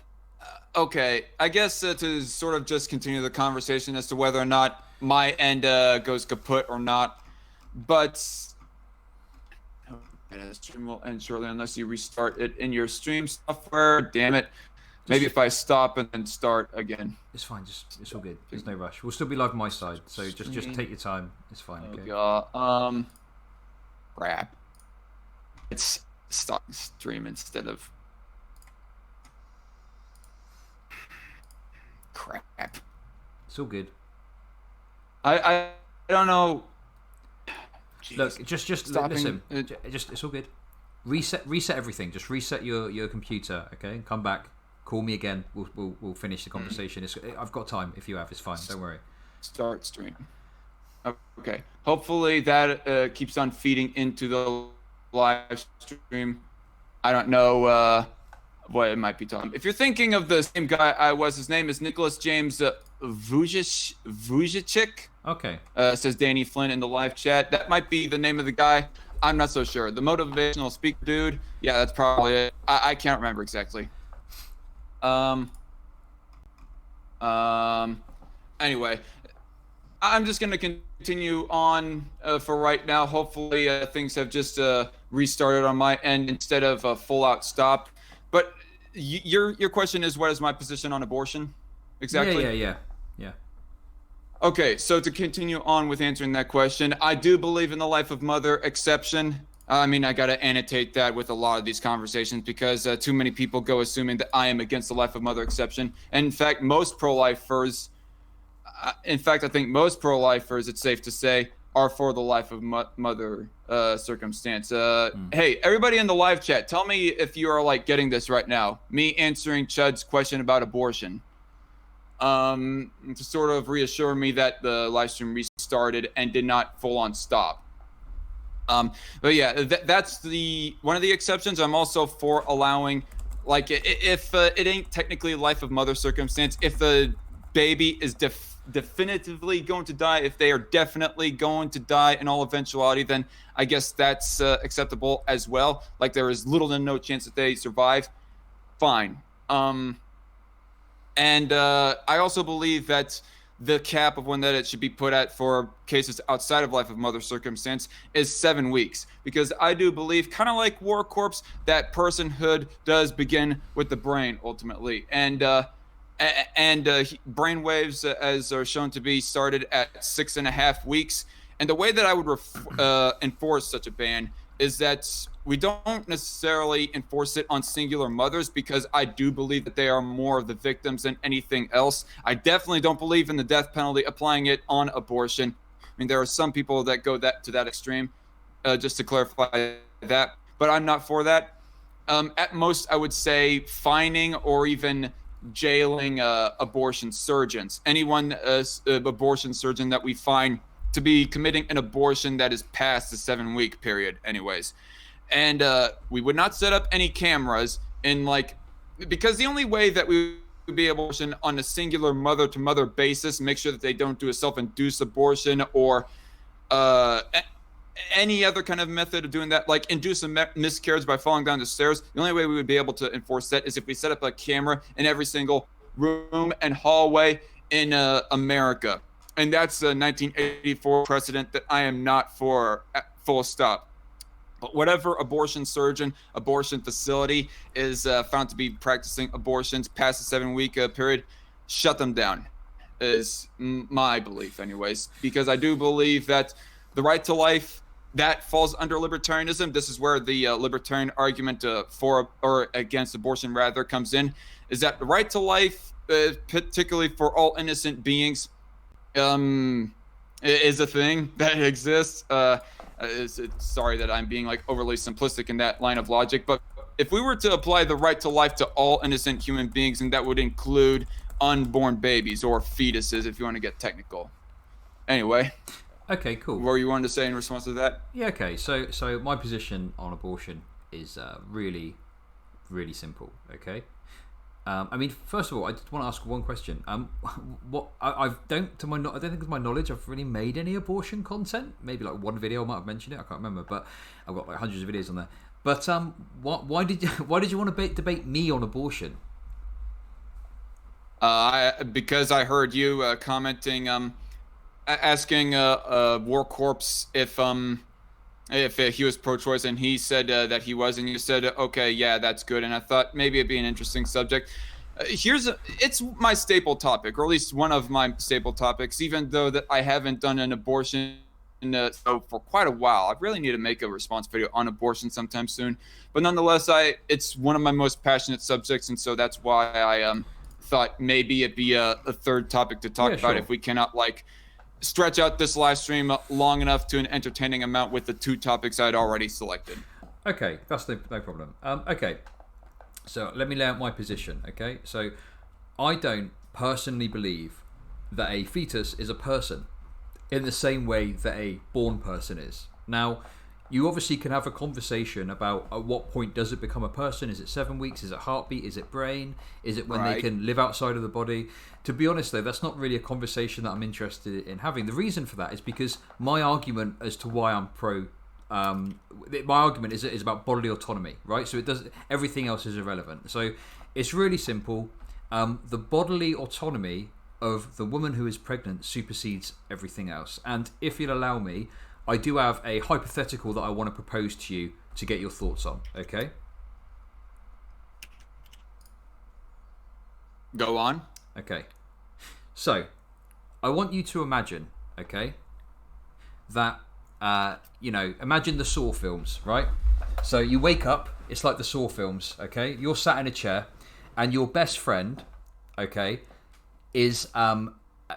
[SPEAKER 1] okay. I guess to sort of just continue the conversation as to whether or not my end goes kaput or not. But the stream will end shortly unless you restart it in your stream software. Damn it. Maybe if I stop and then start again.
[SPEAKER 2] It's fine. It's all good. There's no rush. We'll still be live on my side, so just take your time. It's fine. Okay.
[SPEAKER 1] God. Crap. It's stop stream instead of crap.
[SPEAKER 2] It's all good.
[SPEAKER 1] I don't know.
[SPEAKER 2] Jeez. Look, just listen. It's all good. Reset everything. Just reset your computer, okay? Come back. Call me again. We'll finish the conversation. I've got time. If you have, it's fine. Don't worry. Start
[SPEAKER 1] stream. Okay. Hopefully that keeps on feeding into the live stream. I don't know what it might be talking. If you're thinking of the same guy his name is Nicholas James Vujicic.
[SPEAKER 2] Okay.
[SPEAKER 1] Says Danny Flynn in the live chat. That might be the name of the guy. I'm not so sure. The motivational speaker dude. Yeah, that's probably it. I can't remember exactly. Anyway, I'm just going to continue on for right now. Hopefully things have just restarted on my end instead of a full out stop. But your question is, what is my position on abortion? Exactly.
[SPEAKER 2] Yeah.
[SPEAKER 1] Okay, so to continue on with answering that question, I do believe in the life of mother exception. I mean, I got to annotate that with a lot of these conversations because too many people go assuming that I am against the life of mother exception. And in fact, most pro-lifers, I think most pro-lifers, it's safe to say, are for the life of mother circumstance. Hey, everybody in the live chat, tell me if you are like getting this right now. Me answering Chud's question about abortion. To sort of reassure me that the live stream restarted and did not full on stop. But yeah, that's one of the exceptions. I'm also for allowing, like, if it ain't technically life of mother circumstance, if the baby is definitively going to die, if they are definitely going to die in all eventuality, then I guess that's acceptable as well. Like there is little to no chance that they survive. Fine. And I also believe that the cap of when that it should be put at for cases outside of life of mother circumstance is 7 weeks, because I do believe, kind of like War Corpse, that personhood does begin with the brain ultimately, and brain waves, as are shown to be, started at 6.5 weeks. And the way that I would enforce such a ban is that we don't necessarily enforce it on singular mothers, because I do believe that they are more of the victims than anything else. I definitely don't believe in the death penalty, applying it on abortion. I mean, there are some people that go to that extreme, just to clarify that, but I'm not for that. At most, I would say fining or even jailing abortion surgeons. Anyone, abortion surgeon that we find to be committing an abortion that is past the 7-week period anyways. And we would not set up any cameras in, like, because the only way that we would be abortion on a singular mother to mother basis, make sure that they don't do a self-induced abortion or any other kind of method of doing that, like induce a miscarriage by falling down the stairs. The only way we would be able to enforce that is if we set up a camera in every single room and hallway in America. And that's a 1984 precedent that I am not for, full stop. But whatever abortion surgeon, abortion facility is found to be practicing abortions past the 7-week period, shut them down, is my belief anyways. Because I do believe that the right to life, that falls under libertarianism. This is where the libertarian argument for or against abortion rather comes in, is that the right to life, particularly for all innocent beings, is a thing that exists. Sorry that I'm being like overly simplistic in that line of logic, but if we were to apply the right to life to all innocent human beings, and that would include unborn babies or fetuses, if you want to get technical. Anyway.
[SPEAKER 2] Okay, cool.
[SPEAKER 1] What were you wanting to say in response to that?
[SPEAKER 2] Yeah, okay. So my position on abortion is really, really simple. Okay. I mean, first of all, I just want to ask one question. What I don't think to my knowledge I've really made any abortion content. Maybe like one video I might have mentioned it. I can't remember, but I've got like hundreds of videos on there. But why did you want to debate me on abortion?
[SPEAKER 1] Because I heard you commenting, asking War Corpse if he was pro-choice, and he said that he was, and you said, okay, yeah, that's good. And I thought maybe it'd be an interesting subject. It's my staple topic, or at least one of my staple topics, even though that I haven't done an abortion for quite a while. I really need to make a response video on abortion sometime soon. But nonetheless, it's one of my most passionate subjects, and so that's why I thought maybe it'd be a third topic to talk about, if we cannot like stretch out this live stream long enough to an entertaining amount with the 2 topics I'd already selected.
[SPEAKER 2] Okay, that's no problem. Okay, so let me lay out my position. Okay, so I don't personally believe that a fetus is a person in the same way that a born person is. Now, you obviously can have a conversation about at what point does it become a person? Is it 7 weeks? Is it heartbeat? Is it brain? Is it when they can live outside of the body? To be honest, though, that's not really a conversation that I'm interested in having. The reason for that is because my argument as to why I'm pro, my argument is about bodily autonomy, right? So everything else is irrelevant. So it's really simple. The bodily autonomy of the woman who is pregnant supersedes everything else. And if you'll allow me, I do have a hypothetical that I want to propose to you to get your thoughts on, okay?
[SPEAKER 1] Go on.
[SPEAKER 2] Okay. So, I want you to imagine, okay, that, imagine the Saw films, right? So you wake up, it's like the Saw films, okay? You're sat in a chair, and your best friend, okay, is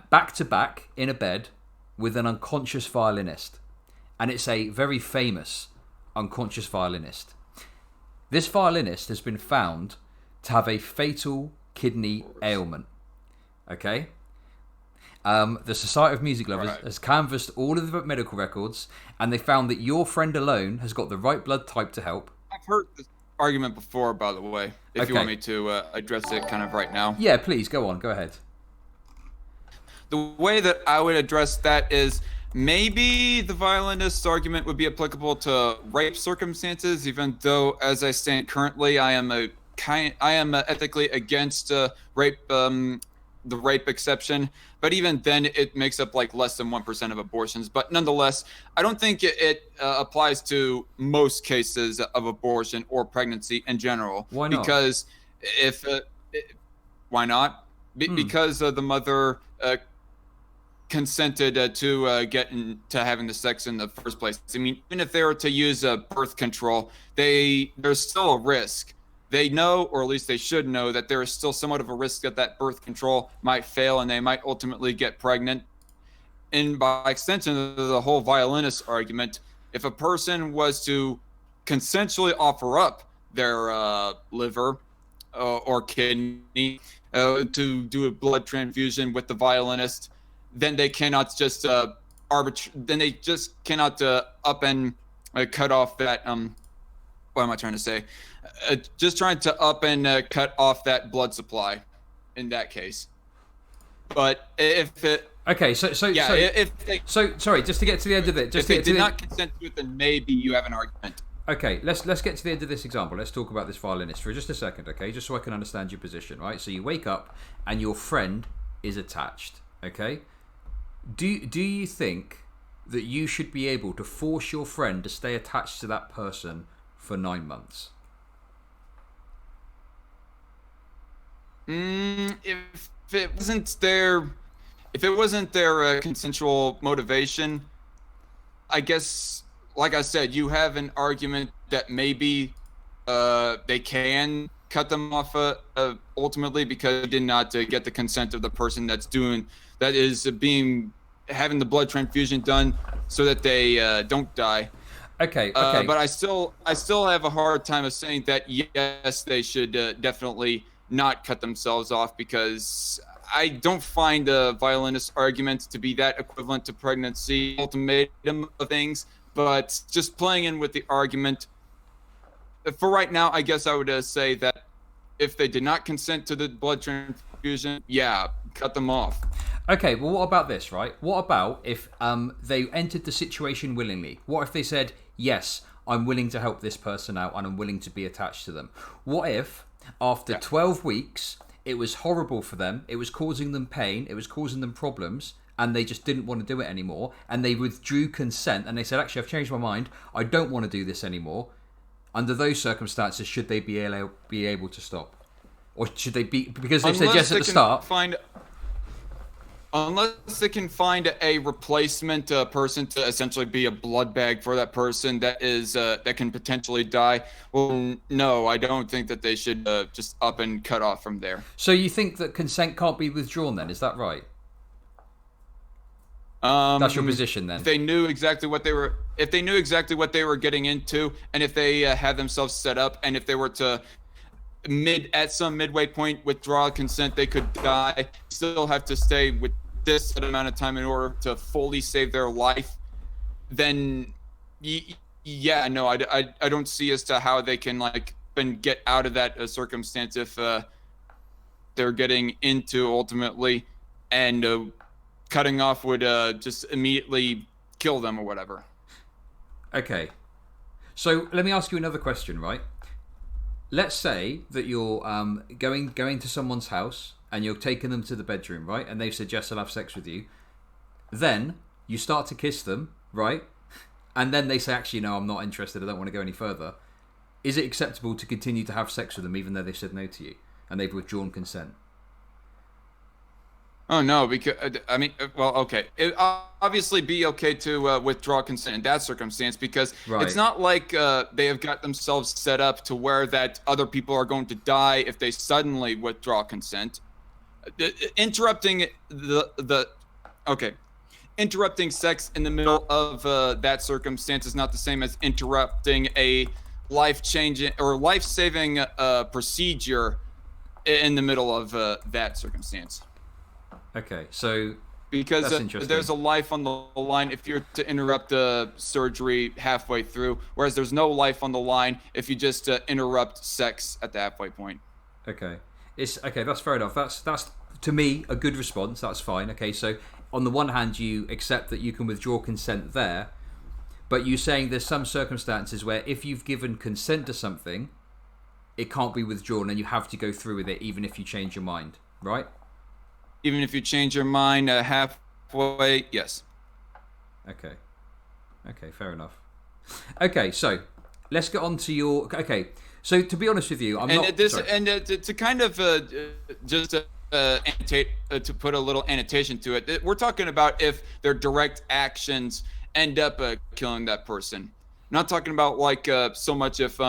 [SPEAKER 2] back to back in a bed with an unconscious violinist. And it's a very famous unconscious violinist. This violinist has been found to have a fatal kidney ailment. Okay? The Society of Music Lovers has canvassed all of the medical records, and they found that your friend alone has got the right blood type to help.
[SPEAKER 1] I've heard this argument before, by the way, if you want me to address it kind of right now.
[SPEAKER 2] Yeah, please, go on, go ahead.
[SPEAKER 1] the way that I would address that is maybe the violinist argument would be applicable to rape circumstances, even though, as I stand currently, I am ethically against rape, the rape exception. But even then, it makes up like less than 1% of abortions. But nonetheless, I don't think it applies to most cases of abortion or pregnancy in general.
[SPEAKER 2] Why not?
[SPEAKER 1] Because why not? Because the mother consented to to having the sex in the first place. I mean, even if they were to use birth control, there's still a risk. They know, or at least they should know, that there is still somewhat of a risk that birth control might fail and they might ultimately get pregnant. And by extension of the whole violinist argument, if a person was to consensually offer up their liver or kidney to do a blood transfusion with the violinist, then they cannot just then they just cannot up and cut off that what am I trying to say? Just trying to up and cut off that blood supply in that case. But if it
[SPEAKER 2] okay, so sorry, just to get to the end of it,
[SPEAKER 1] if they did not consent to it, then maybe you have an argument.
[SPEAKER 2] Okay, let's get to the end of this example. Let's talk about this violinist for just a second, okay? Just so I can understand your position, right? So you wake up and your friend is attached, okay? Do you think that you should be able to force your friend to stay attached to that person for 9 months?
[SPEAKER 1] If it wasn't their consensual motivation, I guess, like I said, you have an argument that maybe they can cut them off ultimately because they did not get the consent of the person having the blood transfusion done so that they don't die.
[SPEAKER 2] Okay.
[SPEAKER 1] But I still have a hard time of saying that yes, they should definitely not cut themselves off, because I don't find the violinist argument to be that equivalent to pregnancy ultimatum of things. But just playing in with the argument, for right now, I guess I would say that if they did not consent to the blood transfusion, yeah, cut them off.
[SPEAKER 2] Okay, well, what about this, right? What about if they entered the situation willingly? What if they said, yes, I'm willing to help this person out and I'm willing to be attached to them? What if, after 12 weeks, it was horrible for them, it was causing them pain, it was causing them problems, and they just didn't want to do it anymore, and they withdrew consent, and they said, actually, I've changed my mind, I don't want to do this anymore. Under those circumstances, should they be able to stop? Or should they be, because they said yes at the start...
[SPEAKER 1] Unless they can find a replacement person to essentially be a blood bag for that person that can potentially die, well, no, I don't think that they should just up and cut off from there.
[SPEAKER 2] So you think that consent can't be withdrawn then? Is that right? That's your position then.
[SPEAKER 1] If they knew exactly what they were getting into, and if they had themselves set up, and if they were to at some midway point withdraw consent, they could die, still have to stay with this amount of time in order to fully save their life, then yeah, no, I don't see as to how they can get out of that circumstance if they're getting into ultimately, and cutting off would just immediately kill them or whatever.
[SPEAKER 2] Okay, so let me ask you another question, right? Let's say that you're going to someone's house and you're taking them to the bedroom, right? And they've said, yes, I'll have sex with you. Then you start to kiss them, right? And then they say, actually, no, I'm not interested. I don't want to go any further. Is it acceptable to continue to have sex with them even though they said no to you and they've withdrawn consent?
[SPEAKER 1] Oh, no, because, I mean, well, okay. It obviously be okay to withdraw consent in that circumstance, because it's not like they have got themselves set up to where that other people are going to die if they suddenly withdraw consent. Interrupting interrupting sex in the middle of that circumstance is not the same as interrupting a life-changing or life-saving procedure in the middle of that circumstance.
[SPEAKER 2] Okay, so
[SPEAKER 1] because there's a life on the line if you're to interrupt the surgery halfway through, whereas there's no life on the line if you just interrupt sex at the halfway point.
[SPEAKER 2] Okay, that's fair enough. That's to me, a good response. That's fine. Okay, so on the one hand, you accept that you can withdraw consent there, but you're saying there's some circumstances where if you've given consent to something, it can't be withdrawn and you have to go through with it even if you change your mind, right?
[SPEAKER 1] Even if you change your mind halfway, yes.
[SPEAKER 2] Okay, fair enough. Okay, so let's get on to your... Okay, so to be honest with you,
[SPEAKER 1] to kind of just annotate, to put a little annotation to it, we're talking about if their direct actions end up killing that person. I'm not talking about like so much if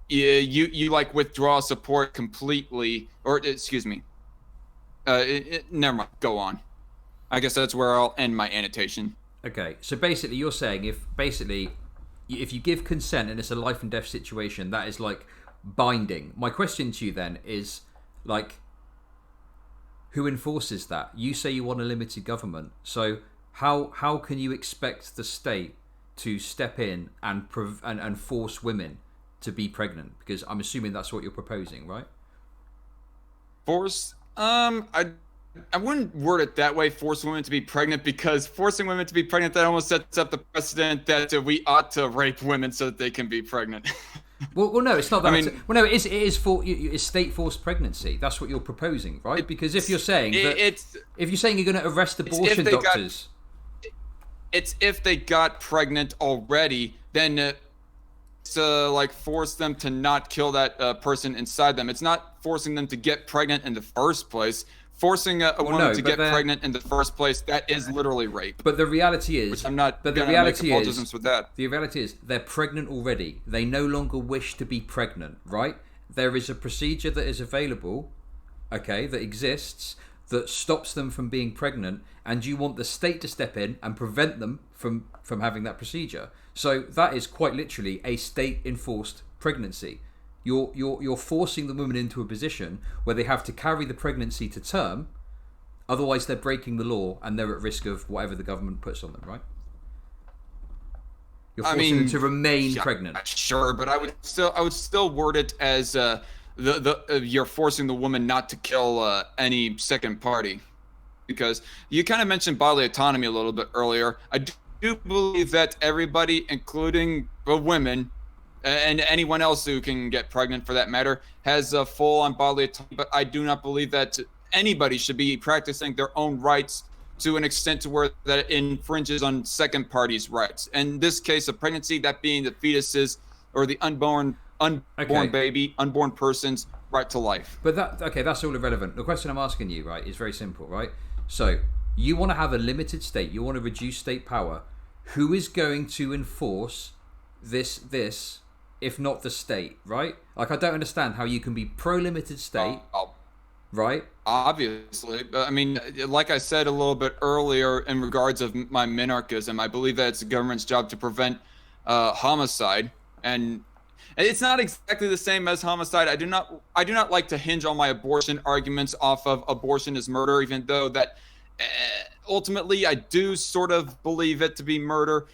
[SPEAKER 1] you like withdraw support completely, or excuse me. Never mind. Go on. I guess that's where I'll end my annotation.
[SPEAKER 2] Okay, so basically you're saying if you give consent and it's a life and death situation, that is like binding. My question to you then is like, who enforces that? You say you want a limited government, so how can you expect the state to step in and force women to be pregnant? Because I'm assuming that's what you're proposing, right?
[SPEAKER 1] Force? I wouldn't word it that way, force women to be pregnant, because forcing women to be pregnant, that almost sets up the precedent that we ought to rape women so that they can be pregnant.
[SPEAKER 2] well, no, it's not that. It's state forced pregnancy. That's what you're proposing, right? Because if you're saying if you're saying you're going to arrest abortion doctors,
[SPEAKER 1] it's if they got pregnant already, then it's like force them to not kill that person inside them. It's not forcing them to get pregnant in the first place. Forcing a woman to get pregnant in the first place, that is literally rape.
[SPEAKER 2] But the reality is,
[SPEAKER 1] which I'm not going to make apologisms with that.
[SPEAKER 2] The reality is, they're pregnant already. They no longer wish to be pregnant, right? There is a procedure that is available, okay, that exists, that stops them from being pregnant, and you want the state to step in and prevent them from having that procedure. So that is quite literally a state-enforced pregnancy. You're forcing the woman into a position where they have to carry the pregnancy to term, otherwise they're breaking the law and they're at risk of whatever the government puts on them, right? You're forcing them to remain pregnant.
[SPEAKER 1] Sure, but I would still word it as you're forcing the woman not to kill any second party, because you kind of mentioned bodily autonomy a little bit earlier. I do believe that everybody, including the women, and anyone else who can get pregnant for that matter, has a full-on bodily autonomy, but I do not believe that anybody should be practicing their own rights to an extent to where that infringes on second parties' rights. In this case of pregnancy, that being the fetuses or the unborn baby, unborn person's right to life.
[SPEAKER 2] But that's all irrelevant. The question I'm asking you, right, is very simple, right? So you want to have a limited state, you want to reduce state power. Who is going to enforce this if not the state, right? Like, I don't understand how you can be pro-limited state, right?
[SPEAKER 1] Obviously. I mean, like I said a little bit earlier in regards of my minarchism, I believe that it's the government's job to prevent homicide. And it's not exactly the same as homicide. I do not like to hinge all my abortion arguments off of abortion is murder, even though that ultimately I do sort of believe it to be murder.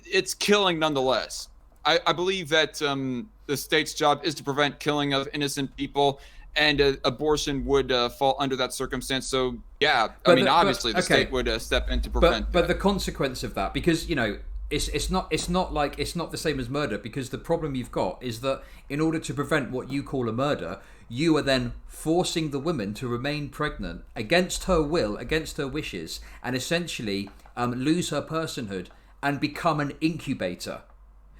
[SPEAKER 1] It's killing nonetheless. I believe that the state's job is to prevent killing of innocent people, and abortion would fall under that circumstance. So, yeah, obviously the state would step in to prevent
[SPEAKER 2] But the consequence of that, because, you know, it's not the same as murder, because the problem you've got is that in order to prevent what you call a murder, you are then forcing the woman to remain pregnant against her will, against her wishes, and essentially lose her personhood and become an incubator.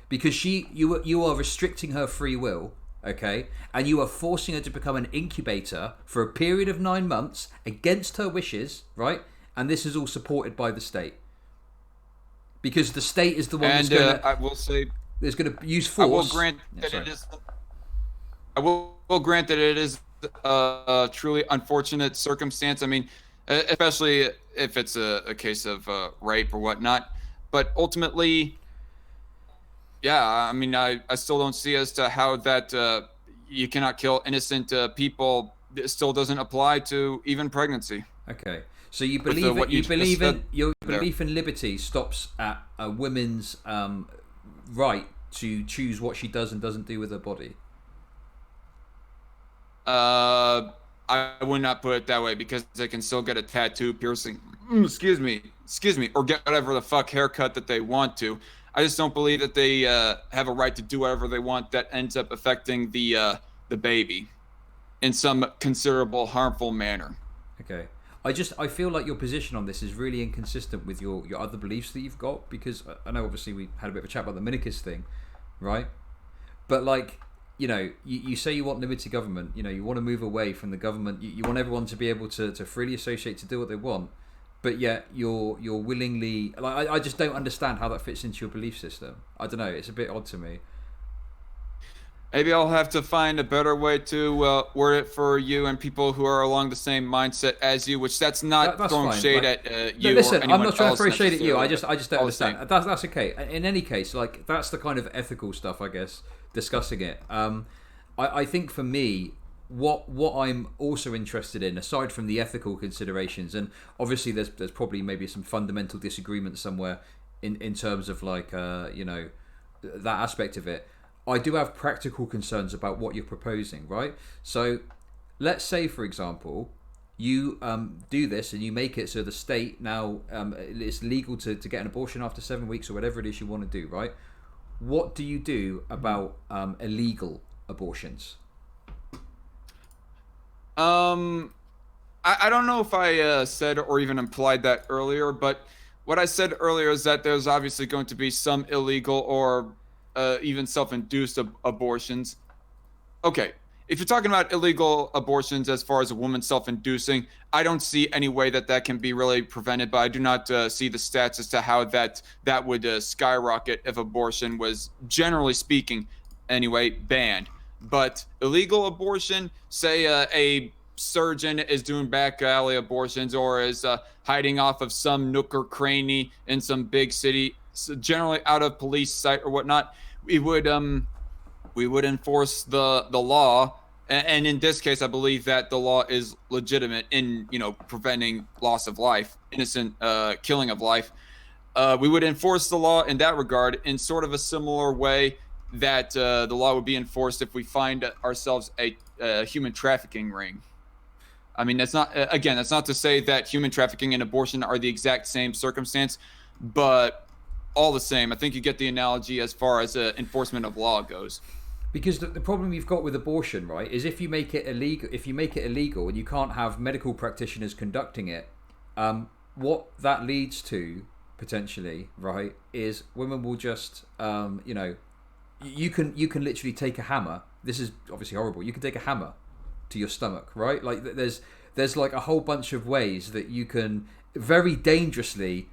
[SPEAKER 2] Because you are restricting her free will, okay? And you are forcing her to become an incubator for a period of 9 months against her wishes, right? And this is all supported by the state. Because the state is the one that's going to...
[SPEAKER 1] I will say...
[SPEAKER 2] Is going to use force.
[SPEAKER 1] I will grant that it is... I will grant that it is a truly unfortunate circumstance. I mean, especially if it's a case of rape or whatnot. But ultimately... Yeah, I mean, I still don't see as to how that you cannot kill innocent people. It still doesn't apply to even pregnancy.
[SPEAKER 2] Okay, so you believe your belief in liberty stops at a woman's right to choose what she does and doesn't do with her body.
[SPEAKER 1] I would not put it that way because they can still get a tattoo, piercing, excuse me, or get whatever the fuck haircut that they want to. I just don't believe that they have a right to do whatever they want that ends up affecting the baby in some considerable harmful manner.
[SPEAKER 2] Okay. I feel like your position on this is really inconsistent with your other beliefs that you've got, because I know obviously we had a bit of a chat about the Minikis thing, right? But like, you know, you say you want limited government, you know, you want to move away from the government, you want everyone to be able to freely associate, to do what they want, but yet you're willingly, like, I just don't understand how that fits into your belief system. I don't know, it's a bit odd to me.
[SPEAKER 1] Maybe I'll have to find a better way to word it for you and people who are along the same mindset as you, which that's not
[SPEAKER 2] That's
[SPEAKER 1] throwing
[SPEAKER 2] fine.
[SPEAKER 1] shade
[SPEAKER 2] Like,
[SPEAKER 1] at you.
[SPEAKER 2] no, listen,
[SPEAKER 1] or anyone
[SPEAKER 2] I'm not trying to
[SPEAKER 1] else
[SPEAKER 2] throw shade at you. I
[SPEAKER 1] necessarily,
[SPEAKER 2] just don't
[SPEAKER 1] all the same.
[SPEAKER 2] understand. That's okay. In any case, like, that's the kind of ethical stuff, I guess, discussing it. I think for me, what I'm also interested in, aside from the ethical considerations, and obviously there's probably maybe some fundamental disagreement somewhere in terms of, like, you know, that aspect of it. I do have practical concerns about what you're proposing, right? So let's say, for example, you do this and you make it so the state now, it's legal to get an abortion after 7 weeks or whatever it is you want to do, right? What do you do about illegal abortions?
[SPEAKER 1] I don't know if I said or even implied that earlier, but what I said earlier is that there's obviously going to be some illegal or even self-induced abortions. Okay, if you're talking about illegal abortions as far as a woman self-inducing, I don't see any way that can be really prevented, but I do not see the stats as to how that would skyrocket if abortion was, generally speaking, anyway, banned. But illegal abortion, say a surgeon is doing back alley abortions or is hiding off of some nook or cranny in some big city, so generally out of police sight or whatnot, we would enforce the law, and in this case I believe that the law is legitimate in, you know, preventing loss of life, innocent killing of life. We would enforce the law in that regard in sort of a similar way that the law would be enforced if we find ourselves a human trafficking ring. I mean, that's not to say that human trafficking and abortion are the exact same circumstance, but all the same, I think you get the analogy as far as enforcement of law goes.
[SPEAKER 2] Because the problem you've got with abortion, right, is if you make it illegal and you can't have medical practitioners conducting it, what that leads to potentially, right, is women will just, you know, you can literally take a hammer. This is obviously horrible. You can take a hammer to your stomach, right? Like, there's like a whole bunch of ways that you can very dangerously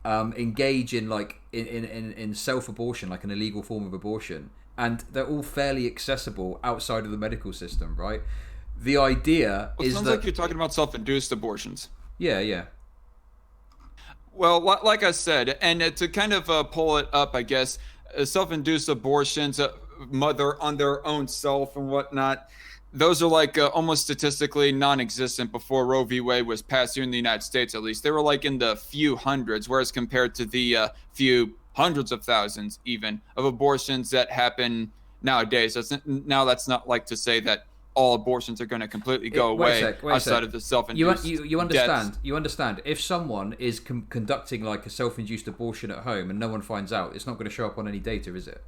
[SPEAKER 2] engage in, like, in self-abortion, like an illegal form of abortion, and they're all fairly accessible outside of the medical system, right? The idea is
[SPEAKER 1] sounds
[SPEAKER 2] that,
[SPEAKER 1] like you're talking about self-induced abortions.
[SPEAKER 2] yeah.
[SPEAKER 1] Well, like I said, and to kind of pull it up, I guess, self-induced abortions, mother on their own self and whatnot, those are like almost statistically non-existent before Roe v. Wade was passed here in the United States, at least. They were like in the few hundreds, whereas compared to the few hundreds of thousands even of abortions that happen nowadays. That's not like to say that all abortions are going to completely go away outside of the self-induced
[SPEAKER 2] you understand deaths. You understand, if someone is conducting like a self-induced abortion at home and no one finds out, it's not going to show up on any data, is it?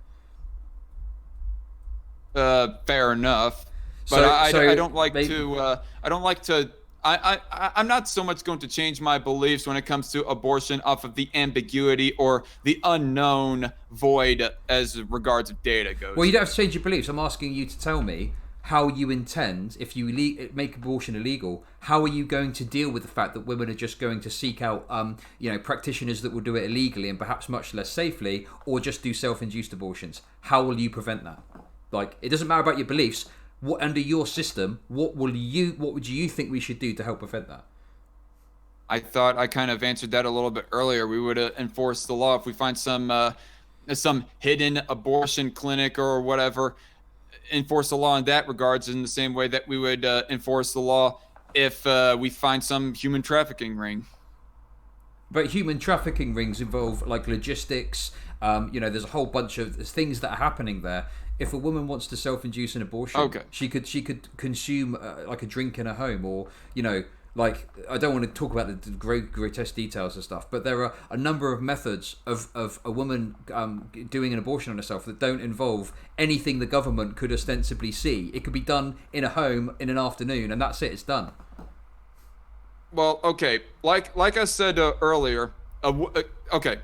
[SPEAKER 1] Fair enough. But I don't like to. I'm not so much going to change my beliefs when it comes to abortion off of the ambiguity or the unknown void as regards of data goes.
[SPEAKER 2] Well, you don't have to change your beliefs. I'm asking you to tell me how you intend, if you make abortion illegal, how are you going to deal with the fact that women are just going to seek out, you know, practitioners that will do it illegally and perhaps much less safely, or just do self-induced abortions? How will you prevent that? Like, it doesn't matter about your beliefs. What, under your system, what would you think we should do to help prevent that?
[SPEAKER 1] I thought I kind of answered that a little bit earlier. We would enforce the law if we find some hidden abortion clinic or whatever. Enforce the law in that regards, in the same way that we would enforce the law if we find some human trafficking ring.
[SPEAKER 2] But human trafficking rings involve like logistics, There's a whole bunch of things that are happening there. If a woman wants to self-induce an abortion, she could consume like a drink in her home, or like, I don't want to talk about the grotesque details and stuff, but there are a number of methods of a woman doing an abortion on herself that don't involve anything the government could ostensibly see. It could be done in a home in an afternoon, and that's it. It's done.
[SPEAKER 1] Well, okay. Like I said earlier, okay.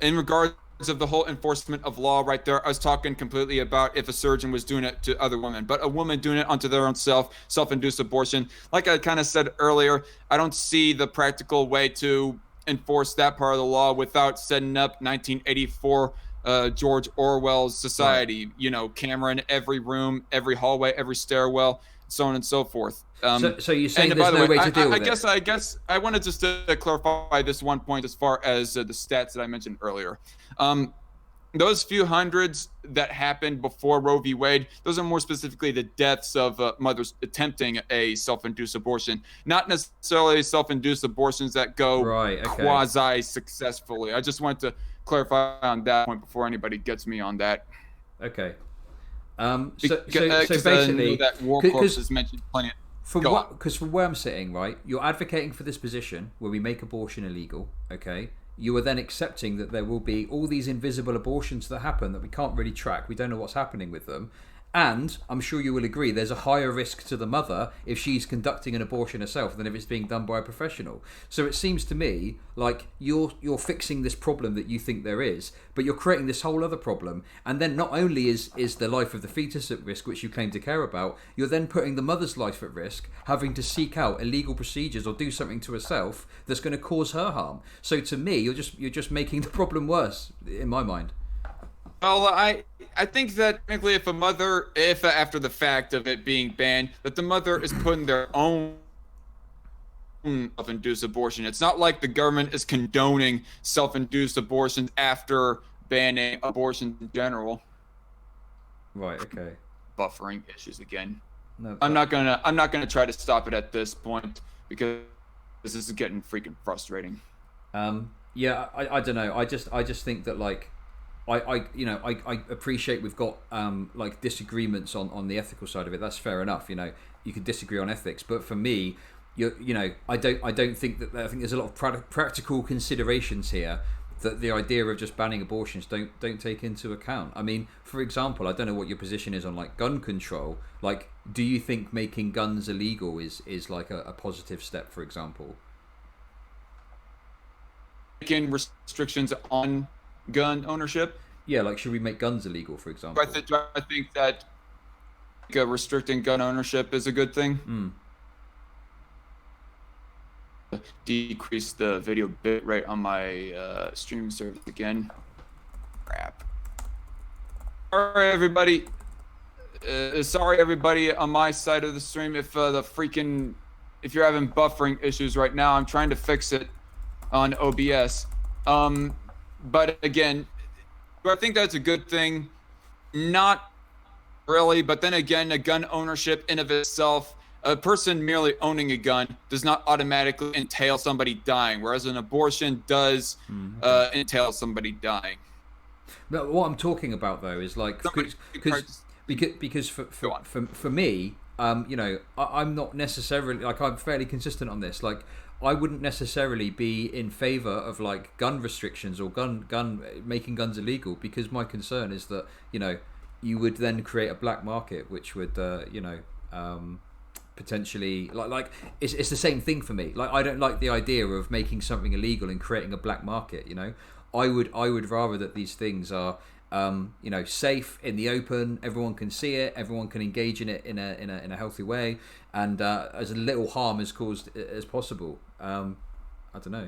[SPEAKER 1] In regards of the whole enforcement of law right there, I was talking completely about if a surgeon was doing it to other women, but a woman doing it onto their own self-induced abortion. Like I kind of said earlier, I don't see the practical way to enforce that part of the law without setting up 1984 George Orwell's society, right. Camera in every room, every hallway, every stairwell, so on and so forth.
[SPEAKER 2] So you're saying there's no way to deal with it?
[SPEAKER 1] I guess I wanted just to clarify this one point as far as the stats that I mentioned earlier. Those few hundreds that happened before Roe v. Wade, those are more specifically the deaths of mothers attempting a self-induced abortion, not necessarily self-induced abortions that go quasi-successfully. I just wanted to clarify on that point before anybody gets me on that.
[SPEAKER 2] Okay. So basically,
[SPEAKER 1] that War Corps has mentioned plenty.
[SPEAKER 2] Because from where I'm sitting, right, you're advocating for this position where we make abortion illegal, okay? You are then accepting that there will be all these invisible abortions that happen that we can't really track. We don't know what's happening with them. And I'm sure you will agree there's a higher risk to the mother if she's conducting an abortion herself than if it's being done by a professional. So it seems to me like you're fixing this problem that you think there is, but you're creating this whole other problem. And then not only is the life of the fetus at risk, which you claim to care about, you're then putting the mother's life at risk, having to seek out illegal procedures or do something to herself that's going to cause her harm. So to me, you're just making the problem worse, in my mind.
[SPEAKER 1] Well, I think that technically if after the fact of it being banned, that the mother is putting their own self-induced abortion. It's not like the government is condoning self-induced abortions after banning abortions in general.
[SPEAKER 2] Right, okay.
[SPEAKER 1] Buffering issues again.
[SPEAKER 2] No,
[SPEAKER 1] I'm not gonna try to stop it at this point because this is getting freaking frustrating.
[SPEAKER 2] Yeah, I don't know. I just think that like I appreciate we've got like disagreements on the ethical side of it. That's fair enough. You can disagree on ethics, but for me, I don't think that. I think there's a lot of practical considerations here that the idea of just banning abortions don't take into account. I mean, for example, I don't know what your position is on like gun control. Like, do you think making guns illegal is like a positive step, for example?
[SPEAKER 1] Making restrictions on gun ownership?
[SPEAKER 2] Yeah, like should we make guns illegal, for example?
[SPEAKER 1] Do I think that restricting gun ownership is a good thing? Decrease the video bit rate on my streaming service again. Crap. Sorry everybody on my side of the stream if if you're having buffering issues right now. I'm trying to fix it on OBS. But again, do I think that's a good thing? Not really, but then again, a gun ownership in of itself, a person merely owning a gun does not automatically entail somebody dying, whereas an abortion does entail somebody dying.
[SPEAKER 2] But what I'm talking about though is like because for me, I'm not necessarily like I'm fairly consistent on this. Like I wouldn't necessarily be in favor of like gun restrictions or gun making guns illegal, because my concern is that you would then create a black market which would potentially like it's the same thing for me. Like I don't like the idea of making something illegal and creating a black market. I would rather that these things are safe in the open. Everyone can see it. Everyone can engage in it in a healthy way, and as little harm is caused as possible. I don't know.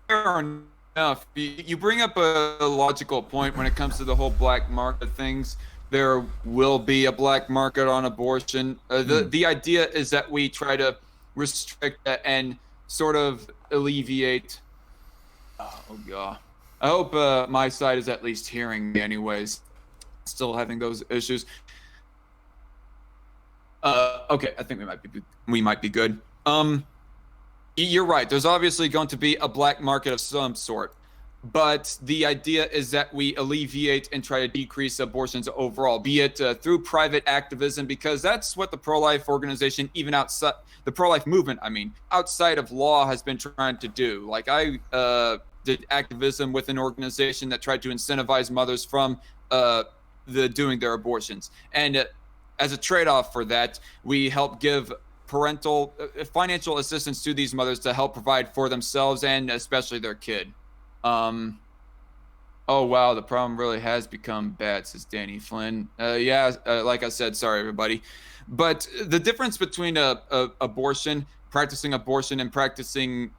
[SPEAKER 1] Fair enough. You bring up a logical point when it comes to the whole black market things. There will be a black market on abortion. The idea is that we try to restrict that and sort of alleviate. Oh god. I hope my side is at least hearing me anyways. Still having those issues. Okay, I think we might be good. You're right. There's obviously going to be a black market of some sort. but the idea is that we alleviate and try to decrease abortions overall, be it through private activism, because that's what the pro-life organization, even outside the pro-life movement, I mean, outside of law, has been trying to do. Like I did activism with an organization that tried to incentivize mothers from doing their abortions, and as a trade-off for that, we help give parental financial assistance to these mothers to help provide for themselves and especially their kid. Oh wow, the problem really has become bad, says Danny Flynn. Like I said, sorry everybody, but the difference between practicing abortion and practicing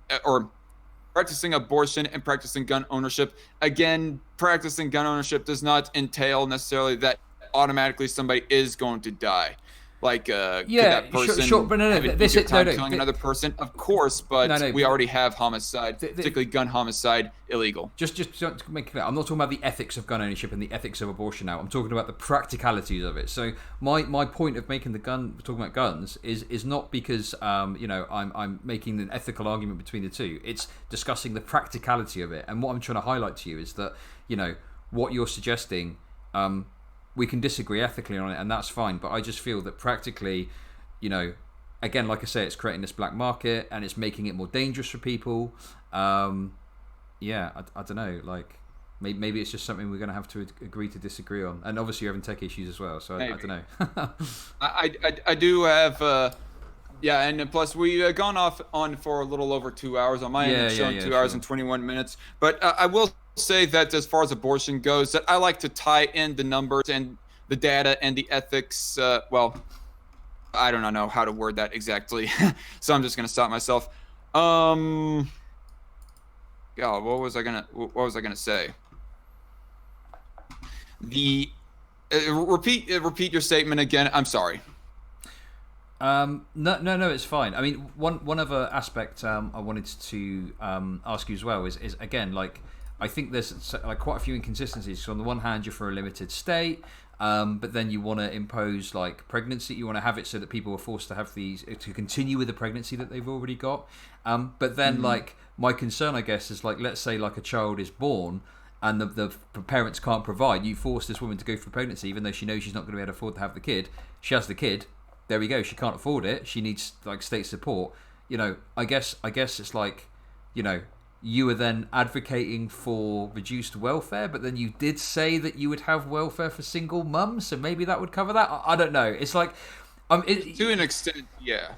[SPEAKER 1] abortion and practicing gun ownership. Again, practicing gun ownership does not entail necessarily that automatically somebody is going to die. Like, could that person
[SPEAKER 2] sure, but no,
[SPEAKER 1] killing another person? Of course, but we already have homicide, particularly gun homicide, illegal.
[SPEAKER 2] Just to make it clear, I'm not talking about the ethics of gun ownership and the ethics of abortion now. I'm talking about the practicalities of it. So my point of talking about guns is not because I'm making an ethical argument between the two. It's discussing the practicality of it. And what I'm trying to highlight to you is that what you're suggesting. We can disagree ethically on it, and that's fine. But I just feel that practically, again, like I say, it's creating this black market and it's making it more dangerous for people. I don't know. Like, maybe it's just something we're going to have to agree to disagree on. And obviously, you're having tech issues as well, so I don't know.
[SPEAKER 1] I do have. And plus we gone on for a little over 2 hours. On my end, it's showing 2 hours and 21 minutes. But I will say that as far as abortion goes, that I like to tie in the numbers and the data and the ethics. I don't know how to word that exactly, so I'm just gonna stop myself. What was I gonna say? Repeat your statement again. I'm sorry.
[SPEAKER 2] No, it's fine. I mean, one other aspect I wanted to ask you as well is again, like, I think there's like quite a few inconsistencies. So on the one hand, you're for a limited state, but then you want to impose like pregnancy. You want to have it so that people are forced to have to continue with the pregnancy that they've already got. But then like my concern, I guess, is like, let's say like a child is born and the parents can't provide. You force this woman to go for pregnancy, even though she knows she's not going to be able to afford to have the kid. She has the kid. There we go. She can't afford it. She needs like state support. I guess it's like, you were then advocating for reduced welfare, but then you did say that you would have welfare for single mums, so maybe that would cover that. I don't know. It's like,
[SPEAKER 1] to an extent, yeah.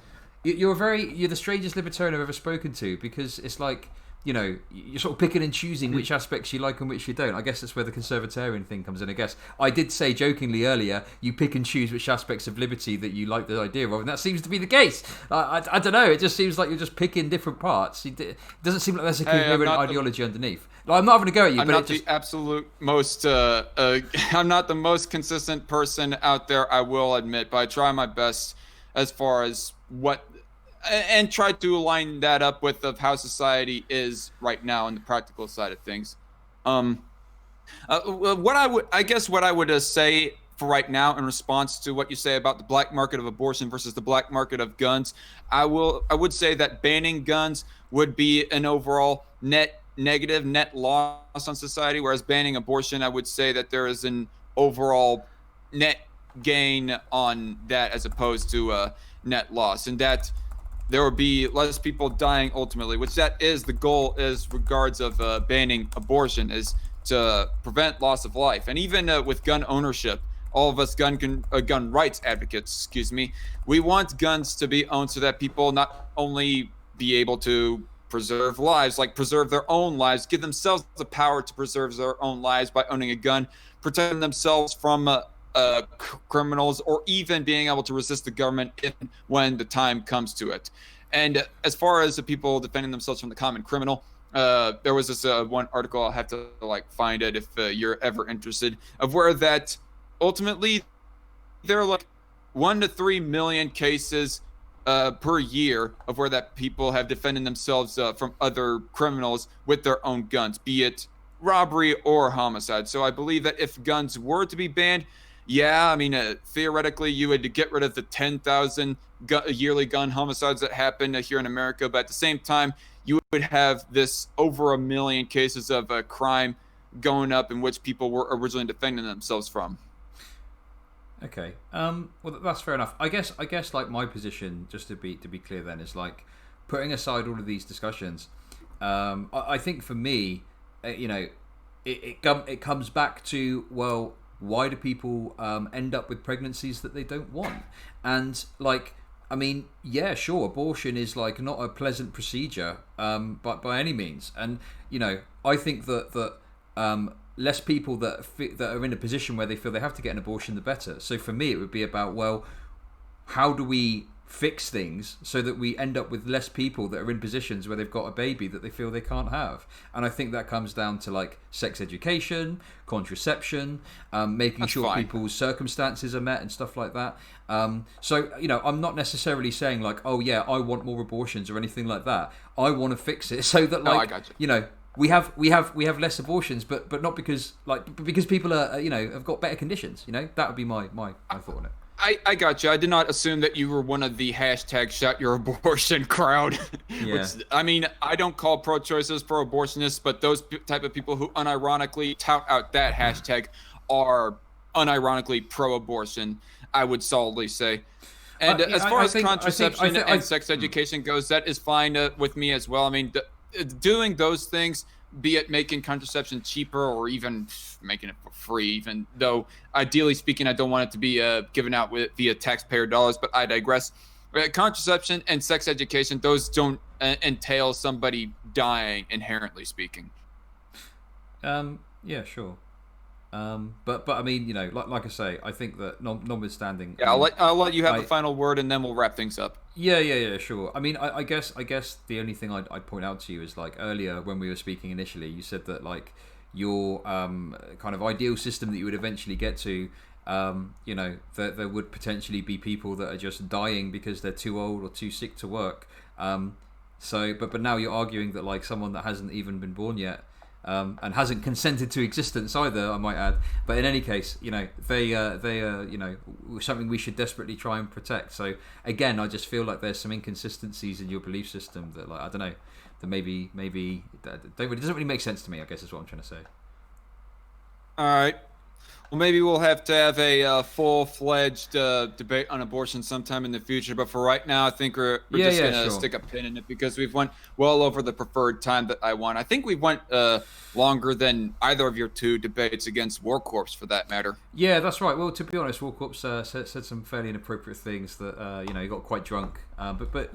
[SPEAKER 2] You're the strangest libertarian I've ever spoken to, because it's like, you're sort of picking and choosing which aspects you like and which you don't. I guess that's where the Conservatarian thing comes in, I guess. I did say jokingly earlier, you pick and choose which aspects of liberty that you like the idea of, and that seems to be the case. I don't know, it just seems like you're just picking different parts. It doesn't seem like there's a coherent ideology underneath. Like, I'm not having to go at you,
[SPEAKER 1] I'm not the absolute most, I'm not the most consistent person out there, I will admit, but I try my best as far as and try to align that up with of how society is right now and the practical side of things. What I would say for right now in response to what you say about the black market of abortion versus the black market of guns, I would say that banning guns would be an overall net loss on society, whereas banning abortion, I would say that there is an overall net gain on that as opposed to net loss, and that there will be less people dying ultimately, which that is the goal as regards of banning abortion, is to prevent loss of life. And even with gun ownership, all of us gun rights advocates, we want guns to be owned so that people not only be able to preserve lives, like preserve their own lives, give themselves the power to preserve their own lives by owning a gun, protecting themselves from criminals, or even being able to resist the government when the time comes to it. And as far as the people defending themselves from the common criminal, there was this one article, I'll have to find it if you're ever interested, of where that ultimately there are like 1 to 3 million cases per year of where that people have defended themselves from other criminals with their own guns, be it robbery or homicide. So I believe that if guns were to be banned, yeah, I mean, theoretically, you would get rid of the 10,000 yearly gun homicides that happen here in America, but at the same time, you would have this over 1 million cases of crime going up in which people were originally defending themselves from.
[SPEAKER 2] Okay. Well, that's fair enough. I guess like my position, just to be clear, then is like putting aside all of these discussions. I think for me, it comes back to, well, why do people end up with pregnancies that they don't want? And like, I mean, yeah, sure, abortion is like not a pleasant procedure, but by any means. And I think that less people that are in a position where they feel they have to get an abortion, the better. So for me, it would be about, well, how do we fix things so that we end up with less people that are in positions where they've got a baby that they feel they can't have? And I think that comes down to like sex education, contraception, making
[SPEAKER 1] That's
[SPEAKER 2] sure
[SPEAKER 1] fine.
[SPEAKER 2] people's circumstances are met and stuff like that. So I'm not necessarily saying like, oh yeah, I want more abortions or anything like that. I want to fix it so that, like,
[SPEAKER 1] I got you.
[SPEAKER 2] we have less abortions, but not because because people are have got better conditions. That would be my thought on it.
[SPEAKER 1] I got you. I did not assume that you were one of the hashtag shut your abortion crowd.
[SPEAKER 2] Yeah.
[SPEAKER 1] Which, I mean, I don't call pro-choicers pro-abortionists, but those type of people who unironically tout out that hashtag are unironically pro-abortion, I would solidly say. And as far as contraception and sex education goes, that is fine with me as well. I mean, doing those things, be it making contraception cheaper or even making it for free, even though ideally speaking, I don't want it to be given out via taxpayer dollars, but I digress. Contraception and sex education, those don't entail somebody dying, inherently speaking.
[SPEAKER 2] Yeah, sure. But I mean, like I say, I think that notwithstanding.
[SPEAKER 1] Yeah, I'll let you have the final word, and then we'll wrap things up.
[SPEAKER 2] Yeah, sure. I mean, I guess the only thing I'd point out to you is, like, earlier when we were speaking initially, you said that like your kind of ideal system that you would eventually get to, that there would potentially be people that are just dying because they're too old or too sick to work. But now you're arguing that like someone that hasn't even been born yet. And hasn't consented to existence either, I might add. But in any case, they are something we should desperately try and protect. So again, I just feel like there's some inconsistencies in your belief system that, like, I don't know, that maybe it doesn't really make sense to me, I guess is what I'm trying to say.
[SPEAKER 1] All right. Well, maybe we'll have to have a full-fledged debate on abortion sometime in the future. But for right now, I think we're just going to stick a pin in it because we've went well over the preferred time that I want. I think we went longer than either of your two debates against War Corps, for that matter.
[SPEAKER 2] Yeah, that's right. Well, to be honest, War Corps said some fairly inappropriate things that, you got quite drunk. But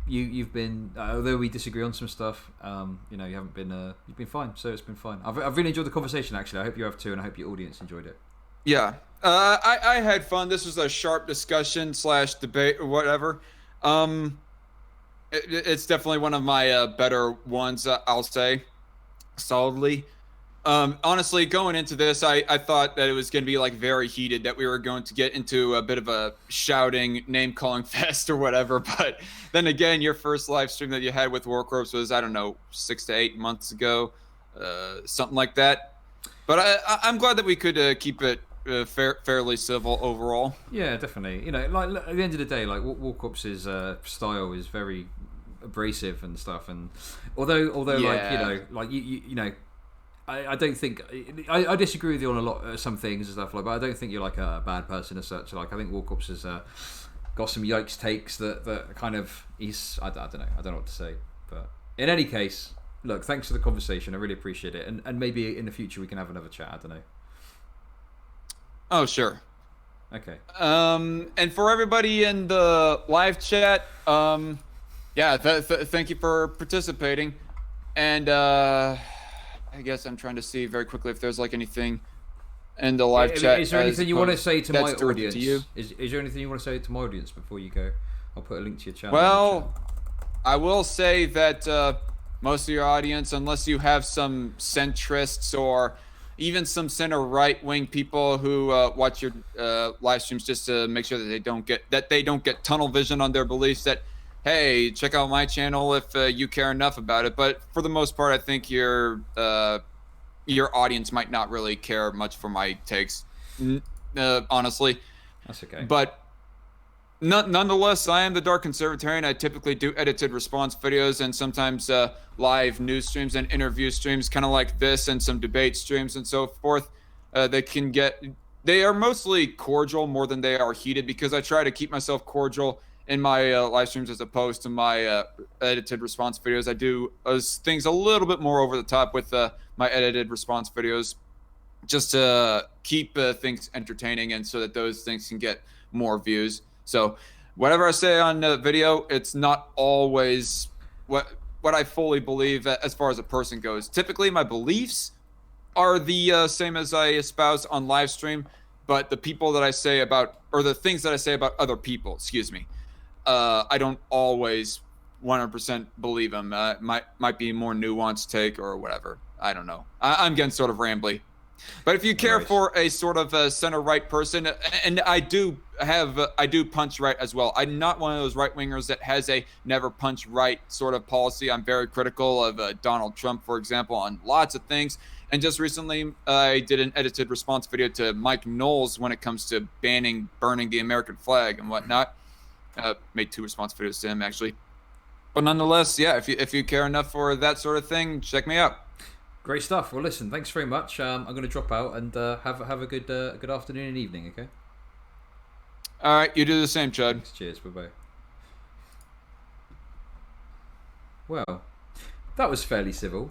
[SPEAKER 2] you've been, although we disagree on some stuff, you haven't been, you've been fine, so it's been fine. I've really enjoyed the conversation, actually. I hope you have too, and I hope your audience enjoyed it.
[SPEAKER 1] Yeah, I had fun. This was a sharp discussion / debate or whatever. It's definitely one of my better ones, I'll say, solidly. Honestly, going into this, I thought that it was going to be like very heated, that we were going to get into a bit of a shouting, name-calling fest or whatever. But then again, your first live stream that you had with War Corps was, I don't know, 6 to 8 months ago, something like that. But I'm glad that we could keep it fairly civil overall.
[SPEAKER 2] Yeah, definitely. Like at the end of the day, like War Corps's style is very abrasive and stuff. And although
[SPEAKER 1] Yeah.
[SPEAKER 2] I don't think I disagree with you on a lot some things and stuff like, but I don't think you're like a bad person as such. Like, I think War Corps has got some yikes takes that kind of I don't know. I don't know what to say. But in any case, look, thanks for the conversation. I really appreciate it, and maybe in the future we can have another chat. I don't know.
[SPEAKER 1] Oh, sure.
[SPEAKER 2] Okay.
[SPEAKER 1] And for everybody in the live chat, thank you for participating. And I guess I'm trying to see very quickly if there's like anything in the live chat.
[SPEAKER 2] Is there anything you want to say to my audience?
[SPEAKER 1] To you.
[SPEAKER 2] Is there anything you want to say to my audience before you go? I'll put a link to your channel.
[SPEAKER 1] Well, I will say that most of your audience, unless you have some centrists or even some center right-wing people who watch your live streams just to make sure that they don't get tunnel vision on their beliefs, that hey, check out my channel if you care enough about it. But for the most part, I think your audience might not really care much for my takes. honestly.
[SPEAKER 2] That's okay.
[SPEAKER 1] But nonetheless, I am the Dark Conservatarian. I typically do edited response videos and sometimes live news streams and interview streams, kind of like this, and some debate streams and so forth. They are mostly cordial more than they are heated, because I try to keep myself cordial in my live streams as opposed to my edited response videos. I do things a little bit more over the top with my edited response videos, just to keep things entertaining and so that those things can get more views. So whatever I say on video, it's not always what I fully believe as far as a person goes. Typically, my beliefs are the same as I espouse on live stream, but the people that I say about, or the things that I say about other people, I don't always 100% believe them. Might be a more nuanced take or whatever. I don't know. I'm getting sort of rambly. But if you care for a sort of center-right person, and I do punch right as well. I'm not one of those right-wingers that has a never punch right sort of policy. I'm very critical of Donald Trump, for example, on lots of things. And just recently, I did an edited response video to Mike Knowles when it comes to burning the American flag and whatnot. Made 2 response videos to him, actually. But nonetheless, yeah, if you care enough for that sort of thing, check me out.
[SPEAKER 2] Great stuff. Well, listen, thanks very much. I'm going to drop out and have a good afternoon and evening, okay?
[SPEAKER 1] All right, you do the same, Chud.
[SPEAKER 2] Thanks, cheers, bye-bye. Well, that was fairly civil.